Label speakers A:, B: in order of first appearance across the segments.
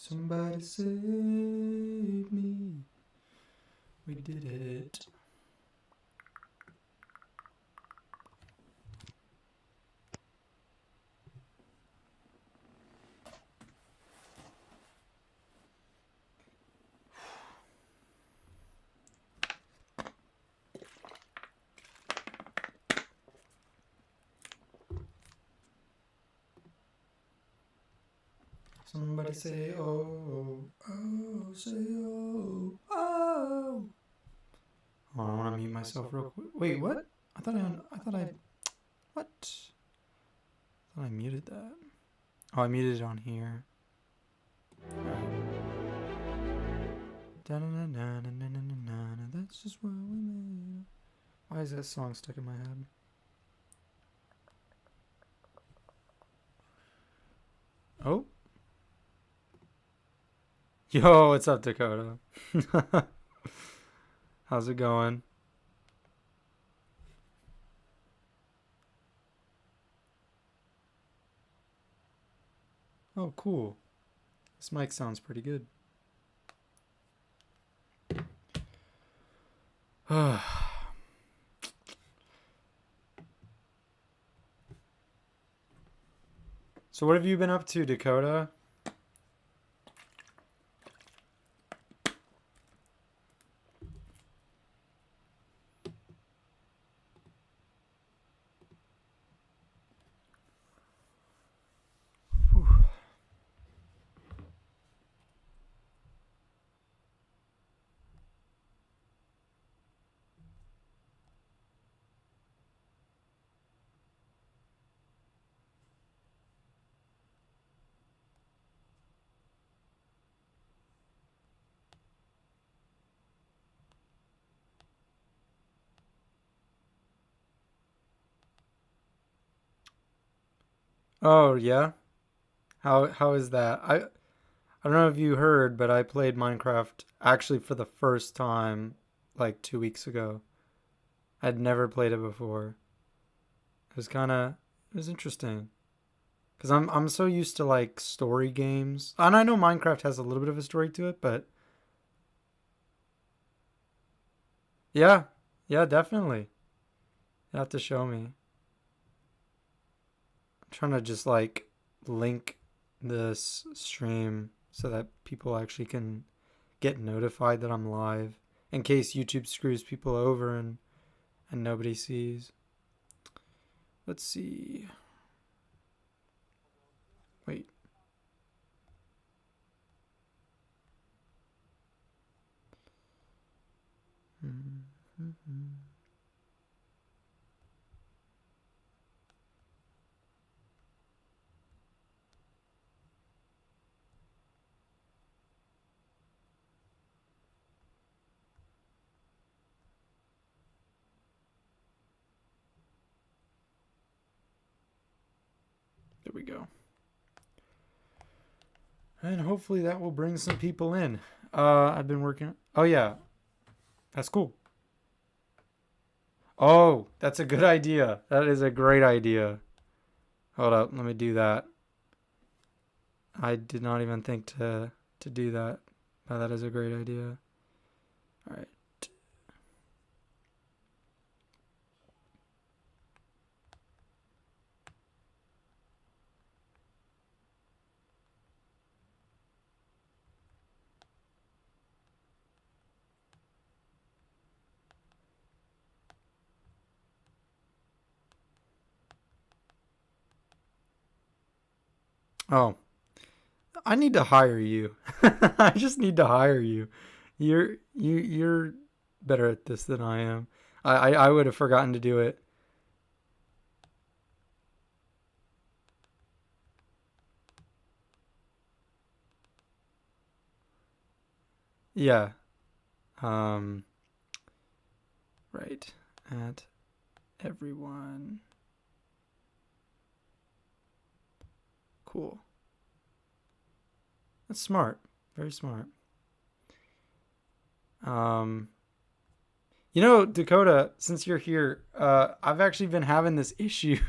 A: Somebody save me. We did it. Somebody say oh, oh, say oh, oh. Oh, I want to mute myself real quick. Wait, what? I thought what? I thought I muted that. Oh, I muted it on here. That's just what we made. Why is that song stuck in my head? Oh. Yo, what's up, Dakota? How's it going? Oh, cool. This mic sounds pretty good. So what have you been up to, Dakota? Whew. Oh, yeah? How is that? I don't know if you heard, but I played Minecraft actually for the first time like 2 weeks ago. I'd never played it before. It was interesting. Cuz I'm so used to like story games. And I know Minecraft has a little bit of a story to it, but yeah. Yeah, definitely. You have to show me. I'm trying to just like link this stream so that people actually can get notified that I'm live in case YouTube screws people over and nobody sees. Let's see. Wait. There we go. And hopefully that will bring some people in. I've been working. Oh, yeah. That's cool. Oh, that's a good idea. That is a great idea. Hold up. Let me do that. I did not even think to do that. But that is a great idea. All right. Oh, I need to hire you. I just need to hire you. You're better at this than I am. I would have forgotten to do it. Yeah. Um. Right. At everyone. Cool. That's smart. Very smart. Um. You know, Dakota, since you're here, I've actually been having this issue,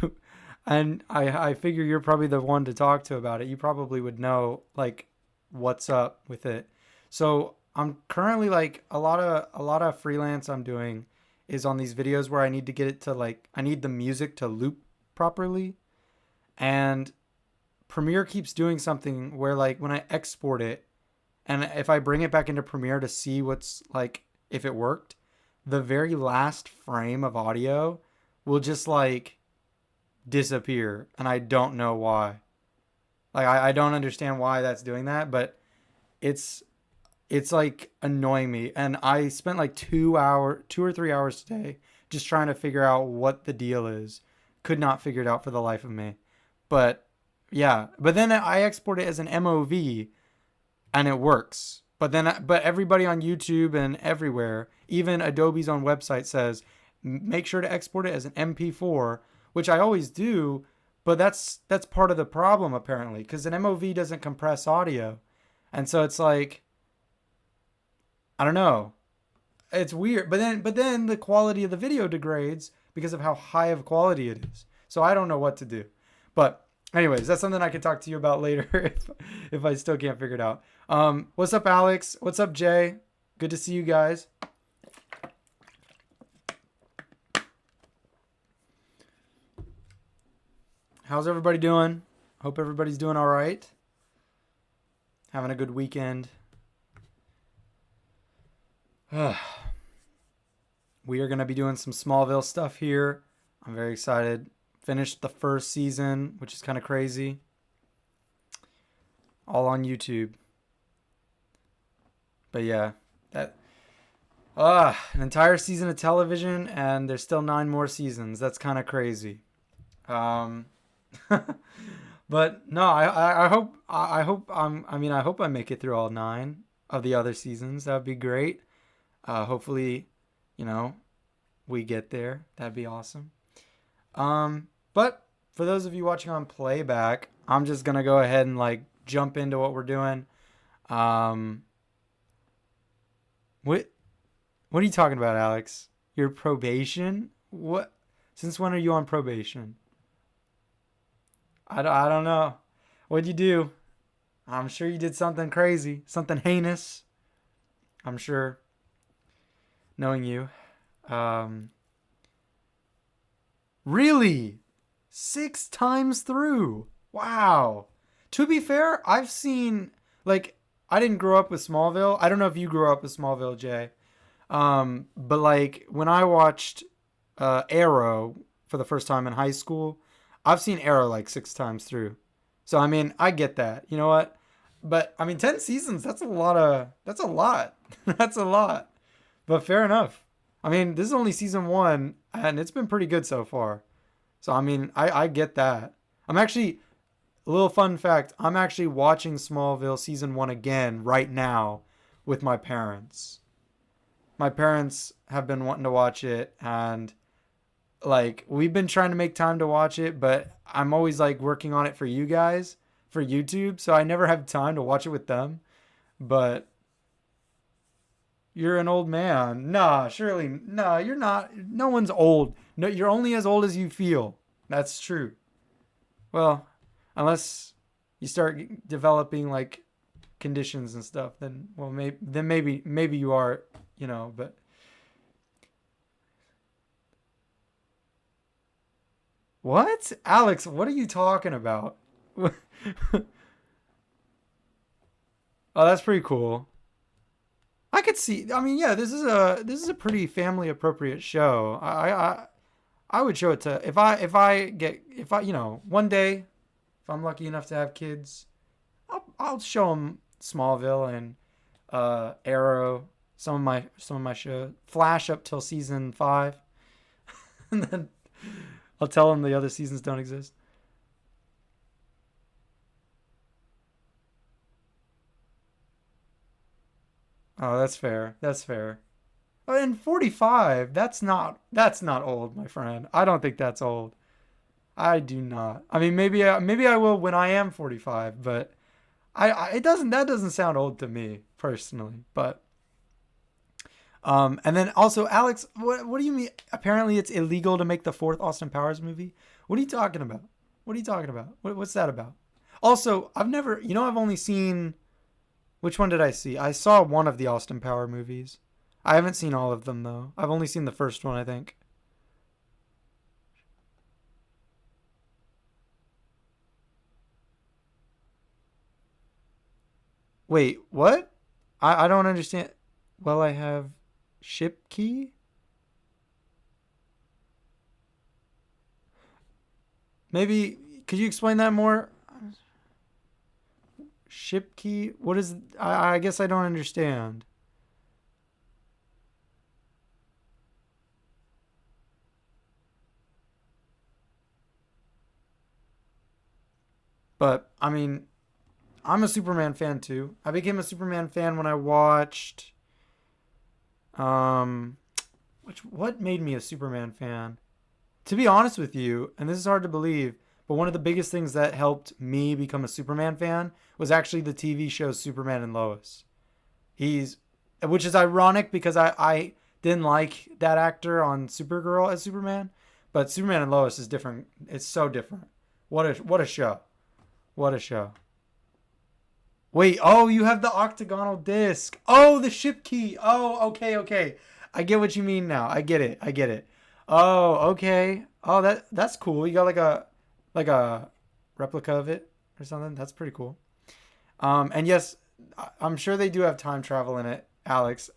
A: and I figure you're probably the one to talk to about it. You probably would know, like, what's up with it. So I'm currently like a lot of freelance I'm doing is on these videos where I need to get it to like I need the music to loop properly, and Premiere keeps doing something where like when I export it and if I bring it back into Premiere to see what's like if it worked, the very last frame of audio will just like disappear and I don't know why. Like I don't understand why that's doing that, but it's it's like annoying me. And I spent like 2 or 3 hours today just trying to figure out what the deal is. Could not figure it out for the life of me. But yeah, but then I export it as an MOV and it works. But everybody on YouTube and everywhere, even Adobe's own website says make sure to export it as an MP4, which I always do, but that's part of the problem apparently because an MOV doesn't compress audio. And so it's like I don't know. It's weird. But then the quality of the video degrades because of how high of quality it is. So I don't know what to do. But anyways, that's something I can talk to you about later if I still can't figure it out. What's up, Alex? What's up, Jay? Good to see you guys. How's everybody doing? Hope everybody's doing all right. Having a good weekend. We are going to be doing some Smallville stuff here. I'm very excited. Finished the first season, which is kind of crazy. All on YouTube. But yeah, that an entire season of television and there's still 9 more seasons. That's kind of crazy. But no, I hope I hope I make it through all 9 of the other seasons. That would be great. Hopefully, we get there. That'd be awesome. But for those of you watching on playback, I'm just gonna go ahead and like jump into what we're doing. What are you talking about, Alex? Your probation? What? Since when are you on probation? I don't know. What'd you do? I'm sure you did something crazy, something heinous. I'm sure. Knowing you. Really? 6 times through. Wow. To be fair, I've seen, like, I didn't grow up with Smallville. I don't know if you grew up with Smallville, Jay. But, like, when I watched Arrow for the first time in high school, I've seen Arrow, like, 6 times through. So, I mean, I get that. You know what? But, I mean, 10 seasons, that's a lot. That's a lot. But fair enough. I mean, this is only season 1, and it's been pretty good so far. So, I mean, I get that. I'm actually, a little fun fact, I'm actually watching Smallville season 1 again right now with my parents. My parents have been wanting to watch it, and, like, we've been trying to make time to watch it, but I'm always, like, working on it for you guys, for YouTube, so I never have time to watch it with them. But you're an old man. Nah, surely. No, you're not. No one's old. No, you're only as old as you feel. That's true. Well, unless you start developing like conditions and stuff, then maybe you are, but what? Alex, what are you talking about? Oh, that's pretty cool. I could see. I mean, yeah, this is a pretty family appropriate show. I would show it to if I one day if I'm lucky enough to have kids, I'll show them Smallville and Arrow, some of my shows, Flash up till season 5, and then I'll tell them the other seasons don't exist. Oh, that's fair. That's fair. And 45, that's not old, my friend. I don't think that's old. I do not. I mean, maybe I will when I am 45, but it doesn't that doesn't sound old to me personally. But and then also Alex, what do you mean? Apparently, it's illegal to make the 4th Austin Powers movie. What are you talking about? What are you talking about? What's that about? Also, I've only seen Which one did I see? I saw one of the Austin Power movies. I haven't seen all of them though. I've only seen the first one, I think. Wait, what? I don't understand. Well, I have ship key? Maybe could you explain that more? Ship key? What is I guess I don't understand. But I mean, I'm a Superman fan too. I became a Superman fan when I watched um which what made me a Superman fan? To be honest with you, and this is hard to believe, but one of the biggest things that helped me become a Superman fan was actually the TV show Superman and Lois. He's, which is ironic because I didn't like that actor on Supergirl as Superman, but Superman and Lois is different. It's so different. What a show. What a show. Wait, oh, you have the octagonal disc. Oh, the ship key. Oh, okay, okay. I get what you mean now. I get it. I get it. Oh, okay. Oh, that's cool. You got like a replica of it or something. That's pretty cool. And yes, I'm sure they do have time travel in it, Alex.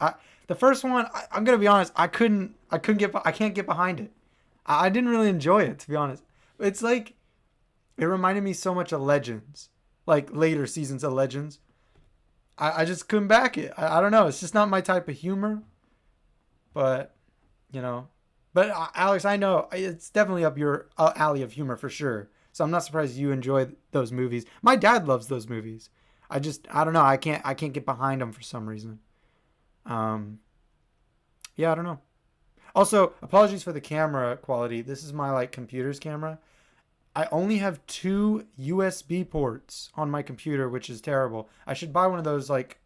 A: The first one, I'm gonna be honest. I can't get behind it. I didn't really enjoy it, to be honest. It's like it reminded me so much of Legends, like later seasons of Legends. I just couldn't back it. I don't know. It's just not my type of humor. But you know, but Alex, I know it's definitely up your alley of humor for sure. So I'm not surprised you enjoy those movies. My dad loves those movies. I don't know. I can't get behind them for some reason. Um, yeah, I don't know. Also, apologies for the camera quality. This is my like computer's camera. I only have two USB ports on my computer, which is terrible. I should buy one of those like,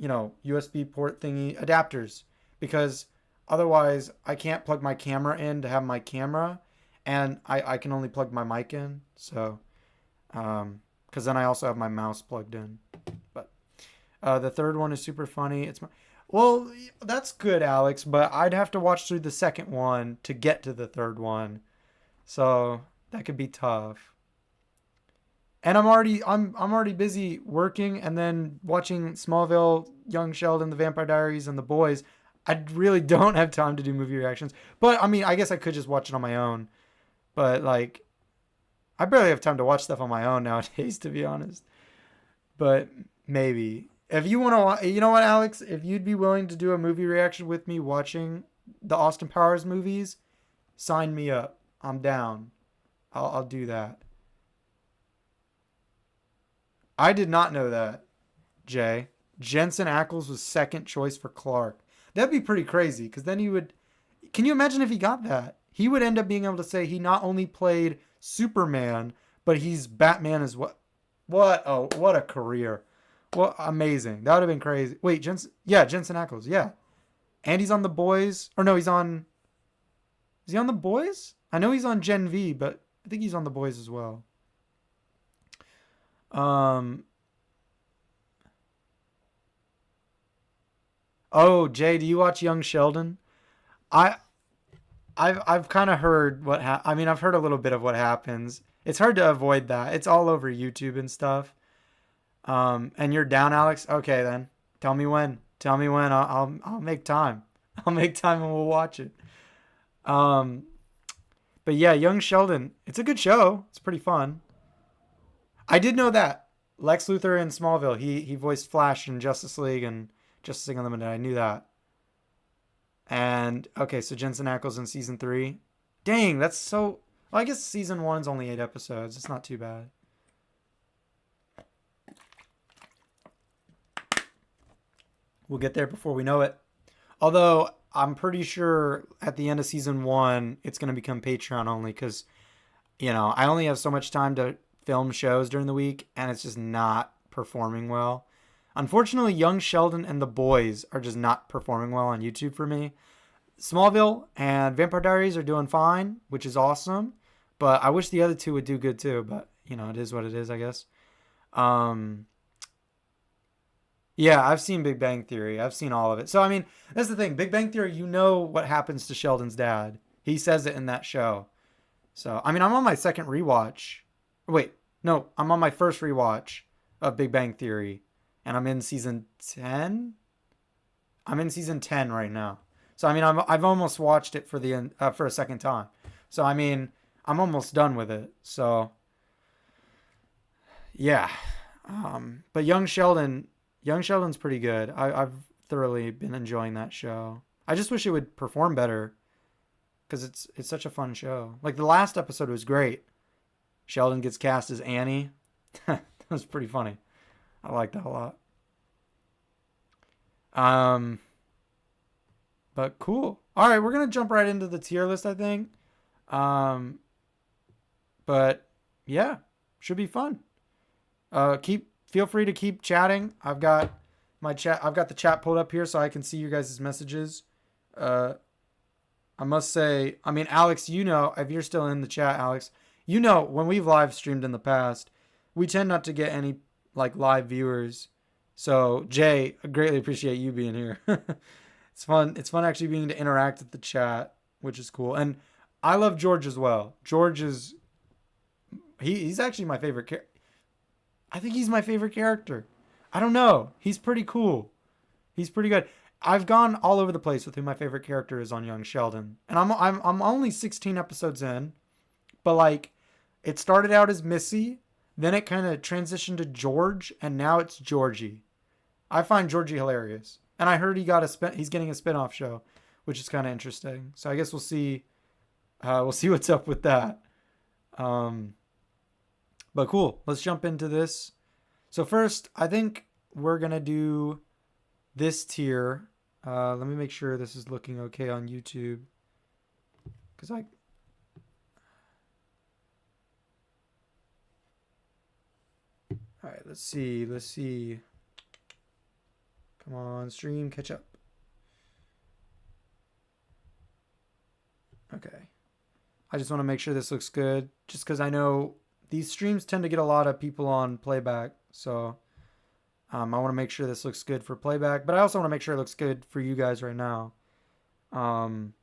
A: USB port thingy adapters because otherwise I can't plug my camera in to have my camera and I can only plug my mic in. So, because then I also have my mouse plugged in. But the third one is super funny. Well, that's good, Alex, but I'd have to watch through the second one to get to the third one. So that could be tough. And I'm already busy working and then watching Smallville, Young Sheldon, The Vampire Diaries, and The Boys. I really don't have time to do movie reactions. But I mean, I guess I could just watch it on my own. But like, I barely have time to watch stuff on my own nowadays, to be honest. But maybe if you want to, you know what, Alex? If you'd be willing to do a movie reaction with me watching the Austin Powers movies, sign me up. I'm down. I'll do that. I did not know that, Jay. Jensen Ackles was second choice for Clark. That'd be pretty crazy because then he would. Can you imagine if he got that? He would end up being able to say he not only played Superman, but he's Batman as well. What a career. Well, amazing. That would have been crazy. Wait, Jensen Ackles, yeah. And he's on The Boys. Or no, is he on The Boys? I know he's on Gen V, but I think he's on The Boys as well. Um, oh, Jay, do you watch Young Sheldon? I I've kind of heard I mean, I've heard a little bit of what happens. It's hard to avoid that. It's all over YouTube and stuff. And you're down, Alex? Okay, then. Tell me when. Tell me when. I'll make time. I'll make time and we'll watch it. Um, but yeah, Young Sheldon. It's a good show. It's pretty fun. I did know that Lex Luthor in Smallville. He voiced Flash in Justice League and Justice League Unlimited. I knew that. And okay, so Jensen Ackles in season three. Dang, that's so. Well, I guess season one's only 8 episodes. It's not too bad. We'll get there before we know it. Although I'm pretty sure at the end of season one, it's going to become Patreon only because, I only have so much time to film shows during the week and it's just not performing well. Unfortunately, Young Sheldon and The Boys are just not performing well on YouTube for me. Smallville and Vampire Diaries are doing fine, which is awesome. But I wish the other two would do good too. But, it is what it is, I guess. Um, Yeah, I've seen Big Bang Theory. I've seen all of it. So I mean, that's the thing. Big Bang Theory, you know what happens to Sheldon's dad. He says it in that show. So I mean, I'm on my second rewatch. Wait, no, I'm on my first rewatch of Big Bang Theory, and I'm in season 10. I'm in season 10 right now. So I mean, I've almost watched it for for a second time. So I mean, I'm almost done with it. So yeah. But Young Sheldon's pretty good. I've thoroughly been enjoying that show. I just wish it would perform better because it's such a fun show. Like the last episode was great. Sheldon gets cast as Annie. That was pretty funny. I like that a lot. Um, but cool. All right, we're gonna jump right into the tier list, I think. Um, but yeah, should be fun. Keep Feel free to keep chatting. I've got the chat pulled up here so I can see your guys' messages. Uh, I must say, I mean, Alex, you know, if you're still in the chat, Alex, you know, when we've live streamed in the past, we tend not to get any like live viewers. So Jay, I greatly appreciate you being here. It's fun. It's fun actually being to interact with the chat, which is cool. And I love George as well. George is he's actually my favorite character. I think he's my favorite character. I don't know. He's pretty cool. He's pretty good. I've gone all over the place with who my favorite character is on Young Sheldon, and I'm only 16 episodes in, but like, it started out as Missy, then it kind of transitioned to George, and now it's Georgie. I find Georgie hilarious, and I heard he's getting a spinoff show, which is kind of interesting. So I guess we'll see. We'll see what's up with that. But cool. Let's jump into this. So first, I think we're gonna do this tier. Let me make sure this is looking okay on YouTube, because all right. Let's see. Come on, stream, catch up. Okay. I just want to make sure this looks good, just because I know these streams tend to get a lot of people on playback, so I want to make sure this looks good for playback, but I also want to make sure it looks good for you guys right now. And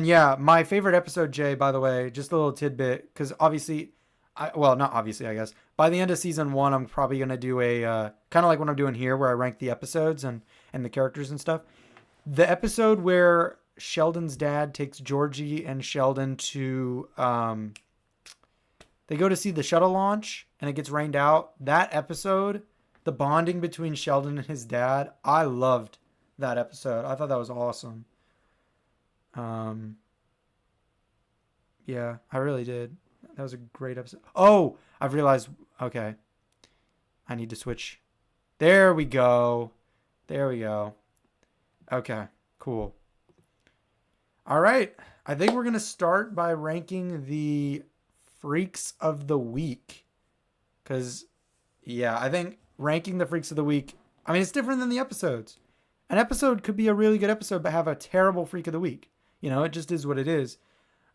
A: yeah, my favorite episode, Jay, by the way, just a little tidbit, because obviously, not obviously, I guess, by the end of season 1, I'm probably going to do a, kind of like what I'm doing here, where I rank the episodes and the characters and stuff. The episode where Sheldon's dad takes Georgie and Sheldon to, they go to see the shuttle launch and it gets rained out. That episode, the bonding between Sheldon and his dad, I loved that episode. I thought that was awesome. Yeah, I really did. That was a great episode. Oh, I've realized. Okay. I need to switch. There we go. Okay, cool. All right. I think we're going to start by ranking the Freaks of the Week. Because, yeah, I think ranking the Freaks of the Week, I mean, it's different than the episodes. An episode could be a really good episode, but have a terrible Freak of the Week. You know, it just is what it is.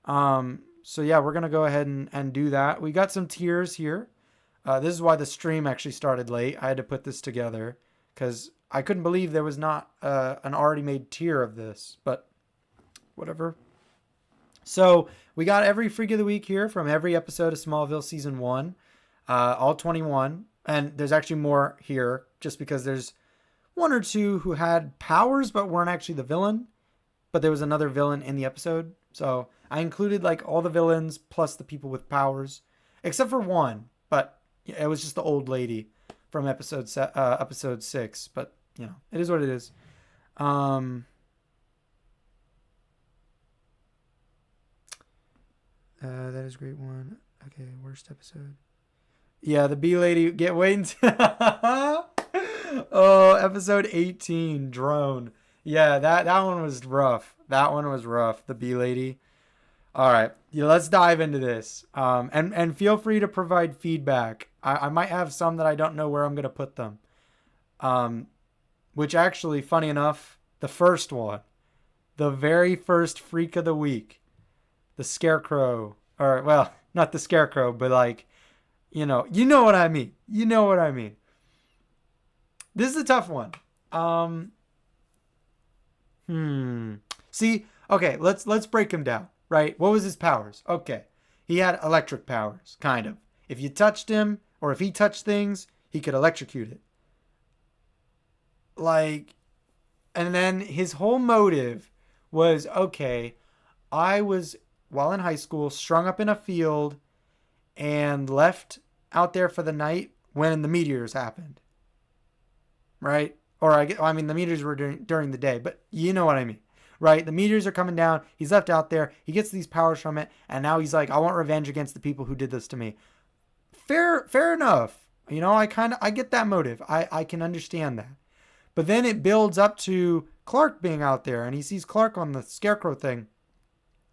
A: So, yeah, we're going to go ahead and do that. We got some tiers here. This is why the stream actually started late. I had to put this together because I couldn't believe there was not an already made tier of this. But whatever. So we got every Freak of the Week here from every episode of Smallville Season 1. All 21. And there's actually more here just because there's one or two who had powers but weren't actually the villain. But there was another villain in the episode. So I included like all the villains plus the people with powers. Except for one. But it was just the old lady from episode 6. But, you know, it is what it is. That is a great one. Okay, worst episode. Yeah, the bee lady. Get waiting. Oh, episode 18, drone. Yeah, that one was rough. The bee lady. All right, yeah, let's dive into this. And feel free to provide feedback. I might have some that I don't know where I'm gonna put them. Which actually, funny enough, the first one, the very first Freak of the Week. The Scarecrow, or well, not the Scarecrow, but like, you know what I mean. This is a tough one. See, okay, let's break him down, right? What was his powers? Okay. He had electric powers, kind of. If you touched him, or if he touched things, he could electrocute it. Like, and then his whole motive was, okay, I was, while in high school, strung up in a field and left out there for the night when the meteors happened. Right? Or I mean, the meteors were during the day, but you know what I mean. Right? The meteors are coming down. He's left out there. He gets these powers from it. And now he's like, I want revenge against the people who did this to me. Fair enough. You know, I get that motive. I can understand that. But then it builds up to Clark being out there, and he sees Clark on the scarecrow thing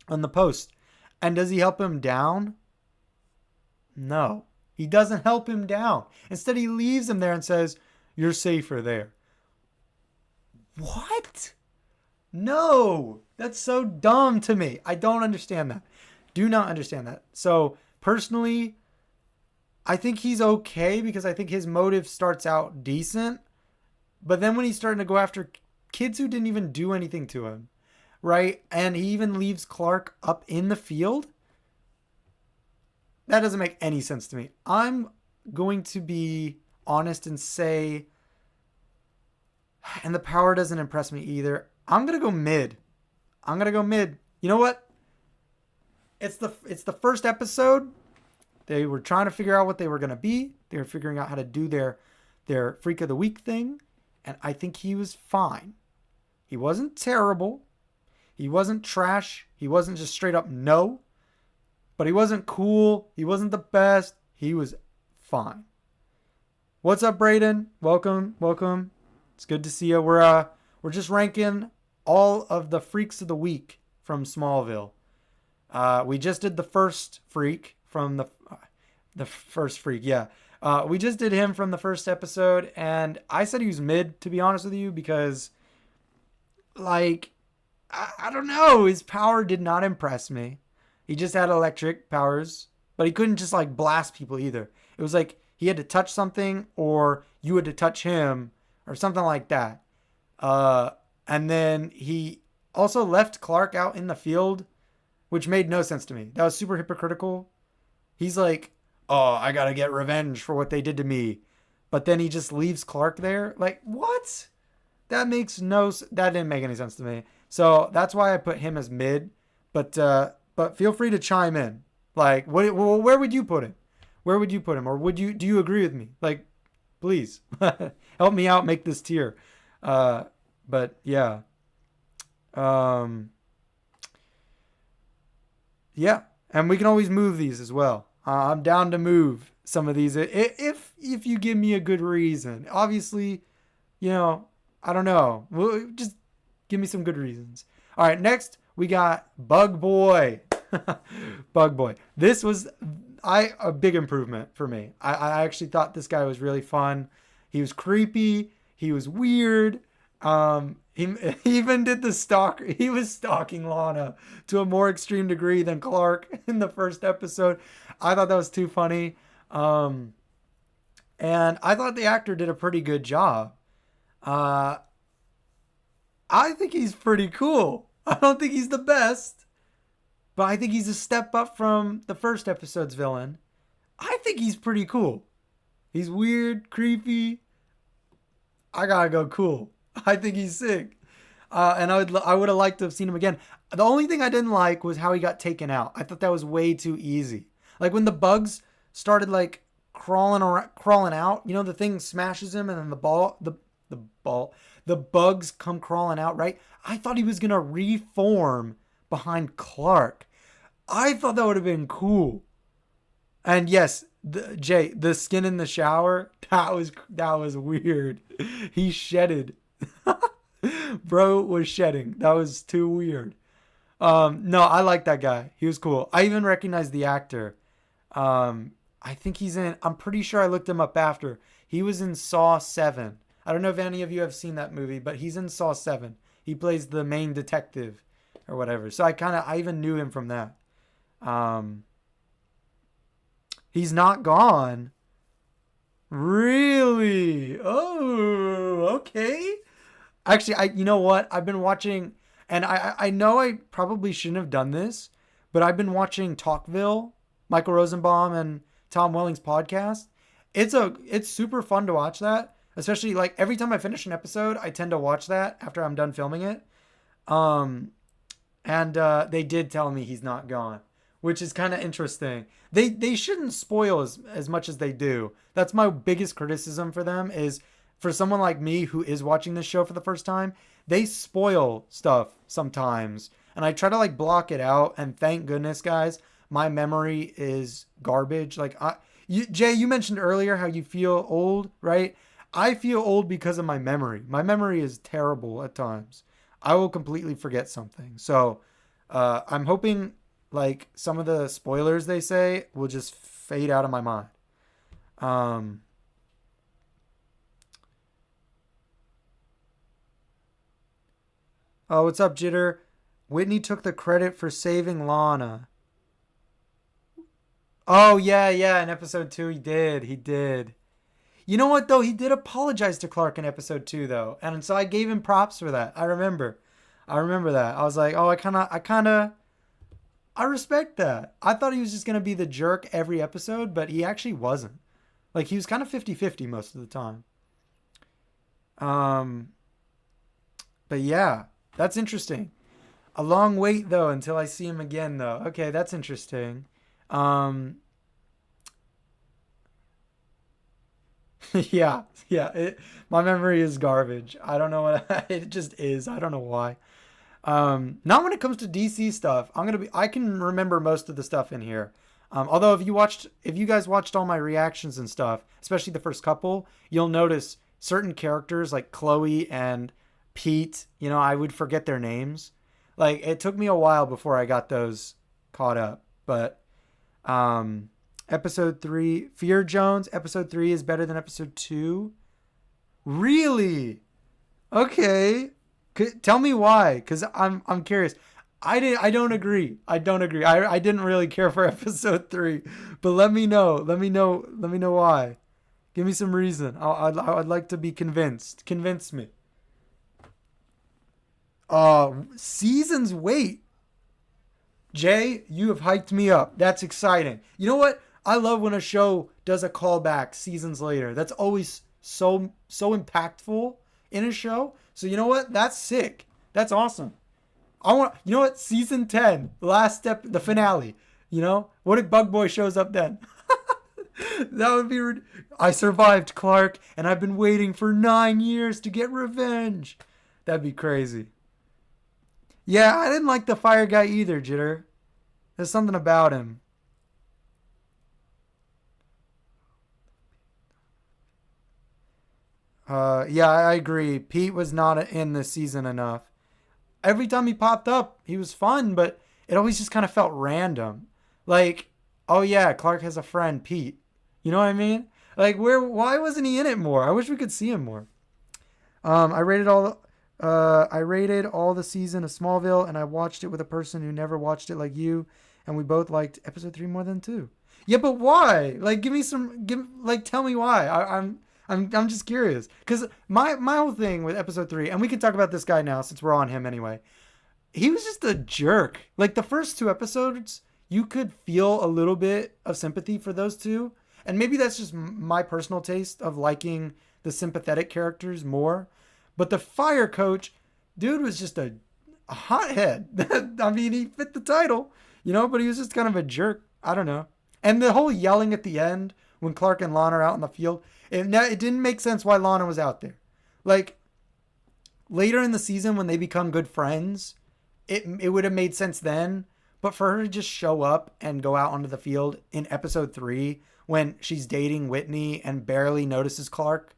A: on the post. And does he help him down? No. He doesn't help him down. Instead, he leaves him there and says, you're safer there. What? No. That's so dumb to me. I don't understand that. Do not understand that. So, personally, I think he's okay because I think his motive starts out decent. But then when he's starting to go after kids who didn't even do anything to him, right? And he even leaves Clark up in the field. That doesn't make any sense to me. I'm going to be honest and say, and the power doesn't impress me either. I'm going to go mid. You know what? It's the first episode. They were trying to figure out what they were going to be. They were figuring out how to do their Freak of the Week thing. And I think he was fine. He wasn't terrible. He wasn't trash. He wasn't just straight up no. But he wasn't cool. He wasn't the best. He was fine. What's up, Brayden? Welcome. It's good to see you. We're just ranking all of the Freaks of the Week from Smallville. We just did the first Freak from the first Freak, yeah. We just did him from the first episode, and I said he was mid, to be honest with you, because, like, I don't know. His power did not impress me. He just had electric powers, but he couldn't just, like, blast people either. It was like he had to touch something, or you had to touch him, or something like that. And then he also left Clark out in the field, which made no sense to me. That was super hypocritical. He's like, oh, I gotta get revenge for what they did to me. But then he just leaves Clark there. Like, what? That didn't make any sense to me. So that's why I put him as mid. But feel free to chime in. Like, where would you put him? Where would you put him? Or do you agree with me? Like, please help me out, make this tier. But yeah. Yeah. And we can always move these as well. I'm down to move some of these if you give me a good reason. Obviously, you know, I don't know. Just give me some good reasons. All right, next we got Bug Boy. Bug Boy. This was a big improvement for me. I actually thought this guy was really fun. He was creepy. He was weird. He even did the stalker. He was stalking Lana to a more extreme degree than Clark in the first episode. I thought that was too funny. And I thought the actor did a pretty good job. I think he's pretty cool. I don't think he's the best, but I think he's a step up from the first episode's villain. I think he's pretty cool. He's weird, creepy. I gotta go cool. I think he's sick. And I would have liked to have seen him again. The only thing I didn't like was how he got taken out. I thought that was way too easy. Like when the bugs started like crawling out, you know, the thing smashes him and then the bugs come crawling out, right? I thought he was going to reform behind Clark. I thought that would have been cool. And yes, the skin in the shower, that was weird. He shedded. Bro was shedding. That was too weird. No, I like that guy. He was cool. I even recognized the actor. I think I'm pretty sure I looked him up after. He was in Saw 7. I don't know if any of you have seen that movie, but he's in Saw 7. He plays the main detective or whatever. So I even knew him from that. He's not gone, Really? Oh, okay. Actually, you know what? I've been watching, and I know I probably shouldn't have done this, but I've been watching Talkville, Michael Rosenbaum and Tom Welling's podcast. It's super fun to watch that, especially like every time I finish an episode, I tend to watch that after I'm done filming it. Um, and they did tell me he's not gone, which is kind of interesting. They shouldn't spoil as much as they do. That's my biggest criticism for them is for someone like me who is watching this show for the first time, they spoil stuff sometimes. And I try to like block it out, and thank goodness, guys, my memory is garbage. Jay, you mentioned earlier how you feel old, right? I feel old because of my memory. My memory is terrible at times. I will completely forget something. So I'm hoping like some of the spoilers they say will just fade out of my mind. Um, oh, what's up, Jitter? Whitney took the credit for saving Lana. Oh yeah, yeah. In episode 2, he did. He did. You know what though? He did apologize to Clark in episode 2 though, and so I gave him props for that. I remember. I remember that. I was like, oh, I respect that. I thought he was just going to be the jerk every episode, but he actually wasn't. Like, he was kind of 50-50 most of the time. Um, but yeah, that's interesting. A long wait, though, until I see him again, though. Okay, that's interesting. Um, yeah, yeah. My memory is garbage. I don't know what it just is. I don't know why. Not when it comes to DC stuff. I can remember most of the stuff in here. Although if you guys watched all my reactions and stuff, especially the first couple, you'll notice certain characters like Chloe and Pete, I would forget their names. Like it took me a while before I got those caught up. But, episode 3, Fear Jones, episode 3 is better than episode 2. Really? Okay. Tell me why, because I'm curious. I don't agree. I don't agree. I didn't really care for episode 3, but let me know. Let me know. Let me know why. Give me some reason. I'd like to be convinced. Convince me. Seasons wait. Jay, you have hyped me up. That's exciting. You know what? I love when a show does a callback seasons later. That's always so impactful in a show. So you know what? That's sick. That's awesome. You know what? Season 10, the last step, the finale. What if Bug Boy shows up then? That would be. I survived, Clark, and I've been waiting for 9 years to get revenge. That'd be crazy. Yeah, I didn't like the fire guy either, Jitter. There's something about him. Yeah, I agree. Pete was not in this season enough. Every time he popped up, he was fun, but it always just kind of felt random. Like, oh yeah, Clark has a friend, Pete. You know what I mean? Like, why wasn't he in it more? I wish we could see him more. I rated all the season of Smallville, and I watched it with a person who never watched it like you, and we both liked episode 3 more than 2. Yeah, but why? Like, tell me why. I'm just curious because my whole thing with episode 3, and we can talk about this guy now since we're on him anyway. He was just a jerk. Like the first 2 episodes, you could feel a little bit of sympathy for those two, and maybe that's just my personal taste of liking the sympathetic characters more. But the fire coach, dude, was just a hothead. I mean, he fit the title, but he was just kind of a jerk. I don't know. And the whole yelling at the end when Clark and Lana are out in the field, it didn't make sense why Lana was out there. Like, later in the season when they become good friends, it would have made sense then. But for her to just show up and go out onto the field in episode 3 when she's dating Whitney and barely notices Clark,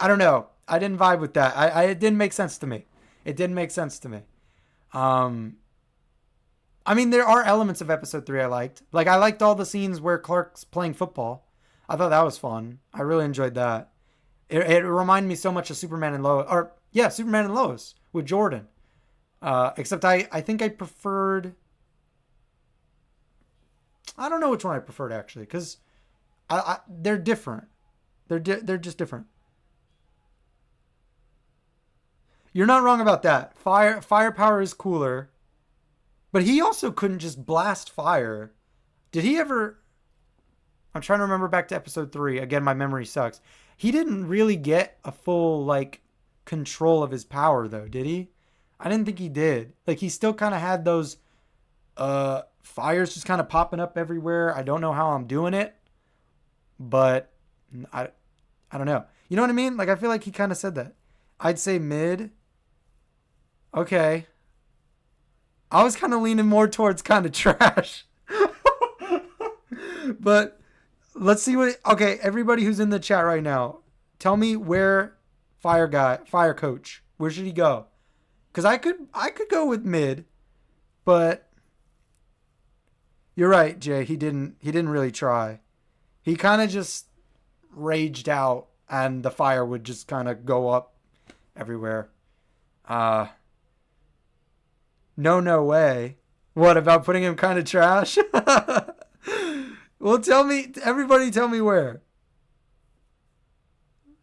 A: I don't know. I didn't vibe with that. It didn't make sense to me. It didn't make sense to me. I mean, there are elements of episode 3 I liked. Like, I liked all the scenes where Clark's playing football. I thought that was fun. I really enjoyed that. It reminded me so much of Superman and Lois. Or, yeah, Superman and Lois with Jordan. Except I think I preferred... I don't know which one I preferred, actually. Because they're different. They're just different. You're not wrong about that. Firepower is cooler, but he also couldn't just blast fire. Did he ever? I'm trying to remember back to episode 3. Again, my memory sucks. He didn't really get a full like control of his power though, did he? I didn't think he did. Like he still kind of had those fires just kind of popping up everywhere. I don't know how I'm doing it, but I I don't know. You know what I mean? Like I feel like he kind of said that. I'd say mid. Okay. I was kind of leaning more towards kind of trash. But let's see what. Okay, everybody who's in the chat right now, tell me where fire coach, where should he go? Because I could go with mid, but you're right, Jay. He didn't really try. He kind of just raged out, and the fire would just kind of go up everywhere. Uh, no way. What about putting him kind of trash? Well, everybody tell me where.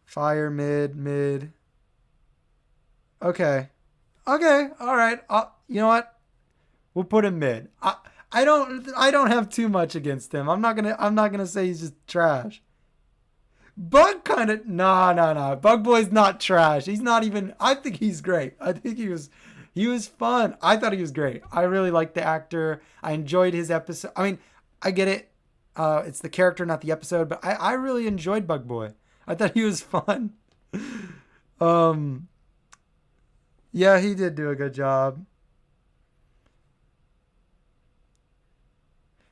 A: Fire, mid. Okay. Okay, all right. You know what? We'll put him mid. I don't have too much against him. I'm not gonna say he's just trash. Bug kind of nah. Bug Boy's not trash. He's not even. I think he's great. I think he was fun. I thought he was great. I really liked the actor. I enjoyed his episode. I mean, I get it. It's the character, not the episode. But I really enjoyed Bug Boy. I thought he was fun. Um, yeah, he did do a good job.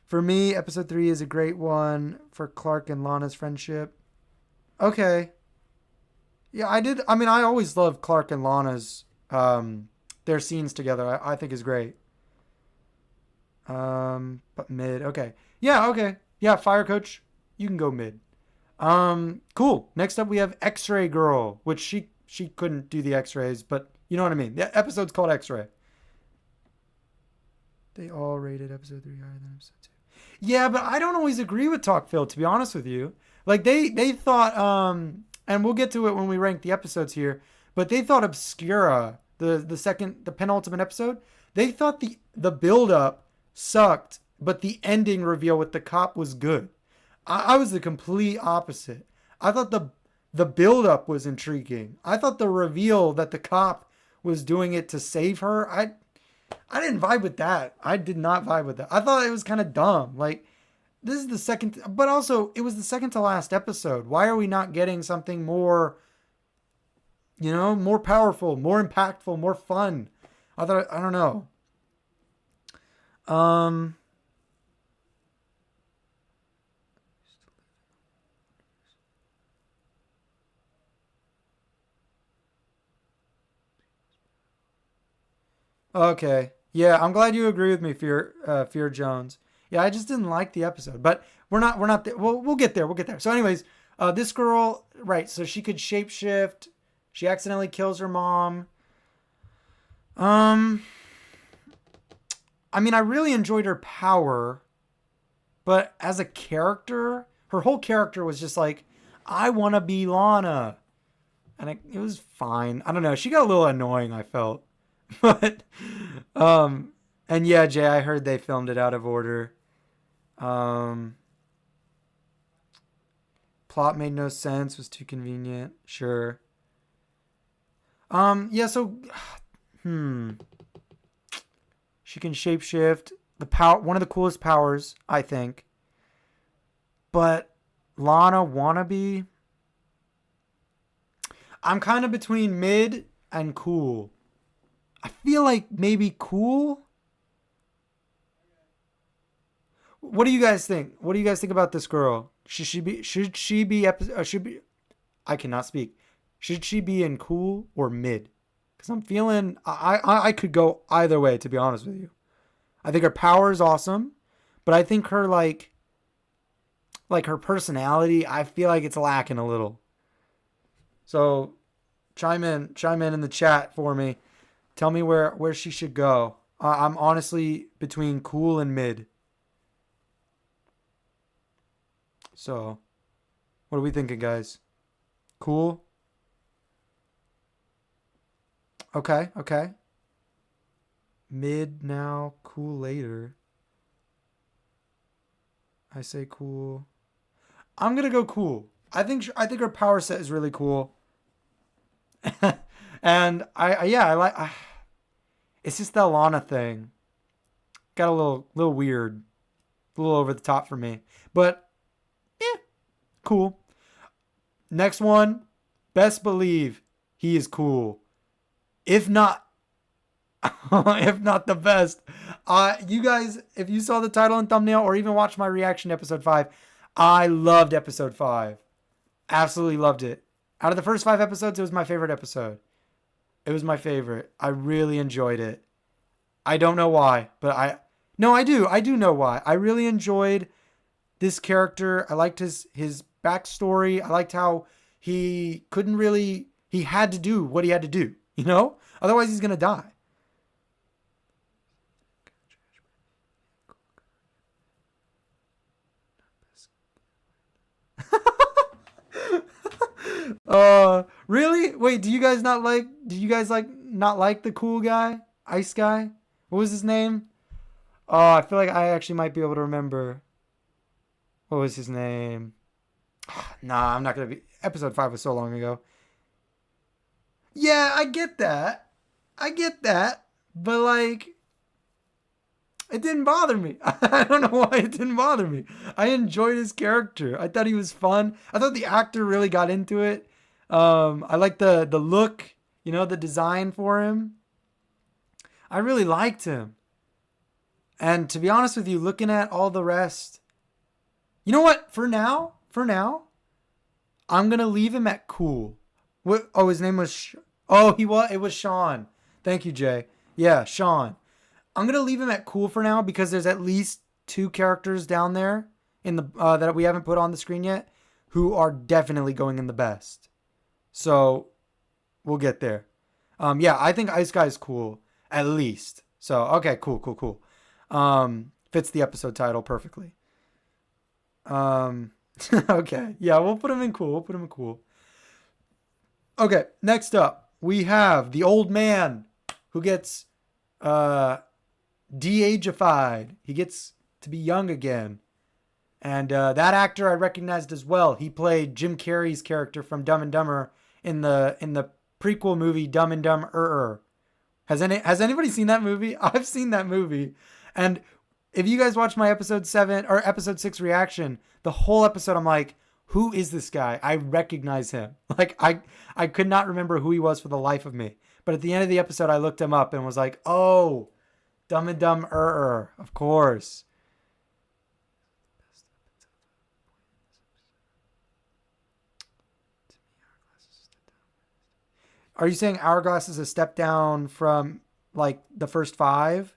A: For me, episode 3 is a great one for Clark and Lana's friendship. Okay. Yeah, I did. I mean, I always loved Clark and Lana's their scenes together. I think is great. But mid. Okay. Yeah. Okay. Yeah. Fire coach, you can go mid. Cool. Next up, we have X-Ray Girl, which she couldn't do the X-rays, but you know what I mean. The episode's called X-Ray. They all rated episode 3 higher than episode 2. Yeah, but I don't always agree with Talkville, to be honest with you. Like they thought and we'll get to it when we rank the episodes here, but they thought Obscura, the penultimate episode, they thought the build up sucked, but the ending reveal with the cop was good. I was the complete opposite. I thought the build up was intriguing. I thought the reveal that the cop was doing it to save her, I didn't vibe with that. I did not vibe with that. I thought it was kind of dumb. Like, this is the second, but also it was the second to last episode. Why are we not getting something more, more powerful, more impactful, more fun? I don't know. Um, okay. Yeah, I'm glad you agree with me, Fear Jones. Yeah, I just didn't like the episode, but we're not there. We'll get there. We'll get there. So, anyways, this girl, right? So she could shapeshift. She accidentally kills her mom. Um, I mean, I really enjoyed her power, but as a character, her whole character was just like, I want to be Lana, and it was fine. I don't know. She got a little annoying, I felt, but and yeah, Jay, I heard they filmed it out of order. Um, Plot made no sense, was too convenient. Sure. Yeah, so hmm. She can shapeshift. One of the coolest powers, I think. But Lana wannabe. I'm kind of between mid and cool. I feel like maybe cool. What do you guys think? What do you guys think about this girl? Should be I cannot speak. Should she be in cool or mid? Because I'm feeling I could go either way, to be honest with you. I think her power is awesome, but I think her like her personality, I feel like it's lacking a little. So chime in the chat for me. Tell me where she should go. I'm honestly between cool and mid. So, what are we thinking, guys? Cool? Okay, okay. Mid now, cool later. I say cool. I'm gonna go cool. I think her power set is really cool, and yeah, I like. It's just the Lana thing. Got a little weird, a little over the top for me, but yeah, cool. Next one, best believe he is cool. If not, if not the best. You guys, if you saw the title and thumbnail or even watched my reaction to episode 5, I loved episode 5. Absolutely loved it. Out of the first 5 episodes, it was my favorite episode. It was my favorite. I really enjoyed it. I don't know why, but no, I do. I do know why. I really enjoyed this character. I liked his backstory. I liked how he had to do what he had to do, you know? Otherwise he's going to die. Really? Wait, do you guys not like the cool guy? Ice guy? What was his name? Oh, I feel like I actually might be able to remember. What was his name? Nah, I'm not going to be. Episode 5 was so long ago. Yeah, I get that. I get that. But like, it didn't bother me. I don't know why it didn't bother me. I enjoyed his character. I thought he was fun. I thought the actor really got into it. I like the look, the design for him. I really liked him. And to be honest with you, looking at all the rest, you know what? For now, I'm gonna leave him at cool. What? Oh, his name was. It was Sean. Thank you, Jay. Yeah, Sean. I'm gonna leave him at cool for now because there's at least 2 characters down there in the that we haven't put on the screen yet who are definitely going in the best. So we'll get there. Yeah, I think Ice Guy is cool at least. So okay, cool. Fits the episode title perfectly. Okay, yeah, we'll put him in cool. Okay, next up we have the old man who gets de-ageified. He gets to be young again. And that actor I recognized as well. He played Jim Carrey's character from Dumb and Dumber in the prequel movie Dumb and Dumber. Has anybody seen that movie? I've seen that movie. And if you guys watch my episode 7 or episode 6 reaction, the whole episode I'm like, who is this guy? I recognize him. Like I could not remember who he was for the life of me. But at the end of the episode I looked him up and was like, "Oh, Dumb and Dumber, of course." Are you saying Hourglass is a step down from like the first 5?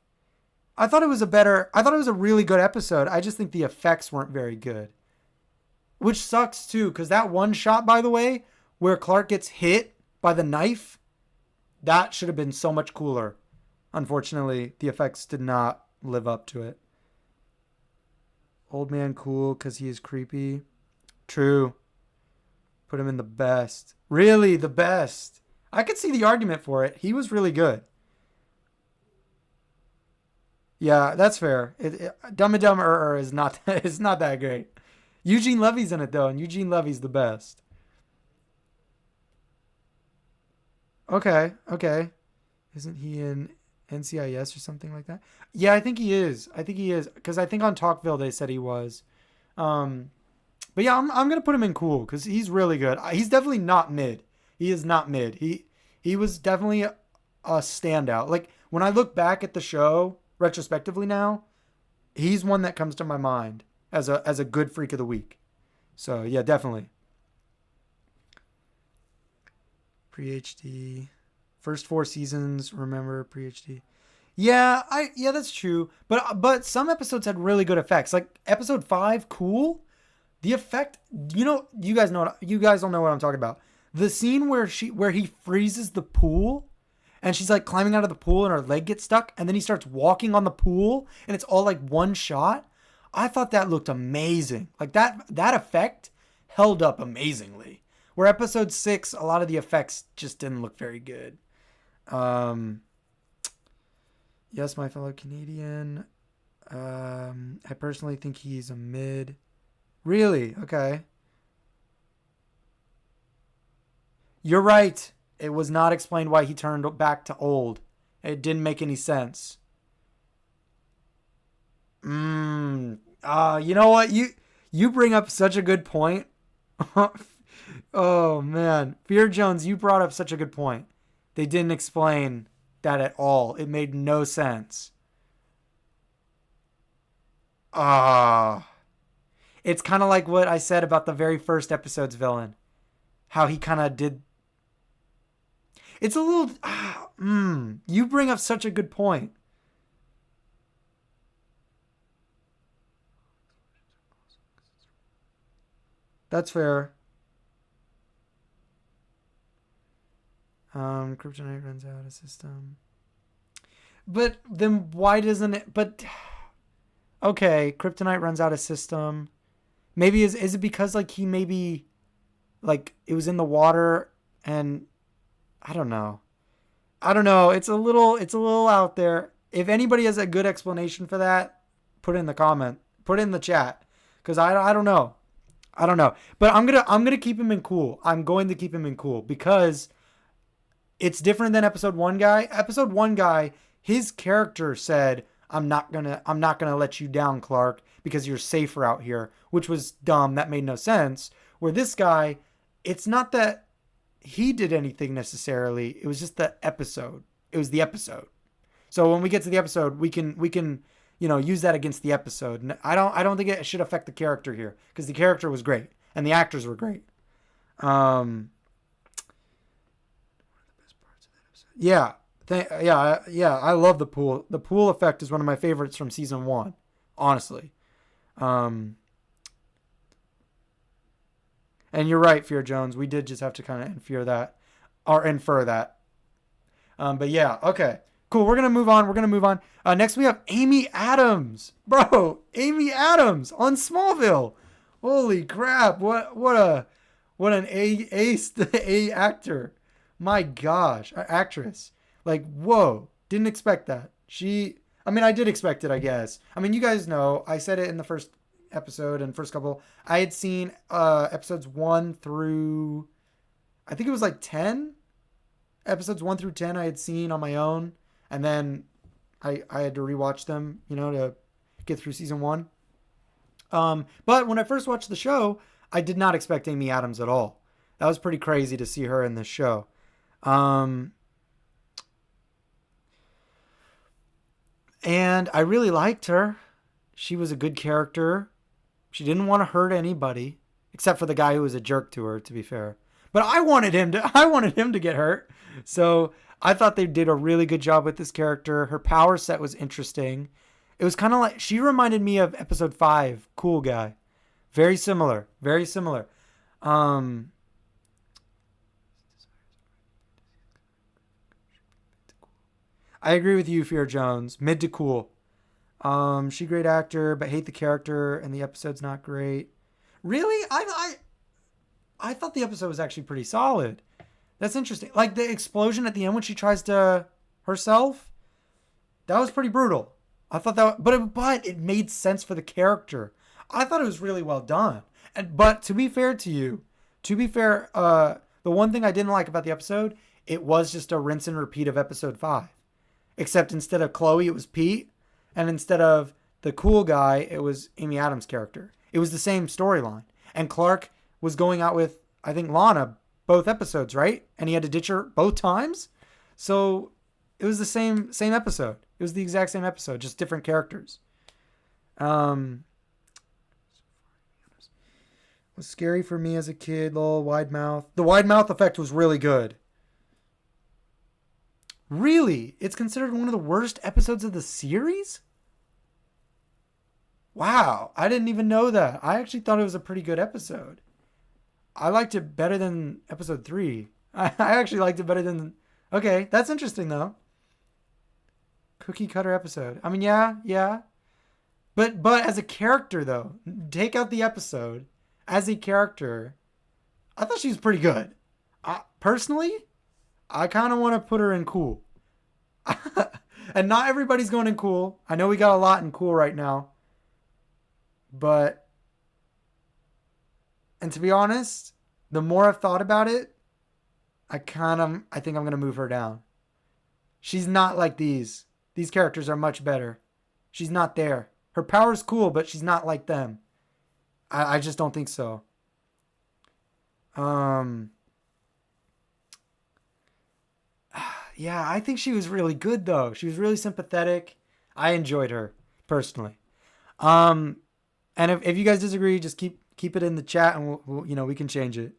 A: I thought it was a really good episode. I just think the effects weren't very good. Which sucks too, because that one shot, by the way, where Clark gets hit by the knife, that should have been so much cooler. Unfortunately, the effects did not live up to it. Old man cool because he is creepy. True. Put him in the best. Really, the best. I could see the argument for it. He was really good. Yeah, that's fair. Dumb and Dumber is not is not that great. Eugene Levy's in it though, and Eugene Levy's the best. Okay. Isn't he in NCIS or something like that? Yeah, I think he is. Because I think on Talkville they said he was. But yeah, I'm gonna put him in cool because he's really good. He's definitely not mid. He is not mid. He was definitely a standout. Like when I look back at the show retrospectively now, he's one that comes to my mind as a good freak of the week. So yeah, definitely. Pre-HD. First 4 seasons, remember pre-HD. Yeah, that's true. But some episodes had really good effects. Like episode 5, cool. The effect, you guys don't know what I'm talking about. The scene where he freezes the pool and she's like climbing out of the pool and her leg gets stuck and then he starts walking on the pool and it's all like one shot. I thought that looked amazing. Like that effect held up amazingly. Where episode 6, a lot of the effects just didn't look very good. Yes, my fellow Canadian. I personally think he's a mid. Really? Okay. You're right. It was not explained why he turned back to old. It didn't make any sense. You know what? You bring up such a good point. Oh man, Fear Jones, you brought up such a good point. They didn't explain that at all. It made no sense. Ah, it's kind of like what I said about the very first episode's villain. How he kind of did. It's a little. You bring up such a good point. That's fair. Kryptonite runs out of system. But then why doesn't it? But okay, Kryptonite runs out of system. Maybe is it because like he maybe like it was in the water and I don't know. I don't know. It's a little out there. If anybody has a good explanation for that, put it in the comment. Put it in the chat. Cause I don't know. I don't know. But I'm gonna keep him in cool. I'm going to keep him in cool because it's different than episode 1 guy. Episode 1 guy, his character said, I'm not gonna let you down, Clark, because you're safer out here, which was dumb. That made no sense. Where this guy, it's not that he did anything necessarily. It was just the episode. It was the episode. So when we get to the episode, we can use that against the episode. And I don't think it should affect the character here because the character was great and the actors were great. Yeah. I love the pool. The pool effect is one of my favorites from season 1, honestly. And you're right, Fear Jones. We did just have to kind of infer that. But yeah, okay. Cool. We're going to move on. Next we have Amy Adams. Bro, Amy Adams on Smallville. Holy crap. What an A actor. My gosh, actress. Like, whoa. Didn't expect that. I did expect it, I guess. I mean, you guys know, I said it in the first episode and first couple. I had seen episodes 1 through, I think it was like 10. Episodes 1 through 10 I had seen on my own. And then I had to rewatch them, to get through season 1. But when I first watched the show, I did not expect Amy Adams at all. That was pretty crazy to see her in this show. And I really liked her. She was a good character. She didn't want to hurt anybody, except for the guy who was a jerk to her, to be fair. But I wanted him to get hurt. So I thought they did a really good job with this character. Her power set was interesting. It was kind of like, she reminded me of episode 5, Cool Guy. Very similar. Very similar. I agree with you, Fear Jones. Mid to cool. She great actor, but hate the character, and the episode's not great. Really? I thought the episode was actually pretty solid. That's interesting. Like the explosion at the end when she tries to herself, that was pretty brutal. I thought that, but it made sense for the character. I thought it was really well done. But to be fair to you, the one thing I didn't like about the episode, it was just a rinse and repeat of episode 5. Except instead of Chloe, it was Pete. And instead of the cool guy, it was Amy Adams' character. It was the same storyline. And Clark was going out with, I think, Lana both episodes, right? And he had to ditch her both times. So it was the same episode. It was the exact same episode, just different characters. Was scary for me as a kid, lol, wide mouth. The wide mouth effect was really good. Really? It's considered one of the worst episodes of the series? Wow, I didn't even know that. I actually thought it was a pretty good episode. I liked it better than episode 3. I actually liked it better than... Okay, that's interesting though. Cookie cutter episode. I mean, yeah. But as a character though, take out the episode. As a character, I thought she was pretty good. Personally, I kind of want to put her in cool. And not everybody's going in cool. I know we got a lot in cool right now. But, and to be honest, the more I've thought about it, I think I'm going to move her down. She's not like these. These characters are much better. She's not there. Her power's cool, but she's not like them. I just don't think so. Yeah, I think she was really good though. She was really sympathetic. I enjoyed her personally. And if you guys disagree, just keep it in the chat, and we can change it.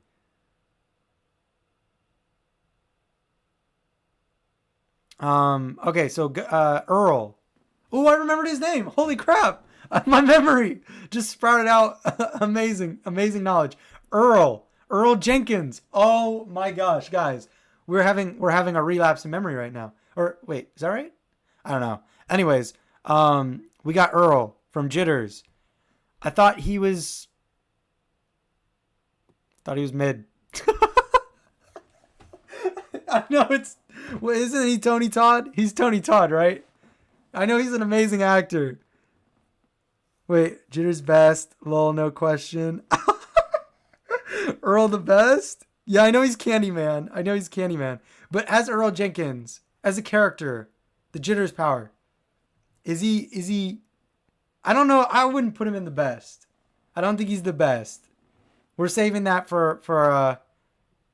A: Okay, so Earl. Oh, I remembered his name. Holy crap! My memory just sprouted out. Amazing knowledge. Earl Jenkins. Oh my gosh, guys, we're having a relapse in memory right now. Or wait, is that right? I don't know. Anyways, we got Earl from Jitters. I thought he was mid. I know isn't he Tony Todd? He's Tony Todd, right? I know he's an amazing actor. Wait, Jitters best. Lol, no question. Earl the best? Yeah, I know he's Candyman. But as Earl Jenkins, as a character, the Jitters power, is he I don't know. I wouldn't put him in the best. I don't think he's the best. We're saving that for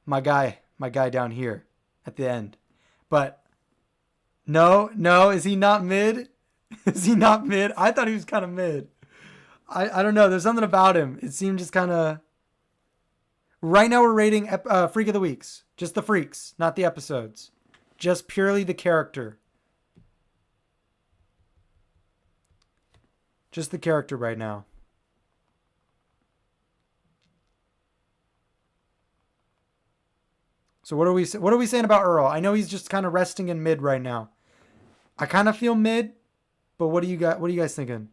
A: my guy down here at the end. But no, is he not mid? Is he not mid? I thought he was kind of mid. I don't know. There's something about him. It seemed just kind of. Right now we're rating Freak of the Weeks. Just the freaks, not the episodes. Just purely the character. Just the character right now. So what are we saying about Earl? I know he's just kind of resting in mid right now. I kind of feel mid, but what are you guys thinking?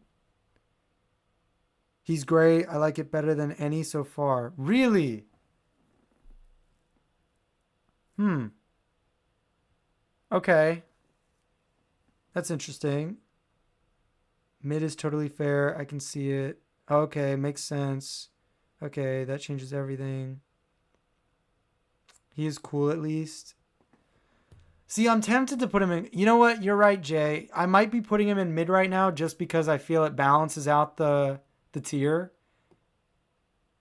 A: He's great. I like it better than any so far. Really? Okay. That's interesting. Mid is totally fair. I can see it. Okay, makes sense. Okay, that changes everything. He is cool at least. See, I'm tempted to put him in. You know what? You're right, Jay. I might be putting him in mid right now just because I feel it balances out the tier.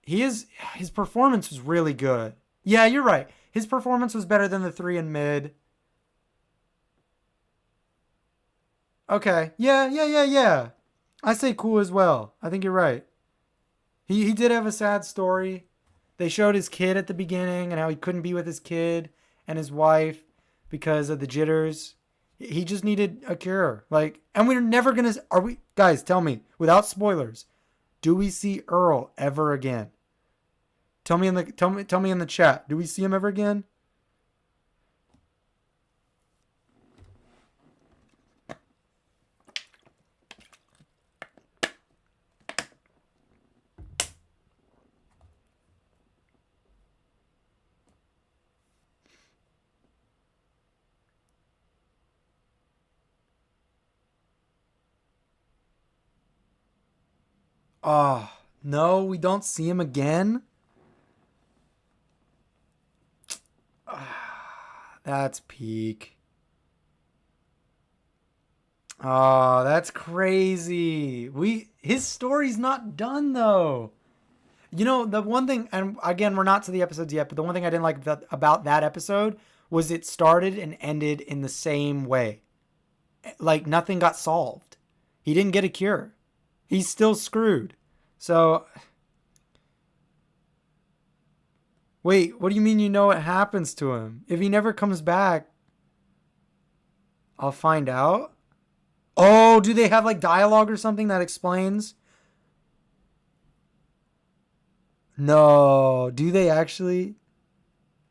A: His performance was really good. Yeah, you're right. His performance was better than the 3 in mid. Okay. Yeah. I say cool as well. I think you're right. He did have a sad story. They showed his kid at the beginning and how he couldn't be with his kid and his wife because of the jitters. He just needed a cure. And we're never gonna. Are we, guys? Tell me without spoilers. Do we see Earl ever again? Tell me in the chat. Do we see him ever again? Oh, no, we don't see him again? That's peak. Oh, that's crazy. His story's not done though. You know, the one thing, and again, we're not to the episodes yet, but the one thing I didn't like about that episode was it started and ended in the same way. Like nothing got solved. He didn't get a cure. He's still screwed. So, wait, what do you mean you know what happens to him? If he never comes back, I'll find out. Oh, do they have dialogue or something that explains? No, do they actually?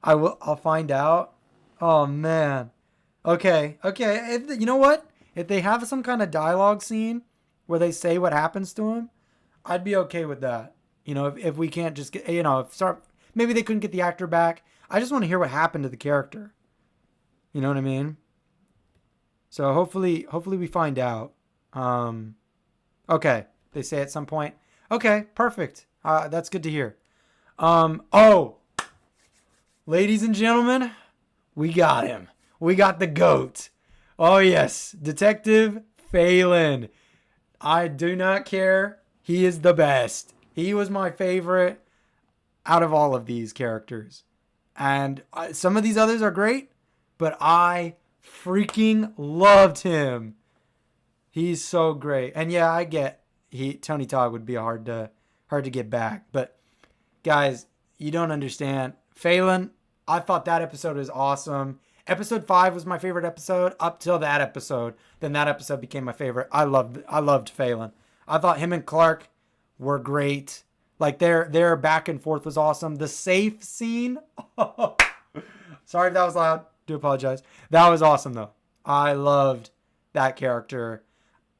A: I'll find out. Oh man. Okay. You know what? If they have some kind of dialogue scene where they say what happens to him, I'd be okay with that. You know, if we can't just get, maybe they couldn't get the actor back. I just want to hear what happened to the character. You know what I mean? So hopefully we find out. Okay, they say at some point. Okay, perfect. That's good to hear. Oh, ladies and gentlemen, we got him. We got the GOAT. Oh yes, Detective Phelan. I do not care. He is the best. He was my favorite out of all of these characters. And some of these others are great, but I freaking loved him. He's so great. And yeah, I get Tony Todd would be hard to get back. But guys, you don't understand. Phelan, I thought that episode was awesome. Episode 5 was my favorite episode up till that episode. Then that episode became my favorite. I loved Phelan. I thought him and Clark were great. Like their back and forth was awesome. The safe scene. Sorry if that was loud. Do apologize. That was awesome though. I loved that character.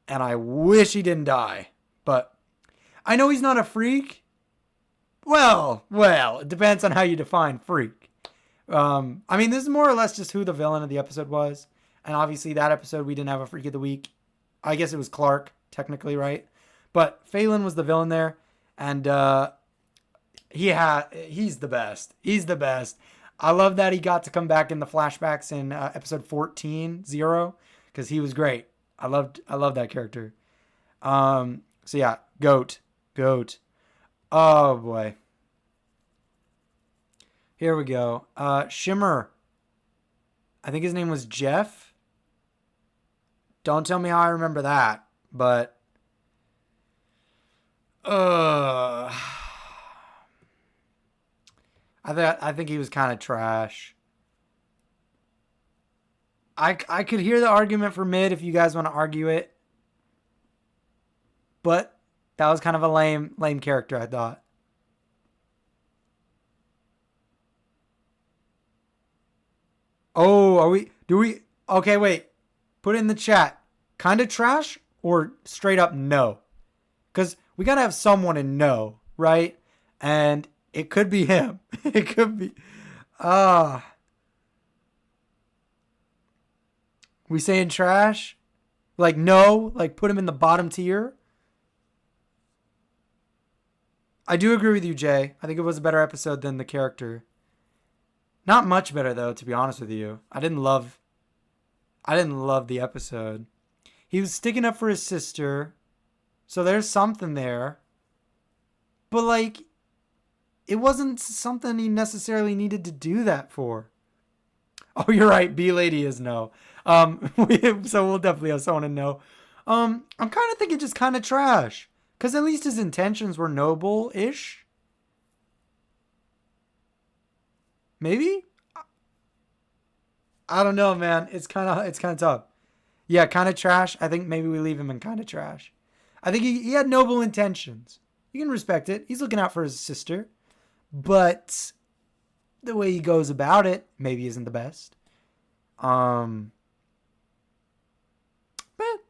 A: And I wish he didn't die. But I know he's not a freak. Well, it depends on how you define freak. I mean, this is more or less just who the villain of the episode was. And obviously that episode we didn't have a freak of the week. I guess it was Clark, technically, right? But Phelan was the villain there. And he's the best. He's the best. I love that he got to come back in the flashbacks in episode 14, Zero, because he was great. I love that character. So yeah, GOAT. Oh boy. Here we go. Shimmer. I think his name was Jeff. Don't tell me how I remember that, but I think he was kind of trash. I could hear the argument for mid if you guys want to argue it. But that was kind of a lame character, I thought. Oh, okay, wait. Put it in the chat. Kind of trash or straight up no? Because we got to have someone in no, right? And it could be him. It could be. We saying trash? Like no? Like put him in the bottom tier? I do agree with you, Jay. I think it was a better episode than the character. Not much better though, to be honest with you. I didn't love the episode. He was sticking up for his sister. So there's something there. But like it wasn't something he necessarily needed to do that for. Oh, you're right. B Lady is no. So we'll definitely have someone in no. I'm kind of thinking just kind of trash. Because at least his intentions were noble-ish. Maybe? I don't know, man. It's kind of tough. Yeah, kind of trash. I think maybe we leave him in kind of trash. I think he had noble intentions. You can respect it. He's looking out for his sister. But the way he goes about it maybe isn't the best. But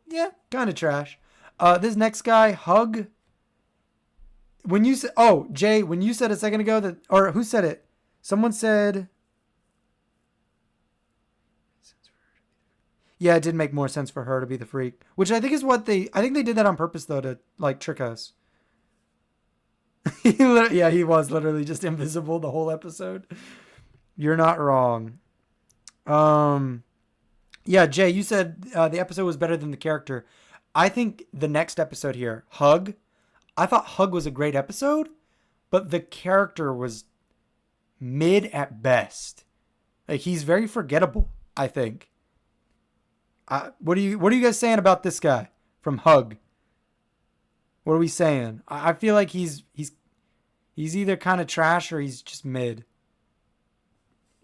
A: yeah, kind of trash. This next guy, Hug. When you said, Jay, when you said a second ago that, or who said it? Someone said, yeah, it did make more sense for her to be the freak, which I think is what I think they did that on purpose though, to like trick us. He was literally just invisible the whole episode. You're not wrong. Yeah, Jay, you said the episode was better than the character. I think the next episode here, Hug, I thought Hug was a great episode, but the character was mid at best. Like he's very forgettable, I think. What are you guys saying about this guy from Hug? What are we saying? I feel like he's either kind of trash or he's just mid.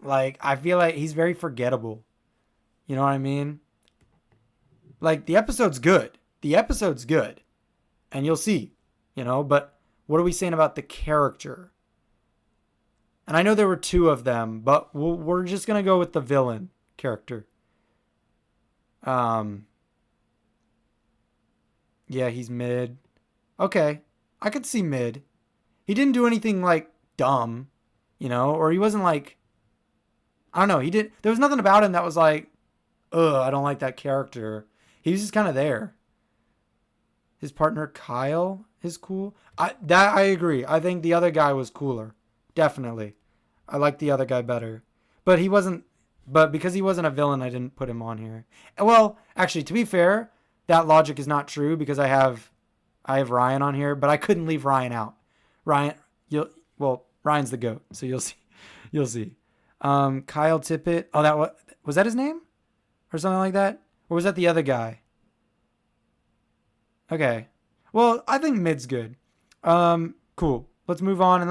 A: Like I feel like he's very forgettable. You know what I mean? Like the episode's good. And you'll see, but what are we saying about the character? And I know there were 2 of them, but we're just going to go with the villain character. Yeah, he's mid. Okay. I could see mid. He didn't do anything like dumb, or he wasn't like, I don't know. There was nothing about him that was like, ugh, I don't like that character. He was just kind of there. His partner Kyle is cool. I agree. I think the other guy was cooler. Definitely. I like the other guy better. But he wasn't but because he wasn't a villain, I didn't put him on here. Well, actually, to be fair, that logic is not true because I have Ryan on here, but I couldn't leave Ryan out. Ryan, Ryan's the GOAT, so you'll see. You'll see. Kyle Tippett. Oh, was that his name? Or something like that? Or was that the other guy? Okay. Well, I think mid's good. Cool. Let's move on and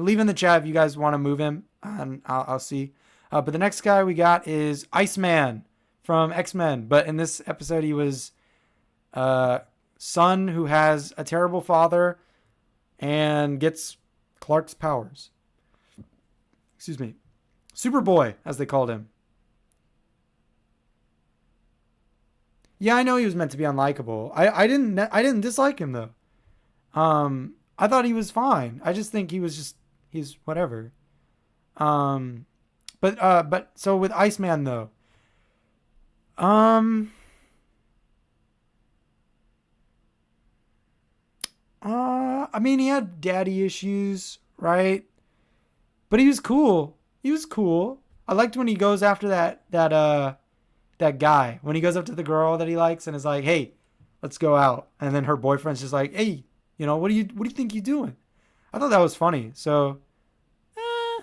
A: leave in the chat if you guys want to move him, and I'll see. But the next guy we got is Iceman from X-Men. But in this episode, he was son who has a terrible father and gets Clark's powers. Excuse me. Superboy, as they called him. Yeah, I know he was meant to be unlikable. I didn't dislike him though. I thought he was fine. I just think he's whatever. But so with Iceman though. I mean, he had daddy issues, right? But he was cool. He was cool. I liked when he goes after that guy, when he goes up to the girl that he likes and is like, "Hey, let's go out." And then her boyfriend's just like, "Hey, what do you think you're doing?" I thought that was funny. So, I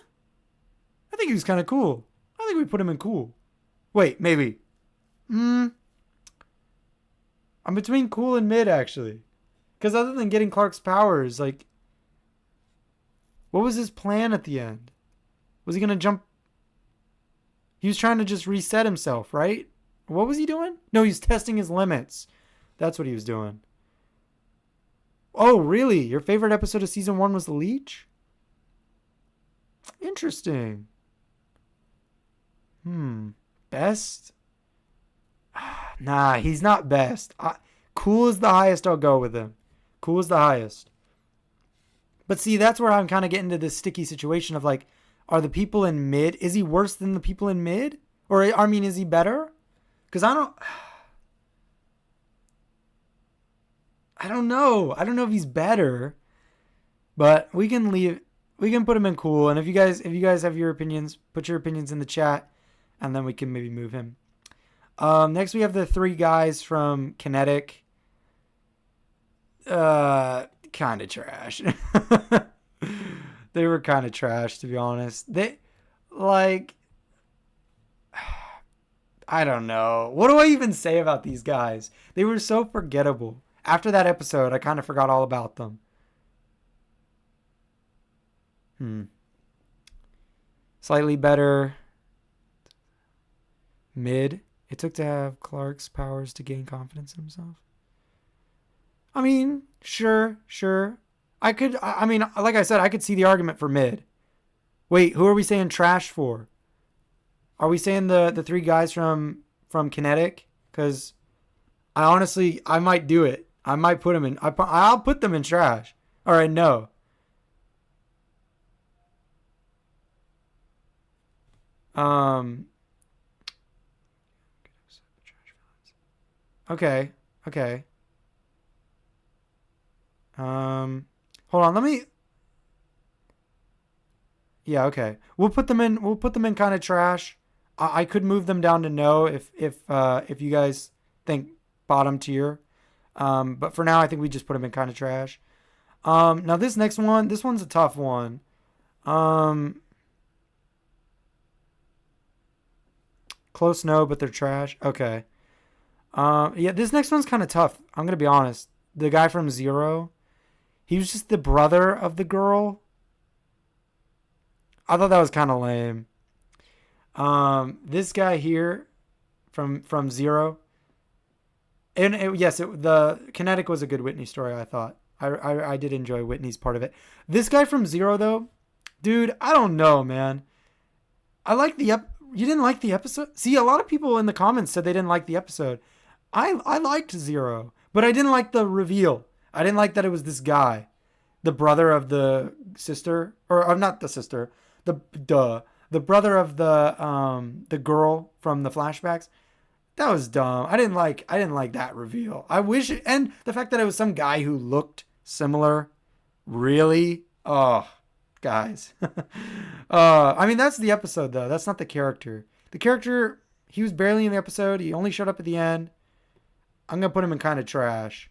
A: think he was kind of cool. I think we put him in cool. Wait, maybe. I'm between cool and mid actually. Because other than getting Clark's powers, like, what was his plan at the end? Was he going to jump? He was trying to just reset himself, right? What was he doing? No, he was testing his limits. That's what he was doing. Oh, really? Your favorite episode of season 1 was the Leech? Interesting. Best? Nah, he's not best. Cool is the highest I'll go with him. Cool is the highest. But see, that's where I'm kind of getting to this sticky situation of like, are the people in mid, is he worse than the people in mid? Or, I mean, is he better? Because I don't know. I don't know if he's better. But we can put him in cool. And if you guys have your opinions, put your opinions in the chat. And then we can maybe move him. Next we have the 3 guys from Kinetic. Kind of trash. They were kind of trash, to be honest. I don't know. What do I even say about these guys? They were so forgettable. After that episode, I kind of forgot all about them. Slightly better. Mid. It took to have Clark's powers to gain confidence in himself. I mean, sure. I mean, like I said, I could see the argument for mid. Wait, who are we saying trash for? Are we saying the 3 guys from Kinetic? Because I might do it. I might put them in. I'll put them in trash. All right, no. Okay. Hold on. Yeah, okay. We'll put them in kind of trash. I could move them down to no if you guys think bottom tier. But for now, I think we just put them in kind of trash. Now this next one, this one's a tough one. Close no, but they're trash. Okay. Yeah, this next one's kind of tough. I'm going to be honest. The guy from Zero, he was just the brother of the girl. I thought that was kind of lame. This guy here from Zero. And the Kinetic was a good Whitney story, I thought. I did enjoy Whitney's part of it. This guy from Zero, though, dude, I don't know, man. You didn't like the episode? See, a lot of people in the comments said they didn't like the episode. I liked Zero, But I didn't like the reveal. I didn't like that it was this guy, the brother of the sister, or not the sister, the brother of the girl from the flashbacks. That was dumb. I didn't like that reveal. I wish and the fact that it was some guy who looked similar. Really? Oh, guys. I mean that's the episode though. That's not the character. The character, he was barely in the episode. He only showed up at the end. I'm going to put him in kind of trash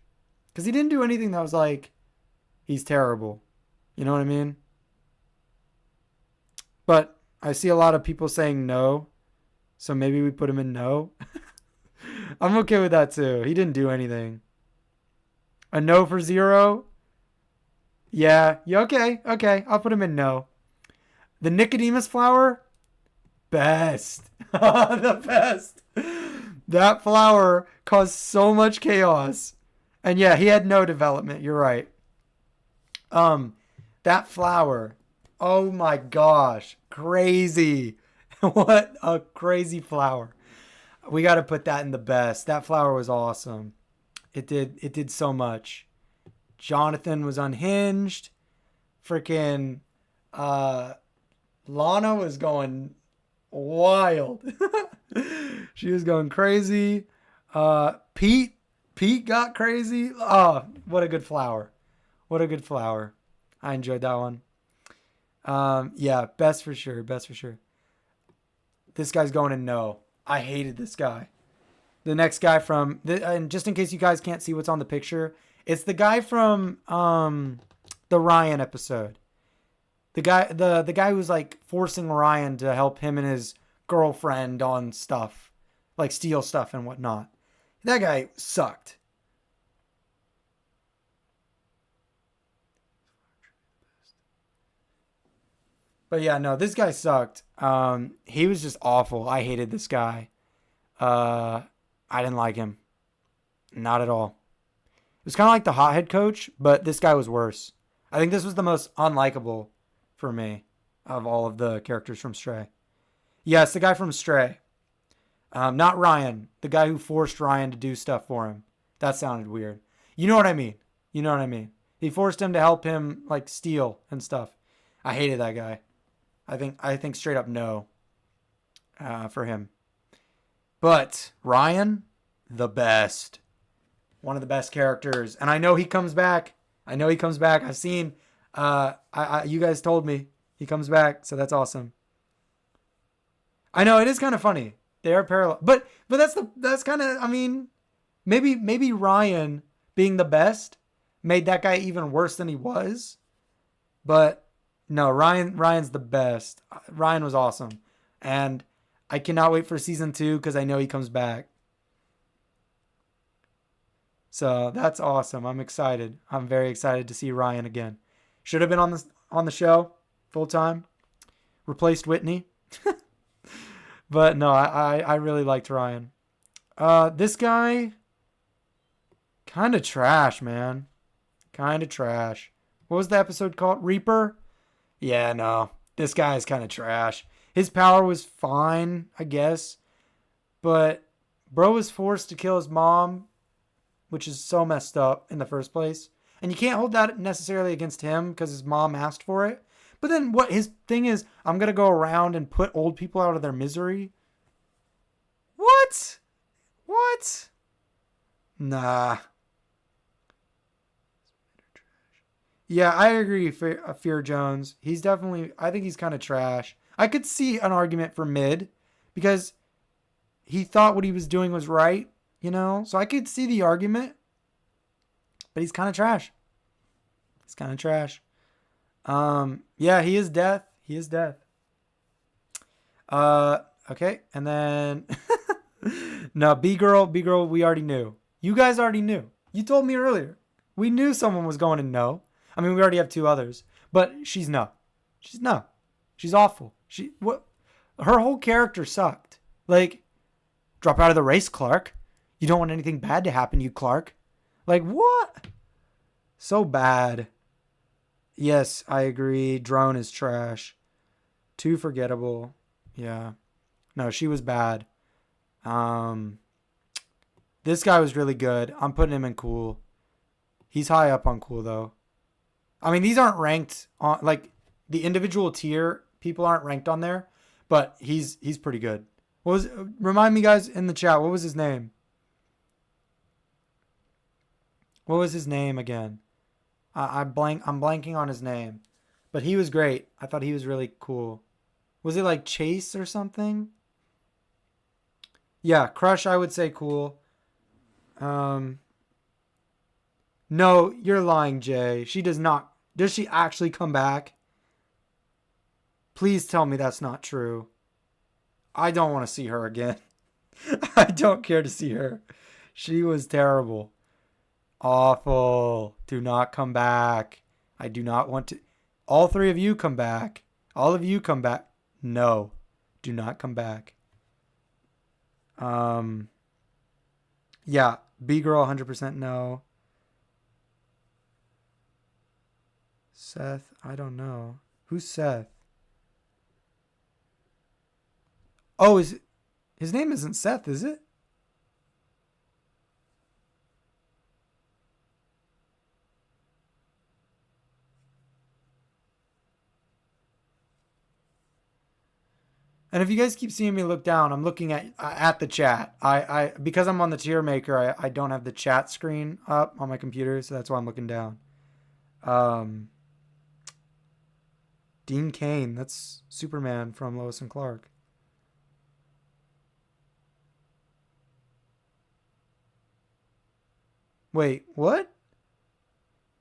A: cuz he didn't do anything that was like he's terrible. You know what I mean? But I see a lot of people saying no. So maybe we put him in no. I'm okay with that too. He didn't do anything. A no for Zero? Yeah. Yeah, okay. Okay. I'll put him in no. The Nicodemus flower? Best. The best. That flower caused so much chaos. And yeah, he had no development. You're right. That flower. Oh my gosh. Crazy. What a crazy flower. We got to put that in the best. That flower was awesome. It did so much. Jonathan was unhinged. Freaking Lana was going wild. She was going crazy. Pete got crazy. Oh, what a good flower. What a good flower. I enjoyed that one. Yeah, best for sure. Best for sure. This guy's going in no. I hated this guy. The next guy from, and just in case you guys can't see what's on the picture, it's the guy from the Ryan episode. The guy who was like forcing Ryan to help him and his girlfriend on stuff, like steal stuff and whatnot. That guy sucked. But yeah, no, this guy sucked. He was just awful. I hated this guy. I didn't like him. Not at all. It was kind of like the hothead coach, but this guy was worse. I think this was the most unlikable for me of all of the characters from Stray. Yes, the guy from Stray. Not Ryan. The guy who forced Ryan to do stuff for him. That sounded weird. You know what I mean. You know what I mean. He forced him to help him like steal and stuff. I hated that guy. I think straight up no for him. But Ryan, the best. One of the best characters. And I know he comes back. I've seen, you guys told me he comes back. So that's awesome. I know it is kind of funny. They are parallel. But that's kind of, I mean, maybe Ryan being the best made that guy even worse than he was. But no, Ryan's the best. Ryan was awesome. And I cannot wait for season 2 because I know he comes back. So that's awesome. I'm excited. I'm very excited to see Ryan again. Should have been on the show full time. Replaced Whitney. But no, I really liked Ryan. This guy, kind of trash, man. Kind of trash. What was the episode called? Reaper? Yeah, no. This guy is kind of trash. His power was fine, I guess. But bro was forced to kill his mom, which is so messed up in the first place. And you can't hold that necessarily against him because his mom asked for it. But then what his thing is, I'm going to go around and put old people out of their misery. What? What? Nah. Yeah, I agree, Fear Jones. He's definitely, I think he's kind of trash. I could see an argument for mid because he thought what he was doing was right, you know? So I could see the argument, but he's kind of trash. He's kind of trash. Yeah, he is death. He is death. Okay. And then, no, B-Girl, we already knew. You guys already knew. You told me earlier. We knew someone was going to no. I mean, we already have 2 others, but she's no. She's awful. Her whole character sucked. Like, drop out of the race, Clark. You don't want anything bad to happen to you, Clark. Like, what? So bad. Yes, I agree. Drone is trash. Too forgettable. Yeah. No, she was bad. This guy was really good. I'm putting him in cool. He's high up on cool though. I mean, these aren't ranked on like the individual tier. People aren't ranked on there, but he's pretty good. What was remind me guys in the chat? What was his name? What was his name again? I'm blanking on his name, but he was great. I thought he was really cool. Was it like Chase or something? Yeah, Crush. I would say cool. No, you're lying, Jay. She does not. Does she actually come back? Please tell me that's not true. I don't want to see her again. I don't care to see her. She was terrible. Awful. Do not come back. I do not want to. All three of you come back. All of you come back. No. Do not come back. Yeah. B-Girl 100% no. Seth, I don't know. Who's Seth? Oh, his name isn't Seth, is it? And if you guys keep seeing me look down, I'm looking at the chat. I because I'm on the tier maker, I don't have the chat screen up on my computer, so that's why I'm looking down. Dean Cain, that's Superman from Lois and Clark. Wait, what?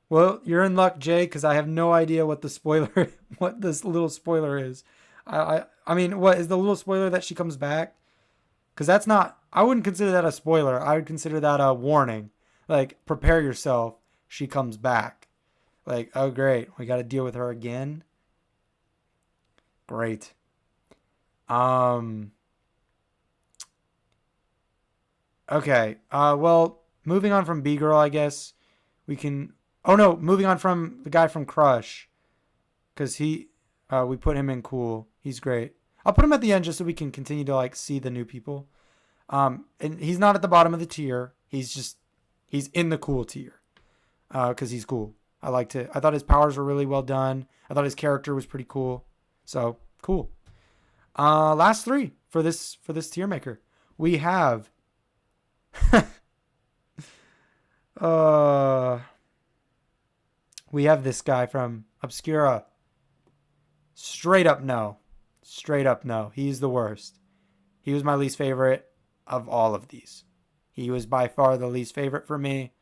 A: Well, you're in luck, Jay, because I have no idea what the spoiler, what this little spoiler is. I mean, what is the little spoiler that she comes back? Because that's not. I wouldn't consider that a spoiler. I would consider that a warning. Like, prepare yourself. She comes back. Like, oh great, we got to deal with her again. Great. Okay. Well, moving on from B Girl, I guess we can. Oh no, moving on from the guy from Crush, because we put him in cool. He's great. I'll put him at the end just so we can continue to like see the new people. And he's not at the bottom of the tier. He's in the cool tier, because he's cool. I thought his powers were really well done. I thought his character was pretty cool. So cool. Last three for this tier maker. We have we have this guy from Obscura. Straight up no. Straight up no. He's the worst. He was my least favorite of all of these. He was by far the least favorite for me.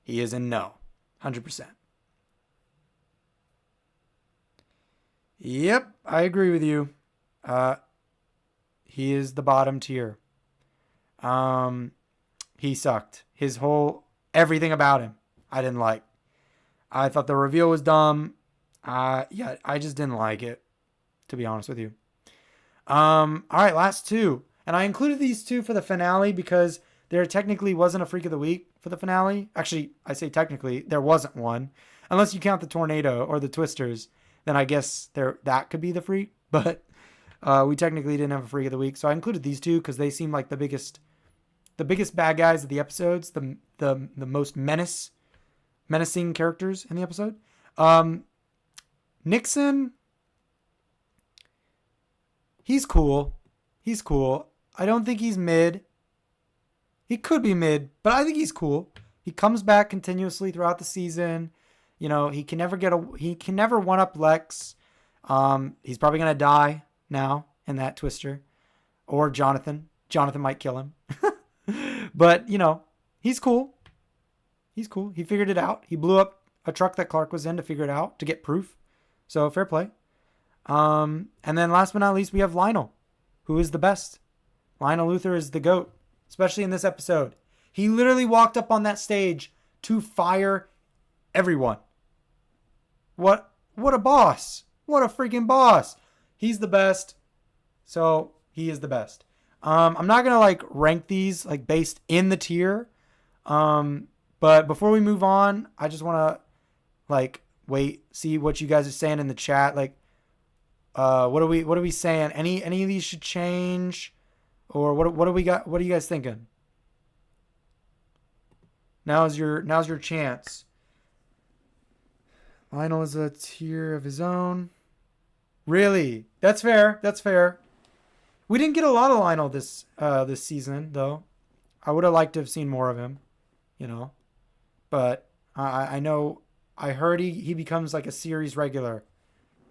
A: He is in no. 100%. Yep, I agree with you. He is the bottom tier. He sucked. Everything about him, I didn't like. I thought the reveal was dumb. Yeah, I just didn't like it, to be honest with you. All right, last two. And I included these two for the finale because there technically wasn't a Freak of the Week for the finale. Actually, I say technically, there wasn't one. Unless you count the tornado or the twisters, then I guess that could be the freak. But we technically didn't have a Freak of the Week. So I included these two because they seem like the biggest bad guys of the episodes, the most menacing characters in the episode. Nixon, he's cool. He's cool. I don't think he's mid. He could be mid, but I think he's cool. He comes back continuously throughout the season. You know, he can never one up Lex. He's probably gonna die now in that twister, or Jonathan. Jonathan might kill him. But you know, he's cool. He's cool. He figured it out. He blew up a truck that Clark was in to figure it out, to get proof. So fair play. And then last but not least, we have Lionel, who is the best. Lionel Luthor is the GOAT, especially in this episode. He literally walked up on that stage to fire everyone. What a boss. What a freaking boss. He's the best. So he is the best. I'm not going to rank these based in the tier. But before we move on, I just want to see what you guys are saying in the chat. What are we saying? Any of these should change, or what do we got? What are you guys thinking? Now's your chance. Lionel is a tier of his own. Really? That's fair. That's fair. We didn't get a lot of Lionel this season though. I would have liked to have seen more of him, you know. But I know I heard he becomes like a series regular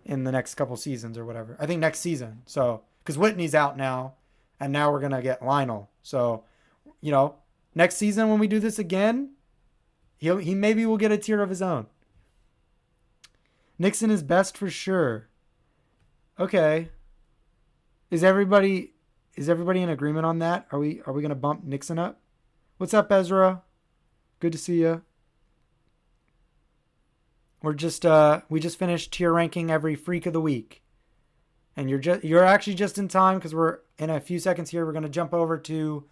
A: in the next couple seasons or whatever. I think next season. So because Whitney's out now, and now we're gonna get Lionel. So you know, next season when we do this again, he maybe will get a tier of his own. Nixon is best for sure. Okay. Is everybody in agreement on that? Are we gonna bump Nixon up? What's up, Ezra? Good to see you. We just finished tier ranking every freak of the week, and you're actually just in time because we're in a few seconds here. We're gonna jump over to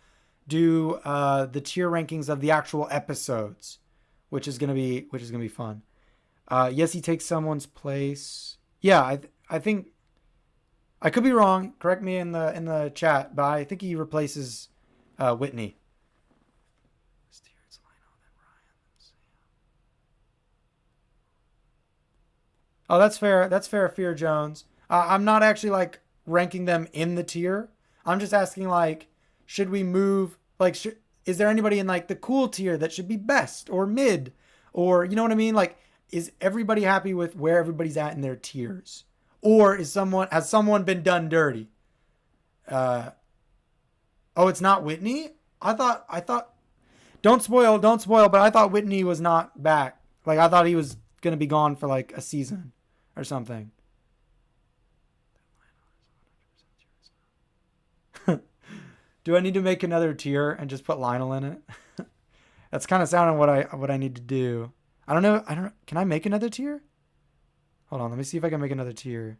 A: do the tier rankings of the actual episodes, which is gonna be fun. Yes, he takes someone's place. Yeah, I think I could be wrong. Correct me in the chat, but I think he replaces Whitney. Oh, that's fair. That's fair, Fear Jones. I'm not actually like ranking them in the tier. I'm just asking like, should we move? Like, is there anybody in like the cool tier that should be best or mid, or you know what I mean? Like, is everybody happy with where everybody's at in their tiers, or has someone been done dirty? Oh, it's not Whitney. I thought. Don't spoil. But I thought Whitney was not back. Like I thought he was gonna be gone for like a season or something. Do I need to make another tier and just put Lionel in it? That's kind of sounding what I need to do. I don't know. Can I make another tier? Hold on. Let me see if I can make another tier.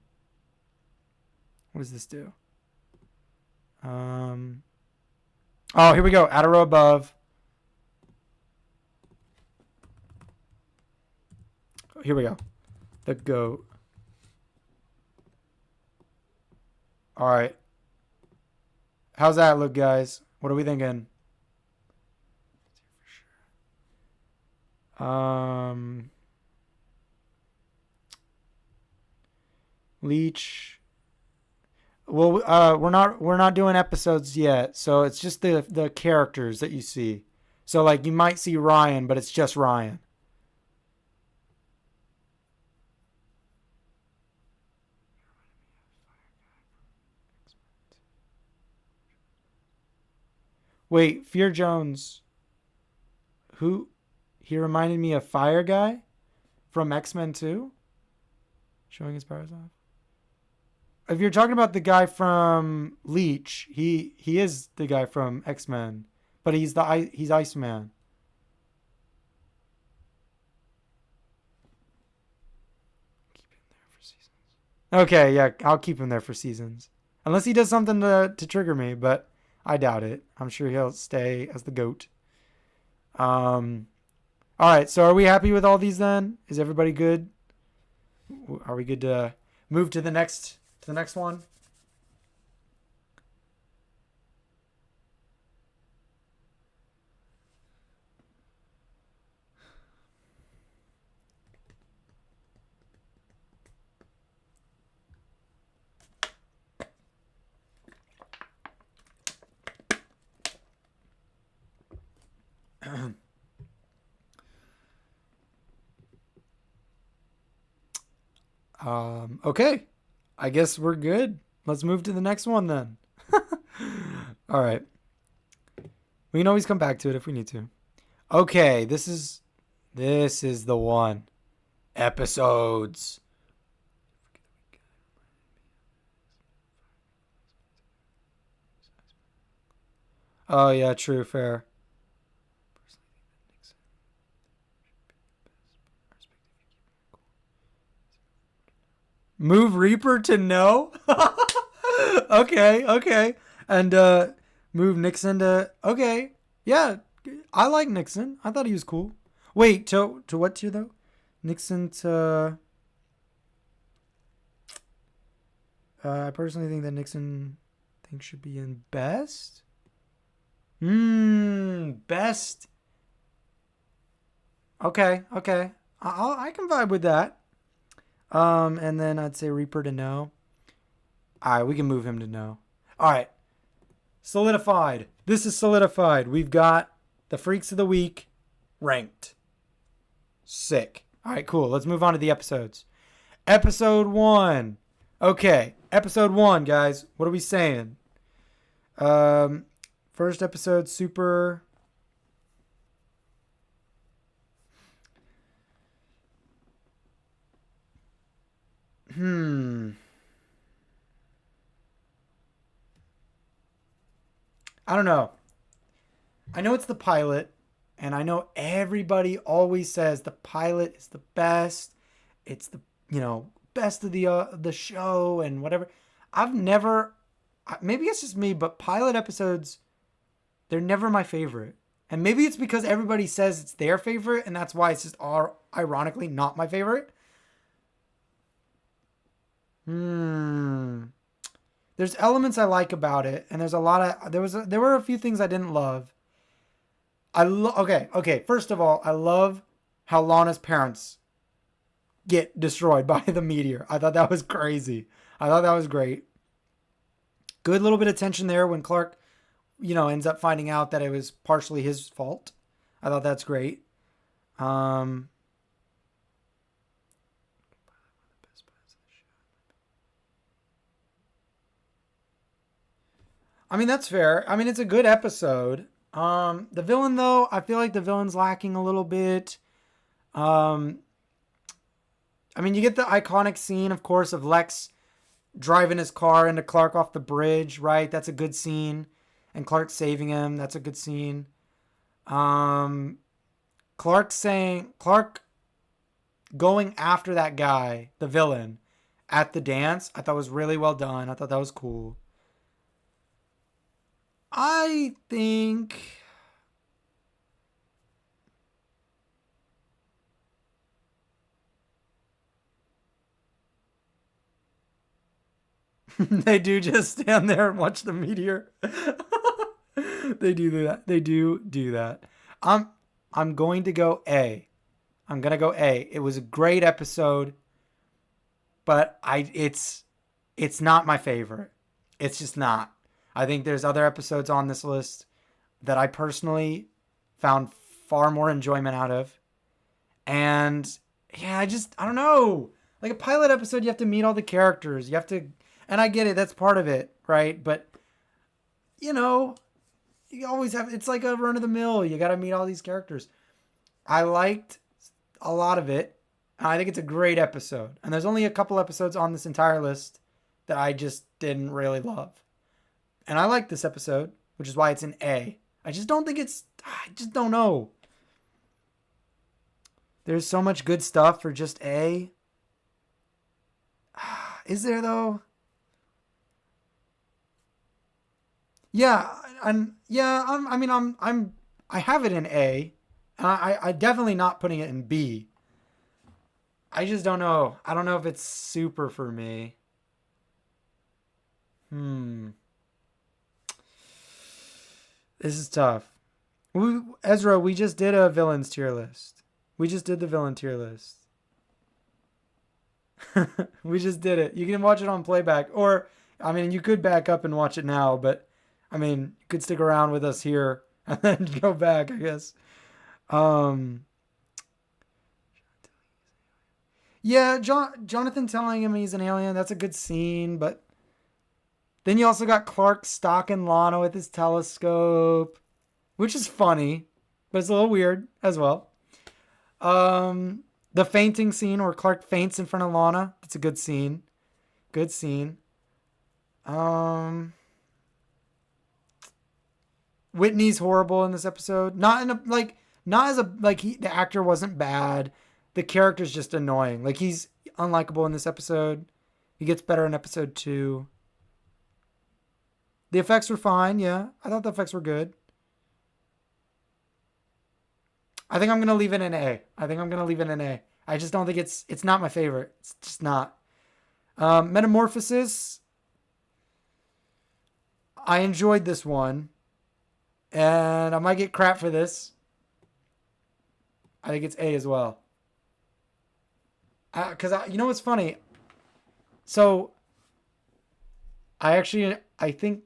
A: What does this do? Oh, here we go. Add a row above. Here we go. The goat. All right. How's that look, guys? What are we thinking? Leech. Well, we're not doing episodes yet, so it's just the characters that you see. So like you might see Ryan, but it's just Ryan. Wait, Fear Jones. Who? He reminded me of Fire Guy from X-Men 2. Showing his powers off. If you're talking about the guy from Leech, he is the guy from X-Men, but he's Iceman. Okay, yeah, I'll keep him there for seasons. Unless he does something to trigger me, but I doubt it. I'm sure he'll stay as the GOAT. All right, so are we happy with all these then? Is everybody good? Are we good to move to the next one? Okay. I guess we're good. Let's move to the next one then. All right. We can always come back to it if we need to. Okay, this is the one. Episodes. Oh yeah, true, fair. Move Reaper to no? Okay. And move Nixon to okay. Yeah, I like Nixon. I thought he was cool. Wait, to what tier though? Nixon to I personally think that Nixon should be in best. Best. Okay, okay. I can vibe with that. And then I'd say Reaper to no. All right, we can move him to no. All right, solidified. This is solidified. We've got the Freaks of the Week ranked. Sick. All right, cool. Let's move on to the episodes. Episode 1. Okay, episode 1, guys. What are we saying? Um, First episode, super. Hmm. I don't know. I know it's the pilot, and I know everybody always says the pilot is the best. It's the best of the show and whatever. I've never. Maybe it's just me, but pilot episodes, they're never my favorite. And maybe it's because everybody says it's their favorite, and that's why it's just ironically not my favorite. Hmm. There's elements I like about it, and there's a lot of there were a few things I didn't love. Okay. First of all, I love how Lana's parents get destroyed by the meteor. I thought that was crazy. I thought that was great. Good little bit of tension there when Clark, ends up finding out that it was partially his fault. I thought that's great. Um, I mean, that's fair. I mean, it's a good episode. The villain, though, I feel like the villain's lacking a little bit. Um, I mean, you get the iconic scene, of course, of Lex driving his car into Clark off the bridge, right? That's a good scene. And Clark saving him. That's a good scene. Um, Clark going after that guy, the villain, at the dance, I thought was really well done. I thought that was cool. I think they do just stand there and watch the meteor. They do that. They do that. I'm I'm going to go A. I'm gonna go A. It was a great episode, but it's not my favorite. It's just not. I think there's other episodes on this list that I personally found far more enjoyment out of. And yeah, I don't know. Like a pilot episode, you have to meet all the characters. You have to, and I get it. That's part of it, right? But you know, you always have. It's like a run of the mill. You got to meet all these characters. I liked a lot of it. I think it's a great episode. And there's only a couple episodes on this entire list that I just didn't really love. And I like this episode, which is why it's an A. I just don't think it's. I just don't know. There's so much good stuff for just A. Is there though? Yeah, and yeah. I mean, I have it in A, and I definitely not putting it in B. I just don't know. I don't know if it's super for me. Hmm. This is tough. Ezra, we just did a villains tier list. We just did the villain tier list. We just did it. You can watch it on playback, or I mean, you could back up and watch it now, but I mean, you could stick around with us here and then go back, I guess. Um, yeah, Jonathan telling him he's an alien. That's a good scene, but then you also got Clark stalking Lana with his telescope, which is funny, but it's a little weird as well. The fainting scene where Clark faints in front of Lana. That's a good scene. Good scene. Um, Whitney's horrible in this episode. Not in a like not as a like the actor wasn't bad. The character's just annoying. Like he's unlikable in this episode. He gets better in episode 2. The effects were fine, yeah. I thought the effects were good. I think I'm gonna leave it in A. I think I'm gonna leave it in A. I just don't think it's not my favorite. It's just not. Metamorphosis. I enjoyed this one, and I might get crap for this. I think it's A as well. Because you know what's funny? So I think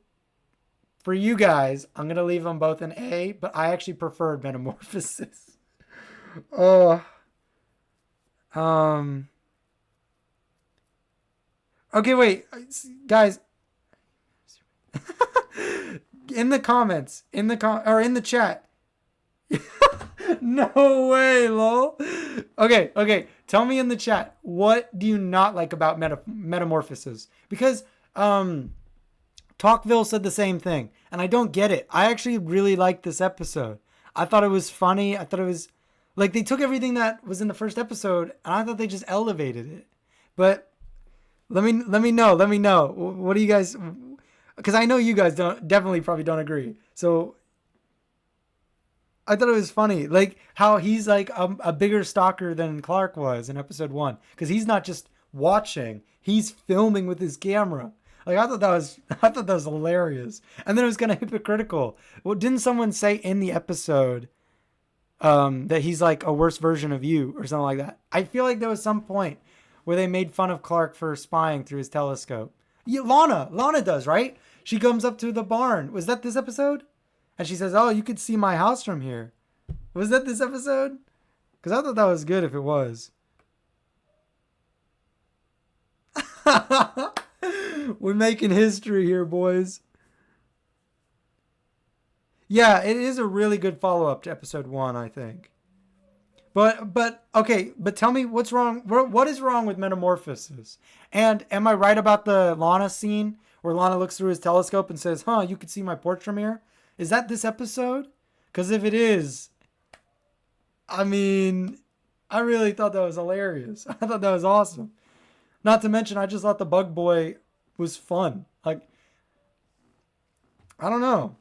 A: for you guys, I'm gonna leave them both an A, but I actually preferred Metamorphosis. Oh, um, okay, wait, guys, in the comments, or in the chat. No way, lol. Okay, okay. Tell me in the chat, what do you not like about Metamorphosis? Because Talkville said the same thing, and I don't get it. I actually really liked this episode. I thought it was funny. I thought it was like they took everything that was in the first episode, and I thought they just elevated it. But let me know. What do you guys? Because I know you guys don't definitely probably don't agree. So I thought it was funny, like how he's like a bigger stalker than Clark was in episode 1, because he's not just watching; he's filming with his camera. Like I thought that was hilarious, and then it was kind of hypocritical. Well, didn't someone say in the episode that he's like a worse version of you or something like that? I feel like there was some point where they made fun of Clark for spying through his telescope. Yeah, Lana does, right? She comes up to the barn. Was that this episode? And she says, "Oh, you could see my house from here." Was that this episode? Because I thought that was good if it was. We're making history here, boys. Yeah, it is a really good follow-up to episode 1, I think. But okay, but tell me what's wrong. What is wrong with Metamorphosis? And am I right about the Lana scene where Lana looks through his telescope and says, "Huh, you could see my porch from here"? Is that this episode? Because if it is, I mean, I really thought that was hilarious. I thought that was awesome. Not to mention, I just thought the Bug Boy was fun. Like, I don't know.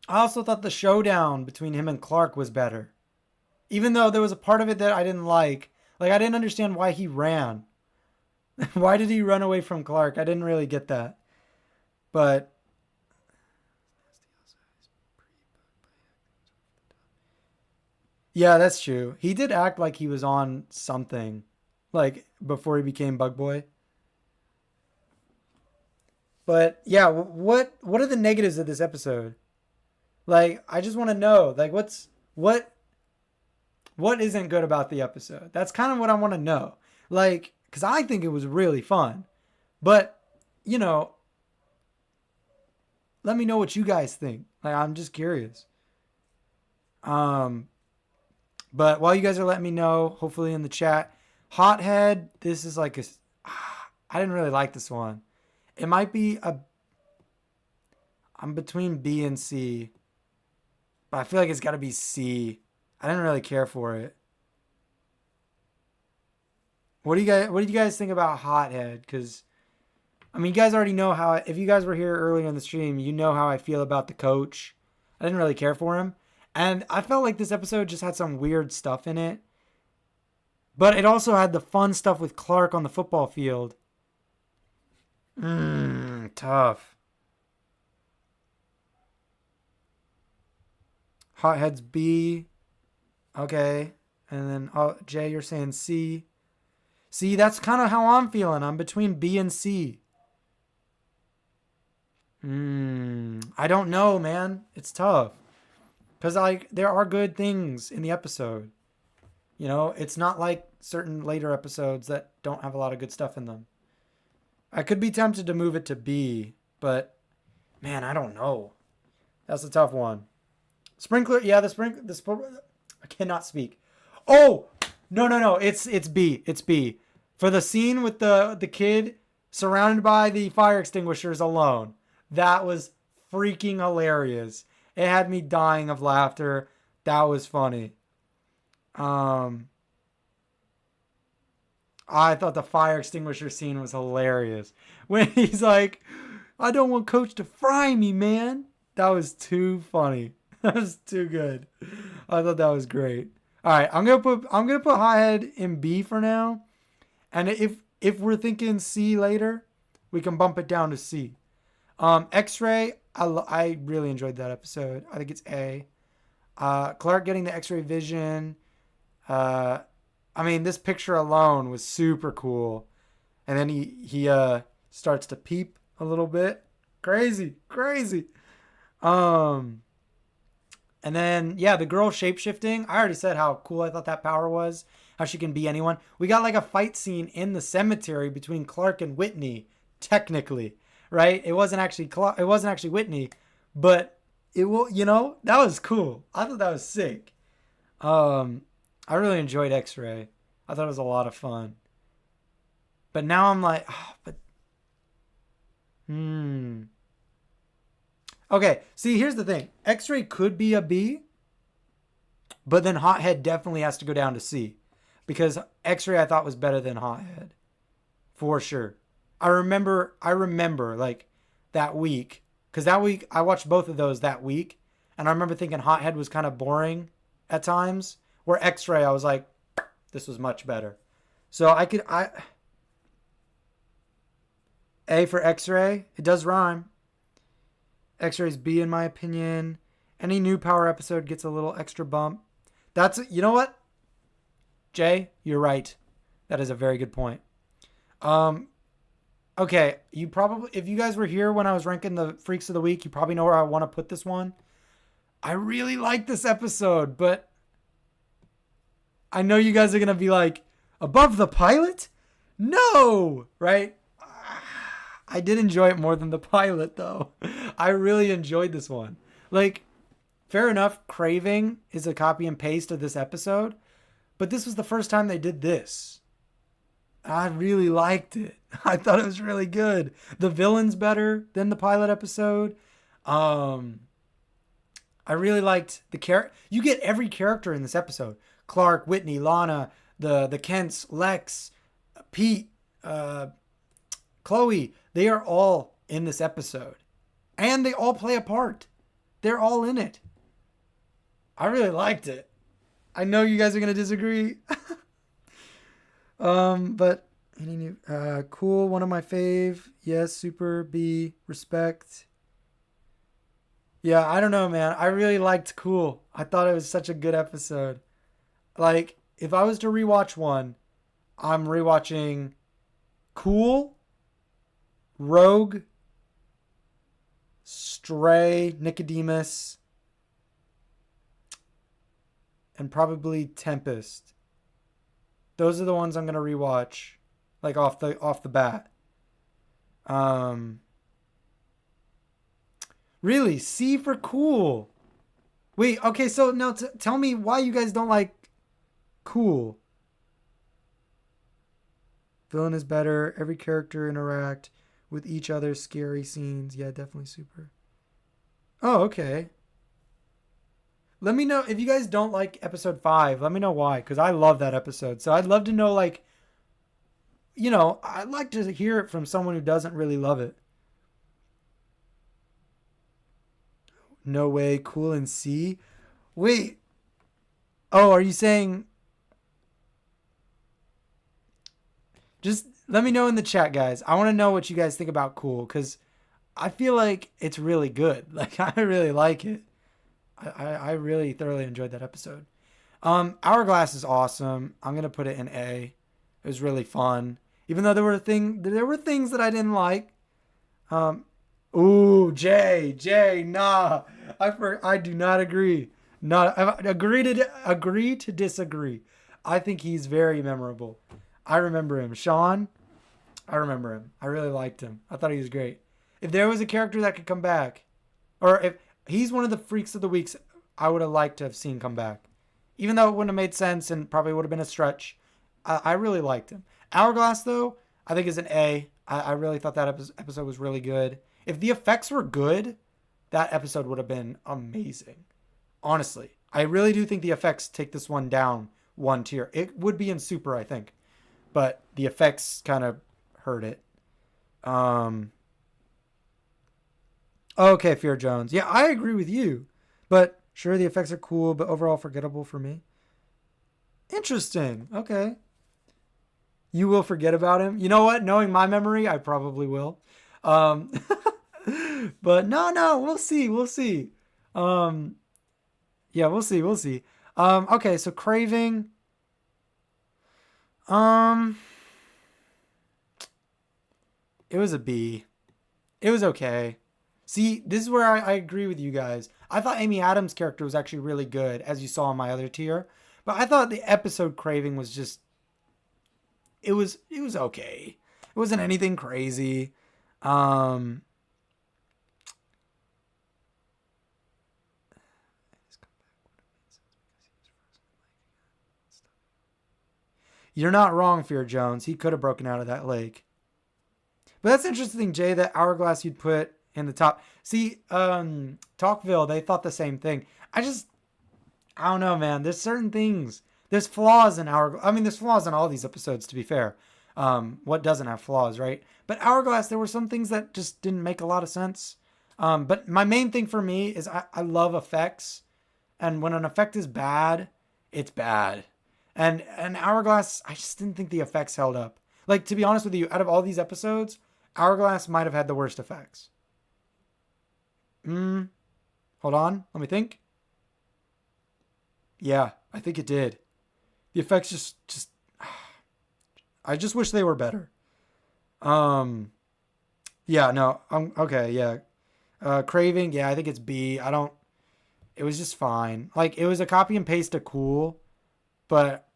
A: I also thought the showdown between him and Clark was better. Even though there was a part of it that I didn't like. Like, I didn't understand why he ran. Why did he run away from Clark? I didn't really get that. But yeah, that's true. He did act like he was on something, like before he became Bug Boy. But yeah, what are the negatives of this episode? Like, I just want to know, like, what isn't good about the episode? That's kind of what I want to know. Like, because I think it was really fun, but you know, let me know what you guys think. Like, I'm just curious. Um, but while you guys are letting me know, hopefully in the chat, Hothead, this is like a. I didn't really like this one. It might be a. I'm between B and C, but I feel like it's got to be C. I didn't really care for it. What do you guys think about Hothead? Because I mean, you guys already know how. If you guys were here earlier in the stream, you know how I feel about the coach. I didn't really care for him, and I felt like this episode just had some weird stuff in it. But it also had the fun stuff with Clark on the football field. Tough. Hothead's B. Okay. And then Jay, you're saying C. See, that's kind of how I'm feeling. I'm between B and C. I don't know, man. It's tough. Because like there are good things in the episode. You know, it's not like certain later episodes that don't have a lot of good stuff in them. I could be tempted to move it to B, but man, I don't know. That's a tough one. Sprinkler, yeah, I cannot speak. Oh, no. It's B. It's B. For the scene with the kid surrounded by the fire extinguishers alone. That was freaking hilarious. It had me dying of laughter. That was funny. I thought the fire extinguisher scene was hilarious. When he's like, "I don't want Coach to fry me, man." That was too funny. That was too good. I thought that was great. All right, I'm gonna put Hothead in B for now, and if we're thinking C later, we can bump it down to C. X-Ray, I really enjoyed that episode. I think it's A. Clark getting the X-ray vision. Uh, I mean, this picture alone was super cool. And then he starts to peep a little bit. Crazy, crazy. Um, and then yeah, the girl shapeshifting. I already said how cool I thought that power was. How she can be anyone. We got like a fight scene in the cemetery between Clark and Whitney. Technically, right? It wasn't actually Clark. It wasn't actually Whitney, but it will. You know, that was cool. I thought that was sick. Um, I really enjoyed X-Ray. I thought it was a lot of fun. But now I'm like, oh, but hmm. Okay, see, here's the thing. X-Ray could be a B, but then Hothead definitely has to go down to C. Because X-Ray I thought was better than Hothead. For sure. I remember like that week. Because that week, I watched both of those that week. And I remember thinking Hothead was kind of boring at times. Where X-Ray, I was like, this was much better. So A for X-Ray. It does rhyme. X-Ray's B in my opinion. Any new Power episode gets a little extra bump. You know what? Jay, you're right. That is a very good point. Okay, if you guys were here when I was ranking the Freaks of the Week, you probably know where I want to put this one. I really like this episode, but I know you guys are going to be like, above the pilot? No! Right? I did enjoy it more than the pilot, though. I really enjoyed this one. Like, fair enough, Craving is a copy and paste of this episode, but this was the first time they did this. I really liked it. I thought it was really good. The villain's better than the pilot episode. I really liked the character. You get every character in this episode. Clark, Whitney, Lana, the Kents, Lex, Pete, Chloe. They are all in this episode. And they all play a part. They're all in it. I really liked it. I know you guys are going to disagree. But any new, cool, one of my fave. Yes, super, B, respect. Yeah, I don't know, man. I really liked Cool. I thought it was such a good episode. Like, if I was to rewatch one, I'm rewatching Cool, Rogue, Stray, Nicodemus, and probably Tempest. Those are the ones I'm gonna rewatch, like off the bat. Really, C for Cool. Wait, okay, so now tell me why you guys don't like Cool. Villain is better. Every character interact with each other. Scary scenes. Yeah, definitely super. Oh, okay. Let me know if you guys don't like episode 5. Let me know why, because I love that episode. So I'd love to know, like, I'd like to hear it from someone who doesn't really love it. No way, Cool and C. Wait. Oh, are you saying? Just let me know in the chat, guys. I want to know what you guys think about Cool, because I feel like it's really good. Like, I really like it. I really thoroughly enjoyed that episode. Hourglass is awesome. I'm gonna put it in A. It was really fun, even though there were things that I didn't like. Ooh, Jay, nah. I do not agree. I agree to disagree. I think he's very memorable. I remember him. Sean, I remember him. I really liked him. I thought he was great. If there was a character that could come back, or if he's one of the Freaks of the Weeks, I would have liked to have seen come back. Even though it wouldn't have made sense and probably would have been a stretch, I really liked him. Hourglass, though, I think is an A. I really thought that episode was really good. If the effects were good, that episode would have been amazing. Honestly, I really do think the effects take this one down one tier. It would be in Super, I think, but the effects kind of hurt it. Okay, Fear Jones. Yeah, I agree with you. But sure, the effects are cool, but overall forgettable for me. Interesting. Okay. You will forget about him. You know what? Knowing my memory, I probably will. But no, we'll see. Yeah, Yeah, we'll see. We'll see. Okay, so Craving. Um, it was a B. It was okay. See, this is where I agree with you guys. I thought Amy Adams' character was actually really good, as you saw in my other tier. But I thought the episode Craving was just it was okay. It wasn't anything crazy. Um You're not wrong, Fear Jones. He could have broken out of that lake. But that's interesting, Jay, that Hourglass you'd put in the top. See, Talkville, they thought the same thing. I don't know, man. There's certain things. There's flaws in Hourglass. I mean, there's flaws in all these episodes, to be fair. What doesn't have flaws, right? But Hourglass, there were some things that just didn't make a lot of sense. But my main thing for me is I love effects. And when an effect is bad, it's bad. And Hourglass, I just didn't think the effects held up. Like, to be honest with you, out of all these episodes, Hourglass might have had the worst effects. Hold on, let me think. Yeah, I think it did. The effects just I just wish they were better. Um yeah, no. Okay, yeah. Craving, yeah, I think it's B. I don't It was just fine. Like it was a copy and paste of Cool, but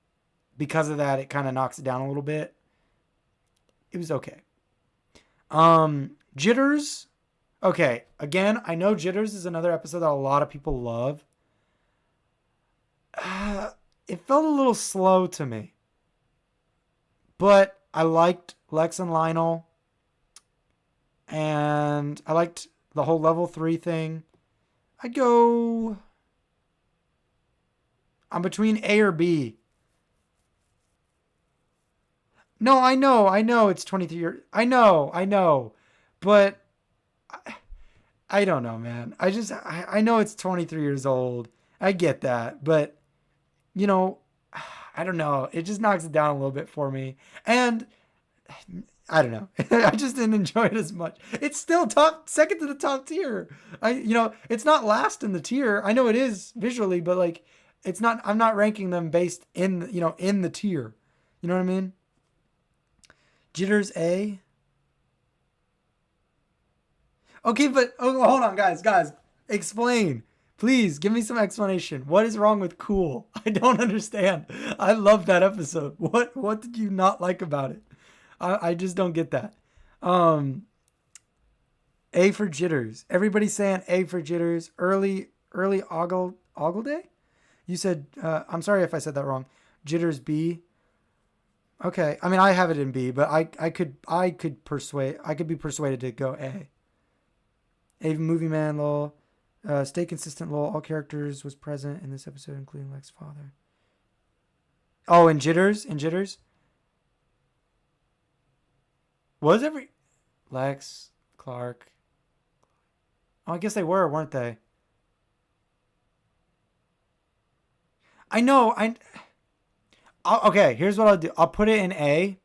A: because of that it kind of knocks it down a little bit. It was okay. Jitters. Okay, again, I know Jitters is another episode that a lot of people love. It felt a little slow to me. But I liked Lex and Lionel. And I liked the whole level 3 thing. I'd go. I'm between A or B. No, I know it's 23 years. I know. But I don't know, man. I know it's 23 years old. I get that. But, you know, I don't know. It just knocks it down a little bit for me. And I don't know. I just didn't enjoy it as much. It's still top second to the top tier. It's not last in the tier. I know it is visually, but like it's not I'm not ranking them based in the tier. You know what I mean? Jitters A. Okay, but hold on, guys. Explain. Please give me some explanation. What is wrong with Cool? I don't understand. I love that episode. What did you not like about it? I just don't get that. A for Jitters. Everybody's saying A for Jitters. Early Ogle Day? You said I'm sorry if I said that wrong. Jitters B. Okay. I mean I have it in B, but I could be persuaded to go A. A movie man lol. Stay consistent lol. All characters was present in this episode, including Lex's father. Oh, in Jitters? In Jitters? Was every Lex, Clark? Oh, I guess they were, weren't they? I know. Okay. Here's what I'll do. I'll put it in A.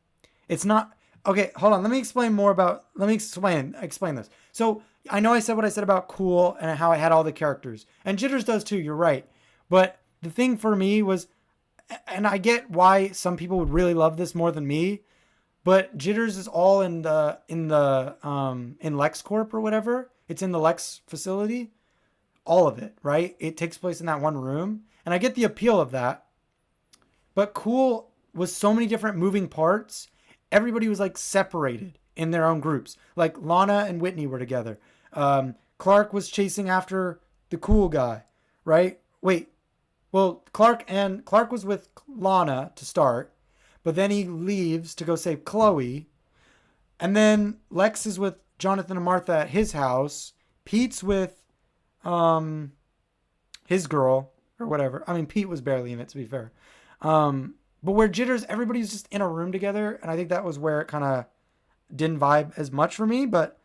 A: It's not okay. Hold on. Let me explain more about. Let me explain this. So I know I said what I said about Cool and how I had all the characters, and Jitters does too. You're right. But the thing for me was, and I get why some people would really love this more than me. But Jitters is all in LexCorp or whatever. It's in the Lex facility. All of it, right? It takes place in that one room. And I get the appeal of that. But Cool was so many different moving parts. Everybody was like separated in their own groups. Like Lana and Whitney were together. Clark was chasing after the cool guy, right? Wait. Well, Clark was with Lana to start. But then he leaves to go save Chloe. And then Lex is with Jonathan and Martha at his house. Pete's with his girl or whatever. I mean, Pete was barely in it, to be fair. But where Jitters, everybody's just in a room together. And I think that was where it kind of didn't vibe as much for me. But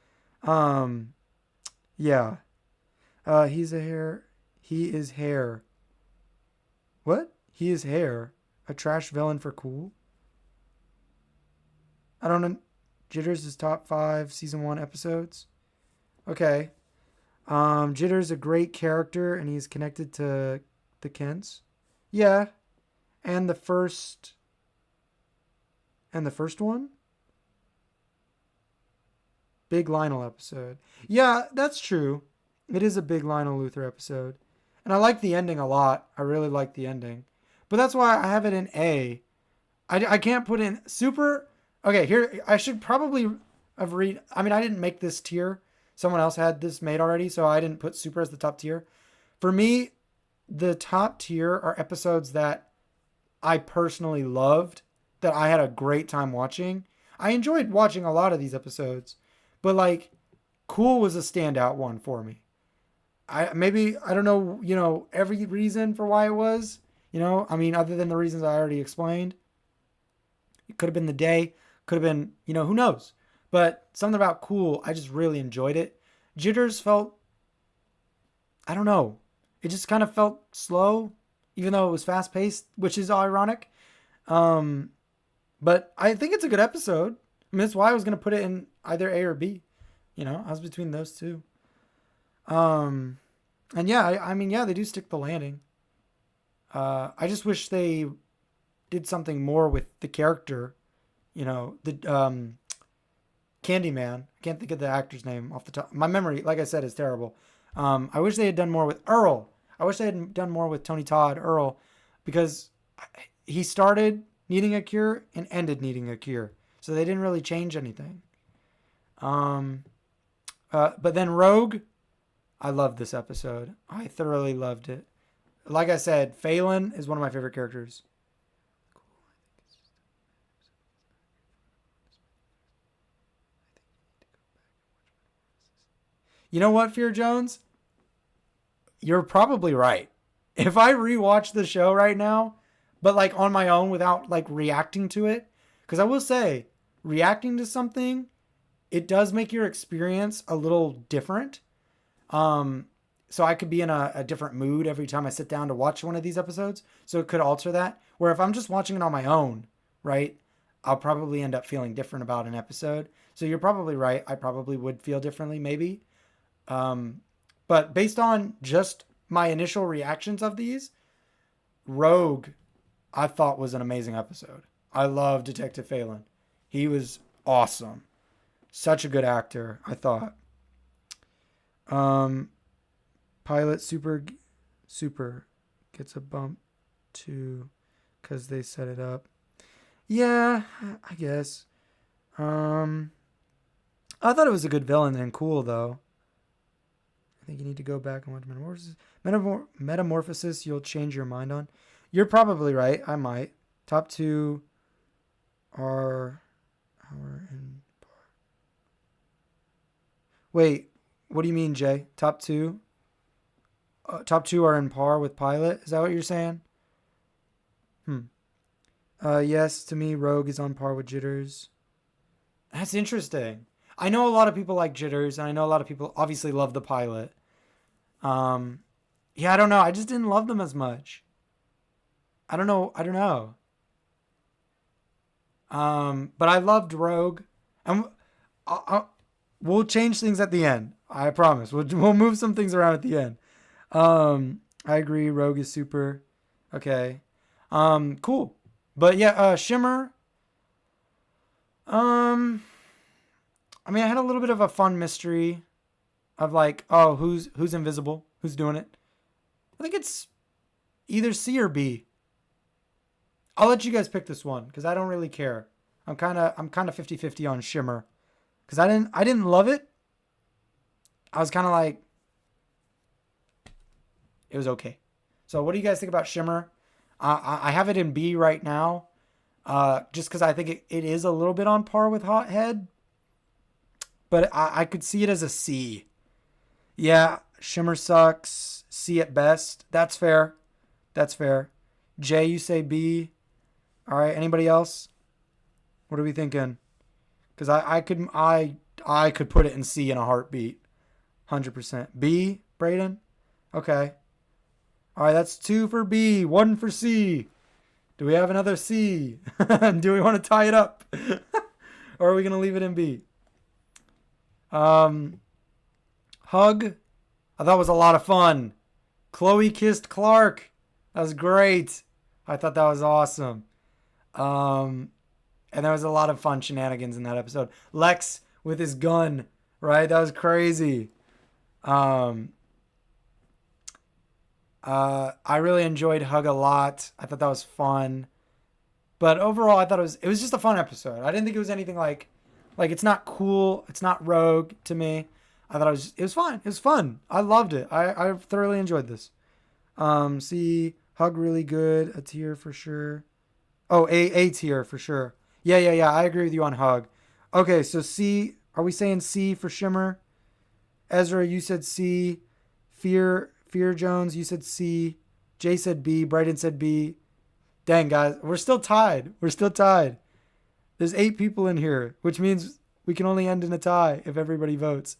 A: yeah. He is hair. What? He is hair. A trash villain for Cool? I don't know. Jitters is top 5 season 1 episodes. Okay. Jitters a great character and he's connected to the Kents. Yeah, and the first one, big Lionel episode. Yeah, that's true. It is a big Lionel Luthor episode, and I like the ending a lot. I really like the ending, but that's why I have it in A. I can't put in super. Okay, here I should probably have read. I mean, I didn't make this tier. Someone else had this made already, so I didn't put super as the top tier. For me, the top tier are episodes that I personally loved, that I had a great time watching. I enjoyed watching a lot of these episodes, but like, Cool was a standout one for me. I don't know, every reason for why it was, I mean, other than the reasons I already explained. It could have been the day, could have been, who knows. But something about Cool, I just really enjoyed it. Jitters felt, I don't know, it just kind of felt slow, even though it was fast paced, which is ironic. But I think it's a good episode. I mean, that's why I was going to put it in either A or B. I was between those two. And yeah, I mean, yeah, they do stick the landing. I just wish they did something more with the character, the Candyman. I can't think of the actor's name off the top. My memory, like I said, is terrible. I wish they had done more with Earl. I wish they had done more with Tony Todd, Earl, because he started needing a cure and ended needing a cure. So they didn't really change anything. But then Rogue, I loved this episode. I thoroughly loved it. Like I said, Phelan is one of my favorite characters. You know what, Fear Jones? You're probably right. If I rewatch the show right now, but like on my own without like reacting to it, because I will say, reacting to something, it does make your experience a little different. So I could be in a different mood every time I sit down to watch one of these episodes. So it could alter that. Where if I'm just watching it on my own, right, I'll probably end up feeling different about an episode. So you're probably right. I probably would feel differently, maybe. But based on just my initial reactions of these, Rogue, I thought was an amazing episode. I love Detective Phelan. He was awesome. Such a good actor, I thought. Pilot super gets a bump too because they set it up. Yeah, I guess. I thought it was a good villain and cool though. I think you need to go back and watch Metamorphosis. Metamorphosis, you'll change your mind on. You're probably right. I might. Top two are our in par. Wait, what do you mean, Jay? Top two? Top two are in par with Pilot? Is that what you're saying? Yes, to me, Rogue is on par with Jitters. That's interesting. I know a lot of people like Jitters, and I know a lot of people obviously love the Pilot. Yeah, I don't know. I just didn't love them as much. I don't know. But I loved Rogue, and we'll change things at the end. I promise. We'll move some things around at the end. I agree. Rogue is super. Okay. Cool. But yeah, Shimmer. I mean, I had a little bit of a fun mystery of like, oh, who's invisible? Who's doing it? I think it's either C or B. I'll let you guys pick this one because I don't really care. I'm kind of 50-50 on Shimmer because I didn't love it. I was kind of like, it was okay. So what do you guys think about Shimmer? I have it in B right now, just because I think it is a little bit on par with Hothead, but I could see it as a C. Yeah, Shimmer sucks. C at best. That's fair. Jay, you say B. All right. Anybody else? What are we thinking? Because I could put it in C in a heartbeat. 100%. B, Brayden? Okay. All right, that's 2 for B, 1 for C. Do we have another C? Do we want to tie it up? Or are we going to leave it in B? Hug. I thought was a lot of fun. Chloe kissed Clark. That was great. I thought that was awesome. Um, and there was a lot of fun shenanigans in that episode. Lex with his gun, right? That was crazy. Um, I really enjoyed Hug a lot. I thought that was fun. But overall, I thought it was just a fun episode. I didn't think it was anything like it's not cool. It's not rogue to me. I thought it was fine. It was fun. I loved it. I thoroughly enjoyed this. See, Hug really good. A tier for sure. Oh, a tier for sure. Yeah. I agree with you on Hug. Okay, so C. Are we saying C for Shimmer? Ezra, you said C. Fear Jones, you said C. Jay said B. Brighton said B. Dang, guys, we're still tied. We're still tied. There's 8 people in here, which means we can only end in a tie if everybody votes.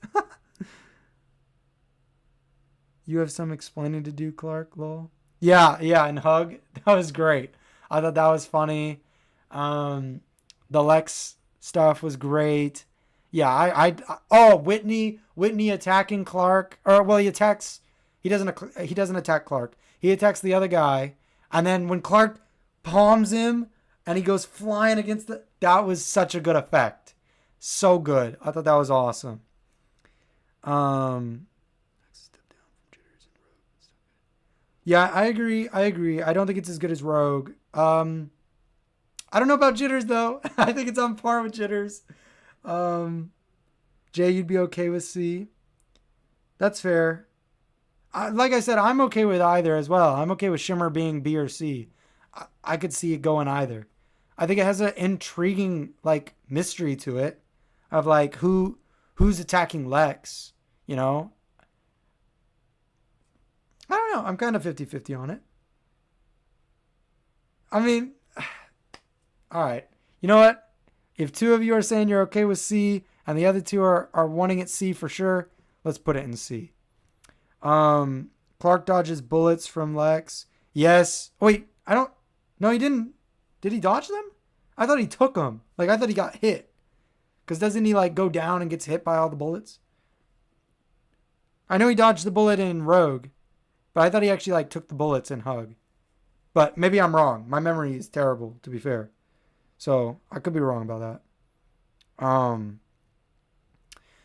A: You have some explaining to do, Clark, lol. Yeah, and Hug. That was great. I thought that was funny. Um, the Lex stuff was great. Yeah, oh, Whitney attacking Clark, or well, he doesn't attack Clark. He attacks the other guy, and then when Clark palms him and he goes flying against that was such a good effect. So good. I thought that was awesome. Um, yeah, I agree. I don't think it's as good as Rogue. I don't know about Jitters though. I think it's on par with Jitters. Um, Jay, you'd be okay with C. That's fair. Like I said, I'm okay with either as well. I'm okay with Shimmer being B or C. I could see it going either. I think it has an intriguing like mystery to it of like who's attacking Lex, you know? I don't know. I'm kind of 50-50 on it. I mean, all right. You know what? If 2 of you are saying you're okay with C and the other 2 are wanting it C for sure, let's put it in C. Clark dodges bullets from Lex. Yes. Wait, I don't. No, he didn't. Did he dodge them? I thought he took them. Like I thought he got hit. Cause doesn't he like go down and gets hit by all the bullets? I know he dodged the bullet in Rogue, but I thought he actually like took the bullets in Hug. But maybe I'm wrong. My memory is terrible, to be fair. So I could be wrong about that.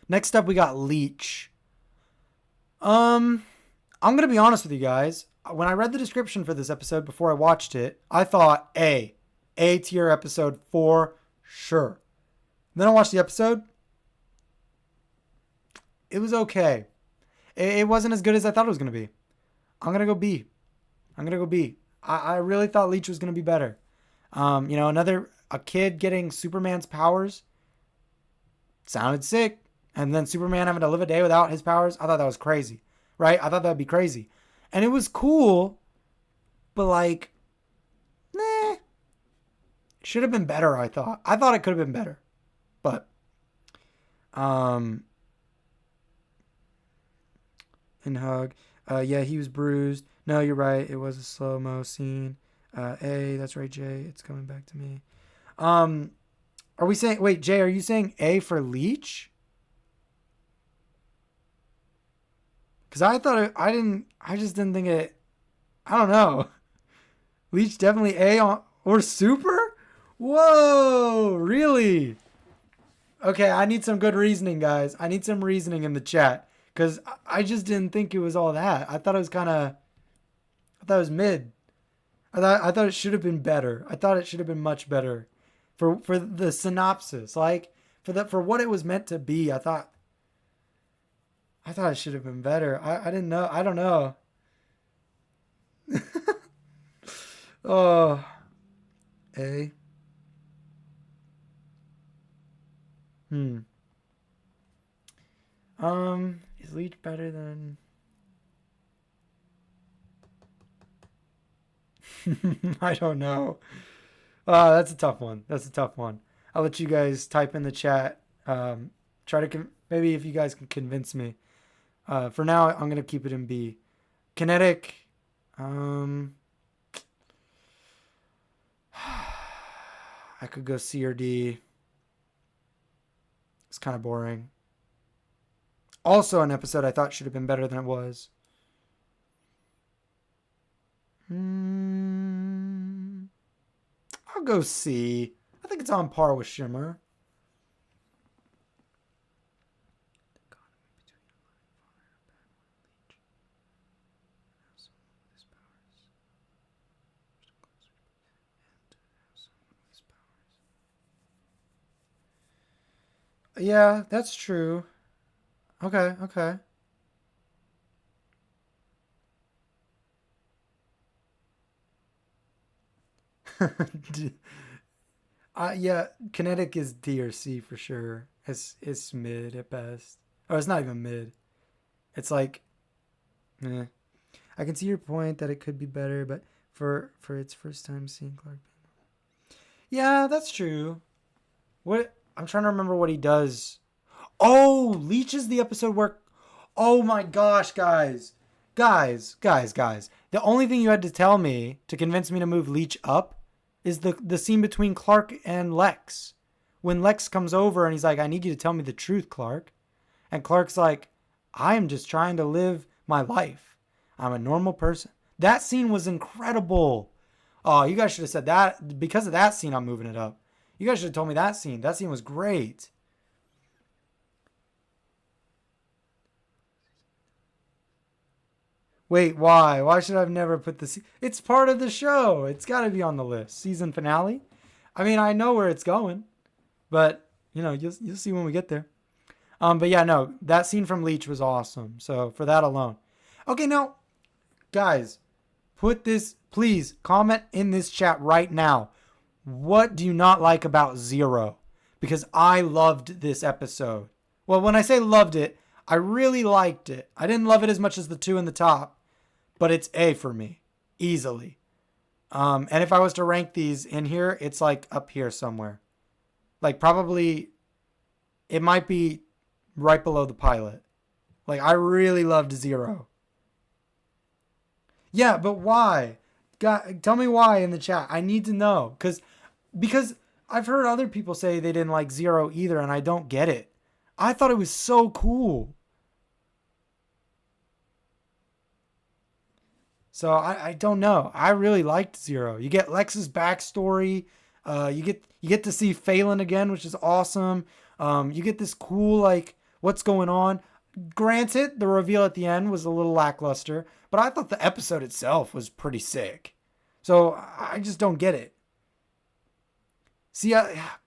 A: Next up we got Leech. I'm gonna be honest with you guys. When I read the description for this episode before I watched it, I thought A tier episode for sure. And then I watched the episode. It was okay. It wasn't as good as I thought it was gonna be. I'm gonna go B. I really thought Leech was gonna be better. A kid getting Superman's powers sounded sick, and then Superman having to live a day without his powers. I thought that was crazy, right? I thought that would be crazy, and it was cool, but like, should have been better. I thought it could have been better, but in Hug, yeah, he was bruised. No, you're right. It was a slow mo scene. That's right, Jay. It's coming back to me. Are we saying? Wait, Jay, are you saying A for Leech? Because I just didn't think it. I don't know. Leech definitely A or Super. Whoa, really? Okay, I need some good reasoning, guys. I need some reasoning in the chat because I just didn't think it was all that. I thought it was I thought it was mid. I thought it should have been better. I thought it should have been much better, for the synopsis, like for what it was meant to be. I thought it should have been better. I didn't know. I don't know. Oh, A. Hmm. Is Leech better than? I don't know. That's a tough one. I'll let you guys type in the chat. Try to maybe if you guys can convince me. For now, I'm gonna keep it in B. Kinetic. I could go C or D. It's kind of boring. Also, an episode I thought should have been better than it was. Hmm. I'll go C. I think it's on par with Shimmer. Yeah, that's true. Okay, okay. Yeah, kinetic is D or C for sure. It's mid at best. Oh, it's not even mid. It's like, eh. I can see your point that it could be better, but for its first time seeing Clark. Yeah, that's true. What I'm trying to remember what he does. Oh, Leech is the episode where. Oh my gosh, guys. The only thing you had to tell me to convince me to move Leech up is the scene between Clark and Lex. When Lex comes over and he's like, "I need you to tell me the truth, Clark," and Clark's like, "I am just trying to live my life. I'm a normal person." That scene was incredible. Oh, you guys should have said that. Because of that scene, I'm moving it up. You guys should have told me that scene. That scene was great. Wait, why? Why should I've never put this? It's part of the show. It's got to be on the list. Season finale. I mean, I know where it's going, but you'll see when we get there. But yeah, no, that scene from Leech was awesome. So for that alone, okay, now, guys, put this. Please comment in this chat right now. What do you not like about Zero? Because I loved this episode. Well, when I say loved it, I really liked it. I didn't love it as much as the two in the top, but it's A for me, easily. And if I was to rank these in here, it's like up here somewhere. Like probably, it might be right below the pilot. Like I really loved Zero. Yeah, but why? God, tell me why in the chat. I need to know because I've heard other people say they didn't like Zero either, and I don't get it. I thought it was so cool. So I don't know. I really liked Zero. You get Lex's backstory. You get to see Phelan again, which is awesome. You get this cool like what's going on. Granted, the reveal at the end was a little lackluster, but I thought the episode itself was pretty sick. So I just don't get it. See,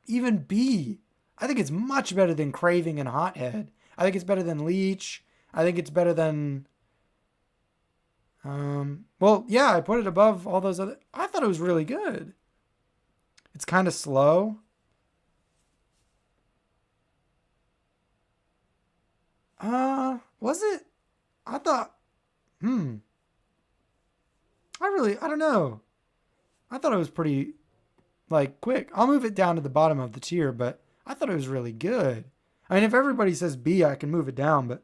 A: even B, I think it's much better than Craving and Hothead. I think it's better than Leech. I think it's better than. Well, yeah, I put it above all those other. I thought it was really good. It's kind of slow. Was it? I thought. Hmm. I don't know. I thought it was pretty like quick. I'll move it down to the bottom of the tier, but I thought it was really good. I mean, if everybody says B, I can move it down, but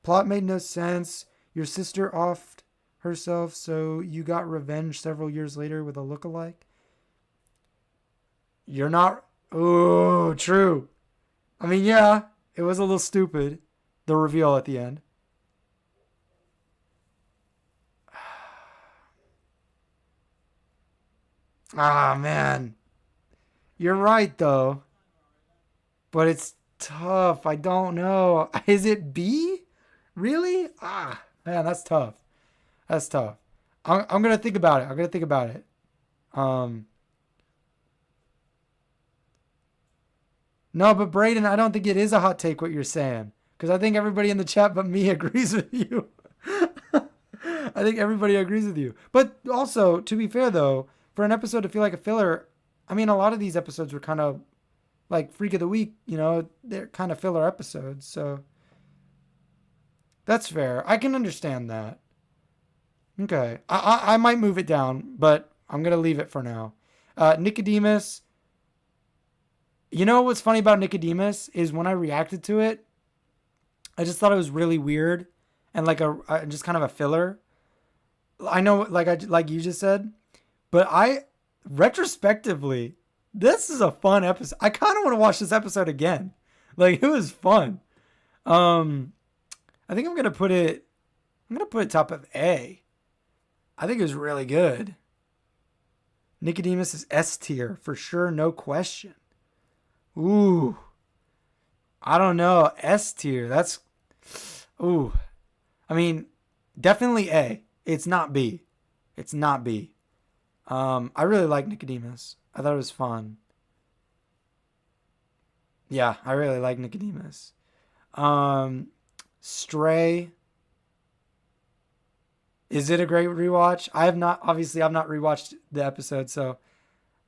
A: plot made no sense. Your sister offed herself, so you got revenge several years later with a look-alike. You're not. Oh, true. I mean, yeah, it was a little stupid, the reveal at the end. Ah, man. You're right, though. But it's tough. I don't know. Is it B? Really? Ah, man, that's tough. That's tough. I'm gonna think about it. I'm gonna think about it. Um, no, but Braden, I don't think it is a hot take what you're saying because I think everybody in the chat but me agrees with you. I think everybody agrees with you. But also, to be fair though, for an episode to feel like a filler, I mean, a lot of these episodes were kind of like Freak of the Week. They're kind of filler episodes, so that's fair. I can understand that. Okay, I might move it down, but I'm gonna leave it for now. Nicodemus. You know what's funny about Nicodemus is when I reacted to it, I just thought it was really weird and like just kind of a filler. I know, like you just said, but I retrospectively, this is a fun episode. I kind of want to watch this episode again. Like it was fun. Um, I think I'm gonna put it. I'm gonna put it top of A. I think it was really good. Nicodemus is S tier for sure, no question. Ooh, I don't know. S tier. That's ooh. I mean, definitely A. It's not B. It's not B. I really like Nicodemus. I thought it was fun. Yeah, I really like Nicodemus. Um, Stray. Is it a great rewatch? I have not. Obviously, I've not rewatched the episode, so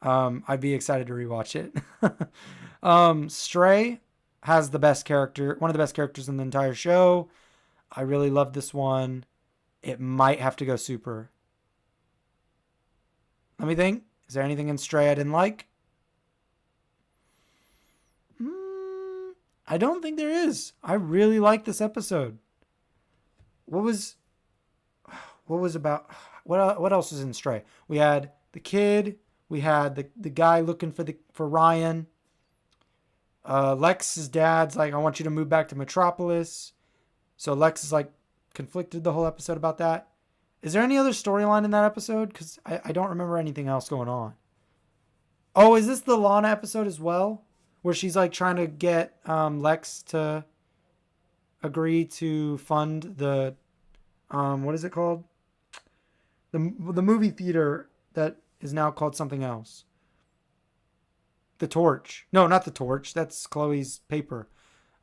A: I'd be excited to rewatch it. Stray has the best character, one of the best characters in the entire show. I really love this one. It might have to go super. Let me think. Is there anything in Stray I didn't like? I don't think there is. I really like this episode. What was about what else was in Stray? We had the kid, we had the guy looking for Ryan. Lex's dad's like, I want you to move back to Metropolis. So Lex is like conflicted the whole episode about that. Is there any other storyline in that episode? Because I don't remember anything else going on. Oh, is this the Lana episode as well? Where she's like trying to get Lex to agree to fund the what is it called? The movie theater that is now called something else. The Torch. No, not the Torch. That's Chloe's paper.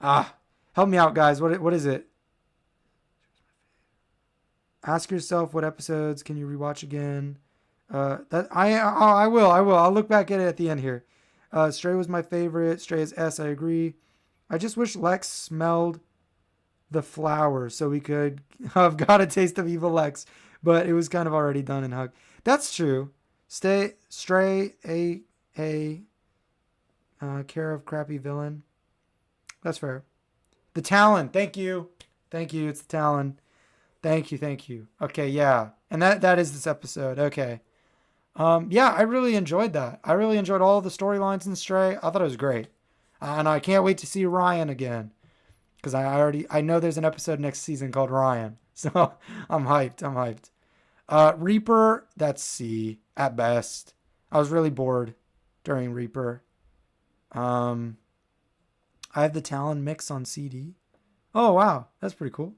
A: Help me out, guys. What is it? Ask yourself what episodes can you rewatch again. I will. I'll look back at it at the end here. Stray was my favorite. Stray is S. I agree. I just wish Lex smelled the flower so we could have got a taste of evil Lex, but it was kind of already done in Hug. That's true. Stray a care of crappy villain. That's fair. The Talon. Thank you. It's the Talon. Thank you. Okay, yeah. And that is this episode. Okay. Yeah, I really enjoyed that. I really enjoyed all the storylines in Stray. I thought it was great. And I can't wait to see Ryan again. Because I know there's an episode next season called Ryan. So I'm hyped. Reaper, that's C at best. I was really bored during Reaper. I have the Talon mix on CD. Oh, wow. That's pretty cool.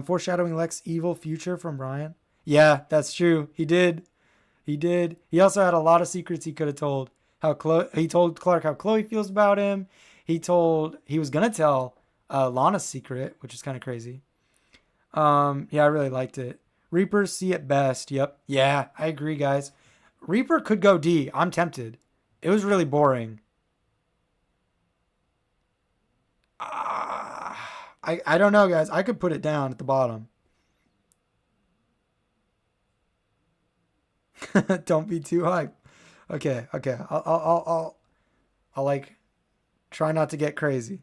A: Foreshadowing Lex evil future from Ryan. Yeah, that's true. He did. He also had a lot of secrets he could have told. He told Clark how Chloe feels about him. He was going to tell Lana's secret, which is kind of crazy. Yeah, I really liked it. Reaper C at best. Yep. Yeah, I agree, guys. Reaper could go D. I'm tempted. It was really boring. I don't know, guys. I could put it down at the bottom. Don't be too hype. Okay. I'll like try not to get crazy.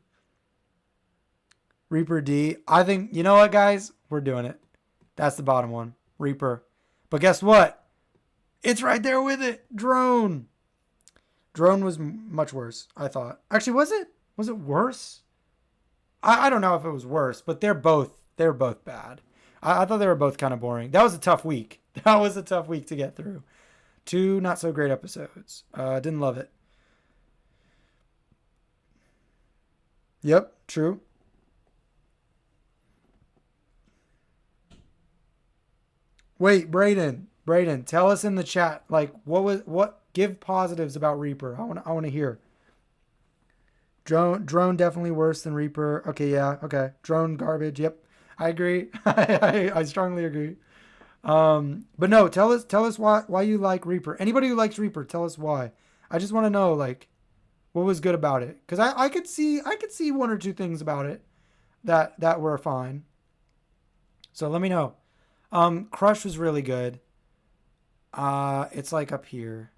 A: Reaper D. I think, you know what, guys? We're doing it. That's the bottom one. Reaper. But guess what? It's right there with it. Drone. Drone was much worse, I thought. Actually, was it? Was it worse? I don't know if it was worse, but they're both bad. I thought they were both kind of boring. That was a tough week. That was a tough week to get through. 2 not so great episodes. Didn't love it. Yep, true. Wait, Brayden, tell us in the chat, like, give positives about Reaper. I want to hear. Drone definitely worse than Reaper. Okay, yeah, okay. Drone garbage. Yep, I agree. I strongly agree. But no, tell us why you like Reaper. Anybody who likes Reaper, tell us why. I just want to know, like, what was good about it, because I could see 1 or 2 things about it that were fine. So let me know. Crush was really good. It's like up here.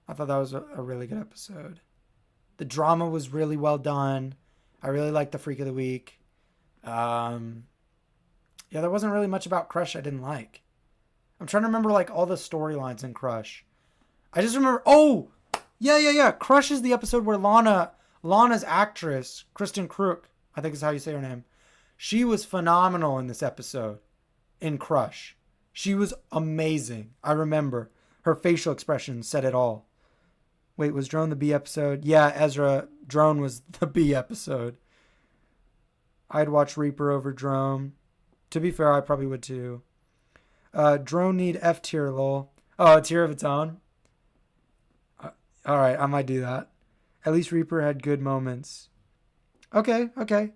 A: I thought that was a really good episode. The drama was really well done. I really liked the Freak of the Week. Yeah, there wasn't really much about Crush I didn't like. I'm trying to remember like all the storylines in Crush. I just remember. Oh, yeah. Crush is the episode where Lana's actress, Kristen Crook, I think is how you say her name. She was phenomenal in this episode. In Crush, She was amazing. I remember. Her facial expression said it all. Wait, was Drone the B episode? Yeah, Ezra, Drone was the B episode. I'd watch Reaper over Drone. To be fair, I probably would too. Drone need F tier, lol. Oh, a tier of its own? Alright, I might do that. At least Reaper had good moments. Okay, okay.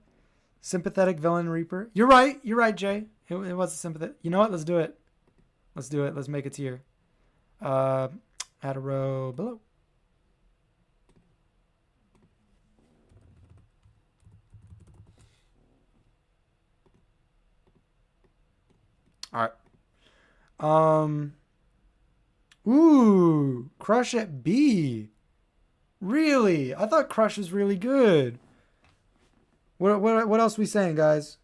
A: Sympathetic villain Reaper. You're right, Jay. It was a sympathetic. You know what? Let's do it. Let's do it. Let's make a tier. Add a row below. All right. Ooh, Crush at B. Really? I thought Crush was really good. What else we saying, guys?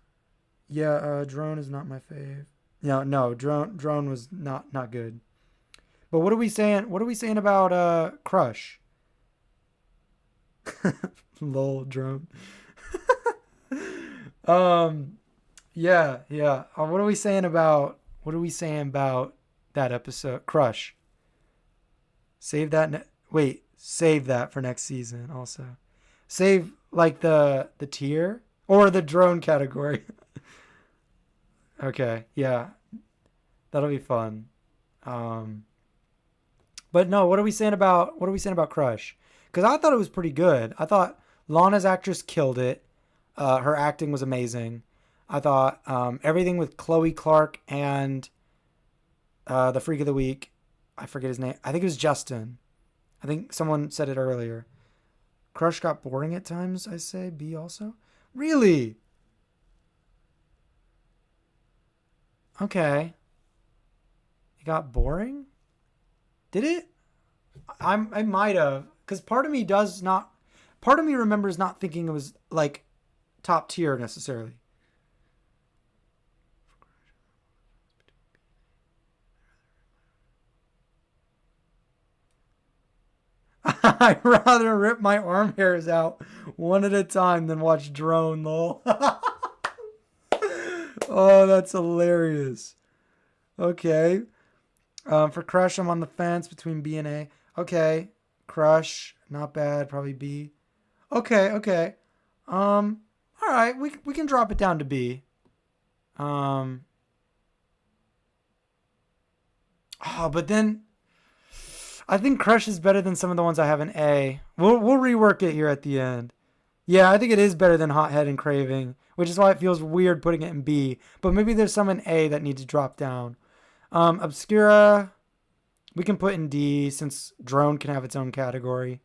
A: Yeah, Drone is not my fave. No, Drone was not good. But what are we saying? What are we saying about Crush? Lol, Drone. Yeah. What are we saying about that episode? Crush. Save that. Save that for next season. Also, save like the tier or the Drone category. Okay, yeah, that'll be fun. But no, what are we saying about Crush? Because I thought it was pretty good. I thought Lana's actress killed it. Her acting was amazing. I thought everything with Chloe Clark and the Freak of the Week. I forget his name. I think it was Justin. I think someone said it earlier. Crush got boring at times, I say. B also? Really? Okay. It got boring? Did it? I might have. Because part of me remembers not thinking it was like top tier necessarily. I'd rather rip my arm hairs out one at a time than watch Drone, lol. Oh, that's hilarious. Okay. For Crush, I'm on the fence between B and A. Okay. Crush, not bad. Probably B. Okay. All right. We can drop it down to B. Oh, but then I think Crush is better than some of the ones I have in A. We'll rework it here at the end. Yeah, I think it is better than Hothead and Craving, which is why it feels weird putting it in B. But maybe there's some in A that need to drop down. Obscura, we can put in D since Drone can have its own category.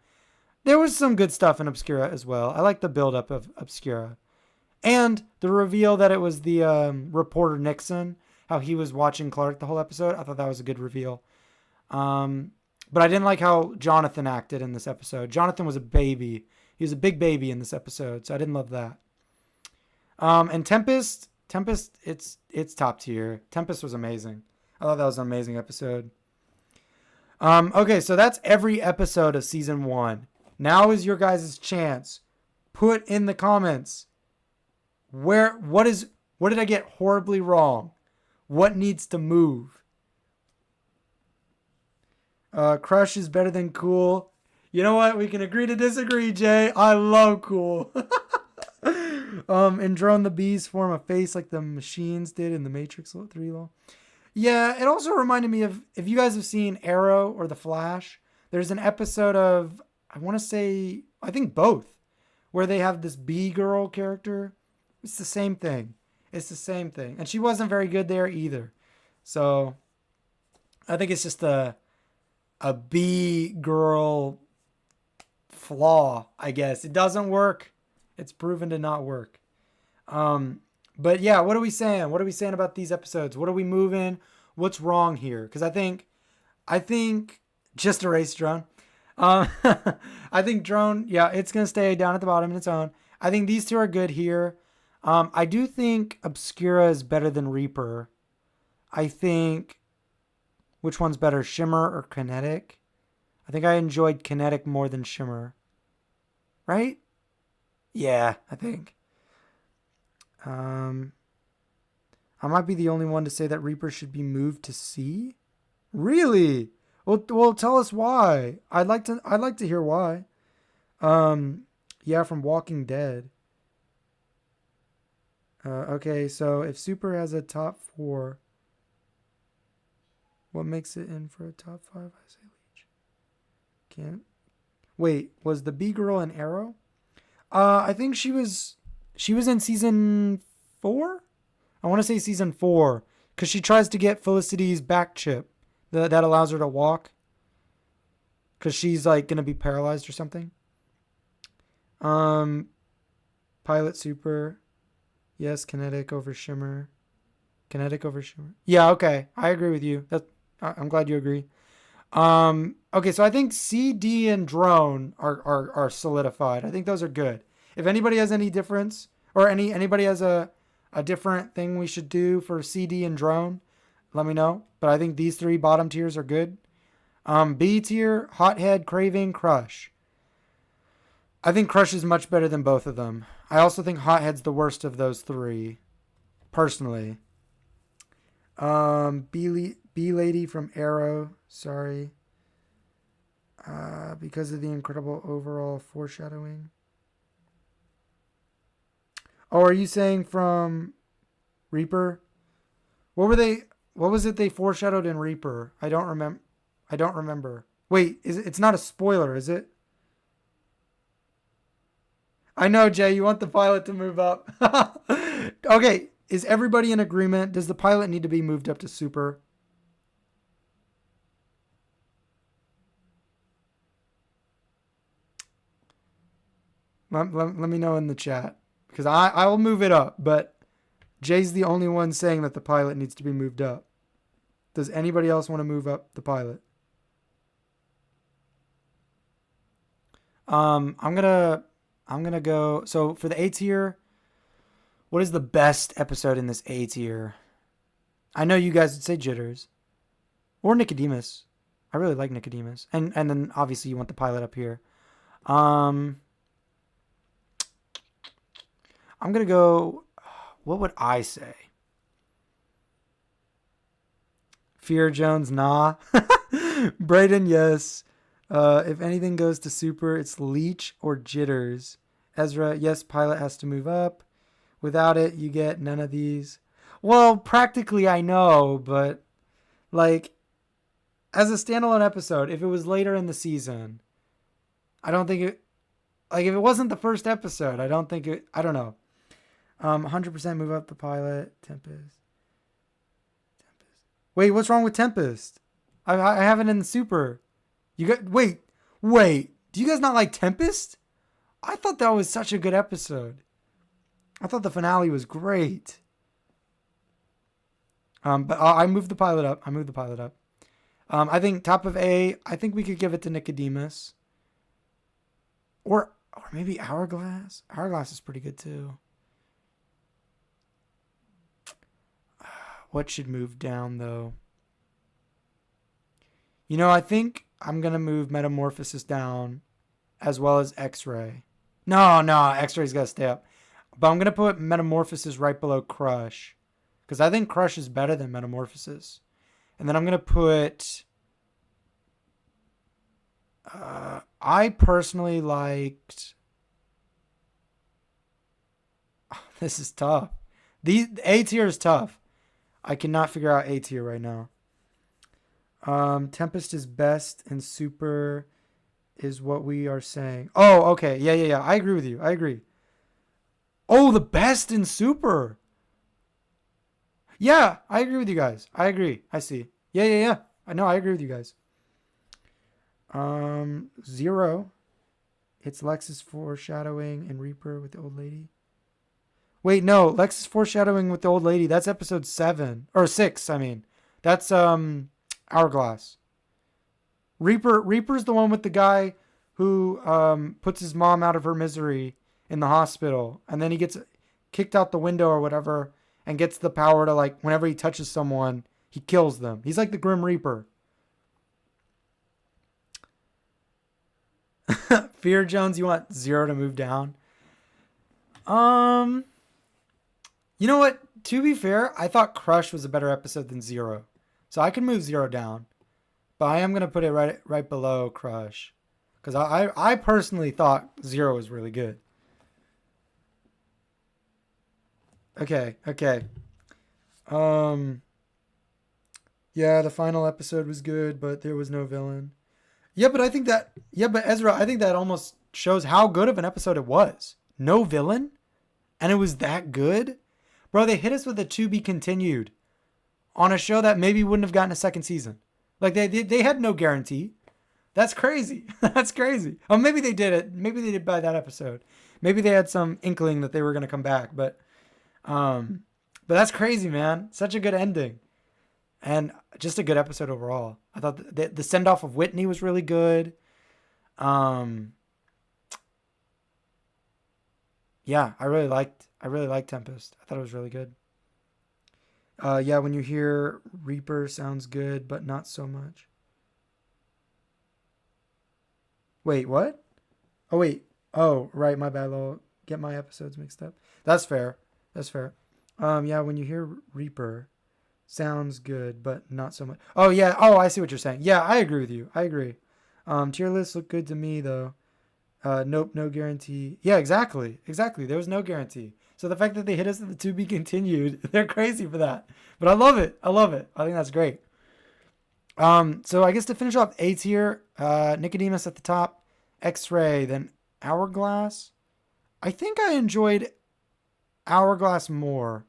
A: There was some good stuff in Obscura as well. I like the build-up of Obscura. And the reveal that it was the reporter Nixon, how he was watching Clark the whole episode. I thought that was a good reveal. But I didn't like how Jonathan acted in this episode. Jonathan was a baby. He was a big baby in this episode, so I didn't love that. And Tempest, it's top tier. Tempest was amazing. I thought that was an amazing episode. Okay, so that's every episode of season 1. Now is your guys' chance. Put in the comments what did I get horribly wrong? What needs to move? Crush is better than Cool. You know what? We can agree to disagree, Jay. I love Cool. And Drone the Bees form a face like the machines did in the Matrix 3 law. Yeah, it also reminded me of, if you guys have seen Arrow or The Flash, there's an episode of, I think both, where they have this bee girl character. It's the same thing. And she wasn't very good there either. So I think it's just a bee girl flaw, I guess. It doesn't work. It's proven to not work. But yeah, what are we saying? What are we saying about these episodes? What are we moving? What's wrong here? Because I think just erase Drone. I think Drone, yeah, it's going to stay down at the bottom on its own. I think these two are good here. I do think Obscura is better than Reaper. I think, which one's better, Shimmer or Kinetic? I think I enjoyed Kinetic more than Shimmer. Right? Yeah, I think. I'm I might be the only one to say that Reaper should be moved to C. Really? Well, tell us why. I'd like to hear why. Yeah, from Walking Dead. Okay, so if Super has a top 4, what makes it in for a top 5? I say Leech. Can't. Wait, was the B girl an Arrow? I think she was in season 4. I want to say season 4 because she tries to get Felicity's back chip that allows her to walk because she's like gonna be paralyzed or something. Um, Pilot Super. Yes, kinetic over shimmer. Kinetic over shimmer. Yeah, okay. I agree with you. I'm glad you agree. Okay, so I think C, D, and drone are solidified. I think those are good. If anybody has any difference or anybody has a different thing we should do for C, D, and drone, let me know. But I think these 3 bottom tiers are good. B tier, Hothead, Craving, Crush. I think Crush is much better than both of them. I also think Hothead's the worst of those 3, personally. B Lady from Arrow. Sorry. Because of the incredible overall foreshadowing. Oh, are you saying from Reaper? What were they? What was it they foreshadowed in Reaper? I don't remember. I don't remember. Wait, it's not a spoiler, is it? I know, Jay. You want the pilot to move up. Okay, is everybody in agreement? Does the pilot need to be moved up to Super? Let me know in the chat because I will move it up, but Jay's the only one saying that the pilot needs to be moved up. Does anybody else want to move up the pilot? I'm gonna go. So for the A tier, what is the best episode in this A tier? I know you guys would say Jitters or Nicodemus. I really like Nicodemus, and then obviously you want the pilot up here. Um, I'm gonna go. What would I say? Fear Jones, nah. Brayden, yes. If anything goes to Super, it's Leech or Jitters. Ezra, yes, pilot has to move up. Without it, you get none of these. Well, practically I know, but like as a standalone episode, if it was later in the season, I don't think it. Like if it wasn't the first episode, I don't think it. I don't know. 100% move up the pilot. Tempest. Wait, what's wrong with Tempest? I have it in the Super. You got wait. Do you guys not like Tempest? I thought that was such a good episode. I thought the finale was great. But I moved the pilot up. I think top of A. I think we could give it to Nicodemus, or maybe Hourglass. Hourglass is pretty good too. What should move down though? I think I'm gonna move Metamorphosis down, as well as X-Ray. No, X-Ray's gotta stay up. But I'm gonna put Metamorphosis right below Crush, because I think Crush is better than Metamorphosis. And then I'm gonna put. I personally liked. This is tough. The A tier is tough. I cannot figure out A tier right now. Tempest is best and Super is what we are saying. Oh, okay. Yeah. I agree with you. I agree. Oh, the best in Super. Yeah, I agree with you guys. I agree. I see. Yeah. I know. I agree with you guys. 0. It's Lex's foreshadowing and Reaper with the old lady. Wait, no. Lex's foreshadowing with the old lady. That's episode 7 or 6. I mean, that's Hourglass. Reaper's the one with the guy who puts his mom out of her misery in the hospital, and then he gets kicked out the window or whatever, and gets the power to, like, whenever he touches someone, he kills them. He's like the Grim Reaper. Fear Jones, you want 0 to move down? You know what? To be fair, I thought Crush was a better episode than Zero, so I can move Zero down, but I am gonna put it right below Crush, because I personally thought Zero was really good. Okay, okay. Um, yeah, the final episode was good, but there was no villain. Yeah, but I think that yeah, but Ezra, I think that almost shows how good of an episode it was. No villain, and it was that good, bro. They hit us with a to be continued on a show that maybe wouldn't have gotten a second season. Like they had no guarantee. That's crazy. That's crazy. Oh, maybe they did it. Maybe they did by that episode. Maybe they had some inkling that they were gonna come back, um, but that's crazy, man. Such a good ending. And just a good episode overall. I thought the send off of Whitney was really good. Um, yeah, I really liked Tempest. I thought it was really good. Yeah, when you hear Reaper sounds good, but not so much. Wait, what? Oh wait. Oh right, my bad. I'll get my episodes mixed up. That's fair. That's fair. Yeah, when you hear Reaper sounds good, but not so much. Oh yeah. Oh, I see what you're saying. Yeah, I agree with you. I agree. Tier lists look good to me though. Nope, no guarantee. Yeah, exactly, exactly. There was no guarantee. So the fact that they hit us with the to be continued, they're crazy for that. But I love it. I love it. I think that's great. So I guess to finish off A tier, Nicodemus at the top, X-Ray, then Hourglass. I think I enjoyed Hourglass more.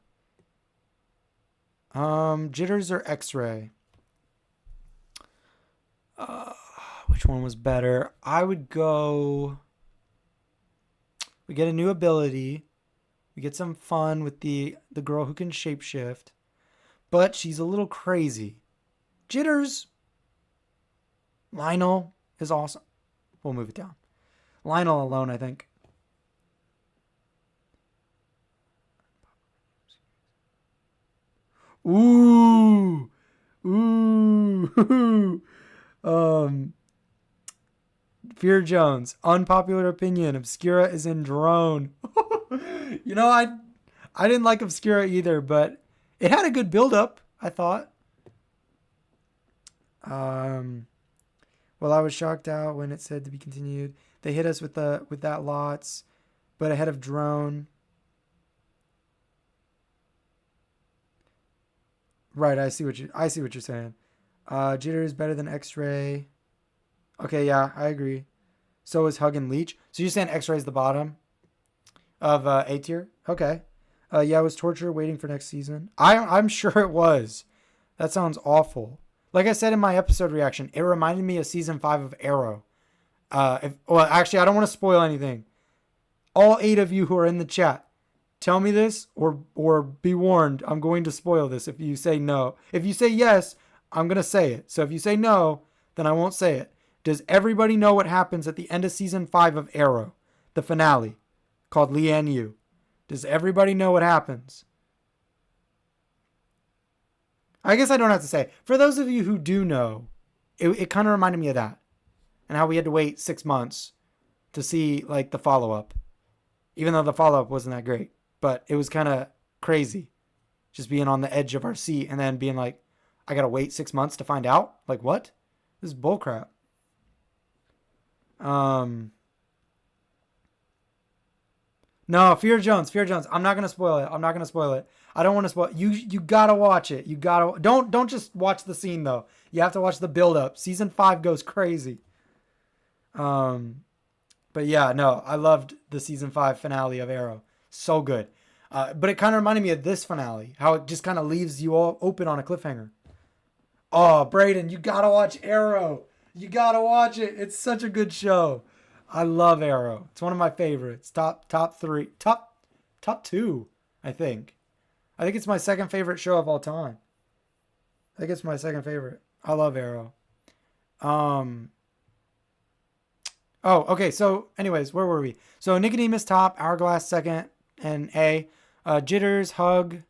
A: Jitters or X-Ray? Uh, which one was better? I would go. We get a new ability. We get some fun with the girl who can shapeshift, but she's a little crazy. Jitters. Lionel is awesome. We'll move it down. Lionel alone, I think. Ooh, ooh. um, Fear Jones. Unpopular opinion. Obscura is in Drone. you know, I didn't like Obscura either, but it had a good build up, I thought. Um, well, I was shocked out when it said to be continued. They hit us with that lots, but ahead of Drone. Right, I see what you're saying. Jitter is better than X-Ray. Okay, yeah, I agree. So is Hug and Leech. So you're saying X-Ray is the bottom of A tier? Okay. Yeah, it was torture waiting for next season. I'm sure it was. That sounds awful. Like I said in my episode reaction, it reminded me of season 5 of Arrow. Well, actually, I don't want to spoil anything. All 8 of you who are in the chat, tell me this or be warned. I'm going to spoil this if you say no. If you say yes, I'm going to say it. So if you say no, then I won't say it. Does everybody know what happens at the end of season 5 of Arrow, the finale, called Lian Yu? Does everybody know what happens? I guess I don't have to say. For those of you who do know, it kind of reminded me of that. And how we had to wait 6 months to see like the follow-up. Even though the follow-up wasn't that great. But it was kind of crazy. Just being on the edge of our seat and then being like, I got to wait 6 months to find out? Like what? This is bullcrap. No, Fear Jones. I'm not gonna spoil it. I don't want to spoil it. You gotta watch it. You gotta don't just watch the scene though. You have to watch the build up. Season 5 goes crazy. But yeah, no, I loved the season 5 finale of Arrow. So good. But it kind of reminded me of this finale, how it just kind of leaves you all open on a cliffhanger. Oh, Brayden, you gotta watch Arrow. You gotta watch it. It's such a good show. I love Arrow. It's one of my favorites. Top 3. Top 2, I think. I think it's my second favorite show of all time. I think it's my second favorite. I love Arrow. Oh, okay. So, anyways, where were we? So, Nicodemus top, Hourglass second, and A. Jitters, Hug,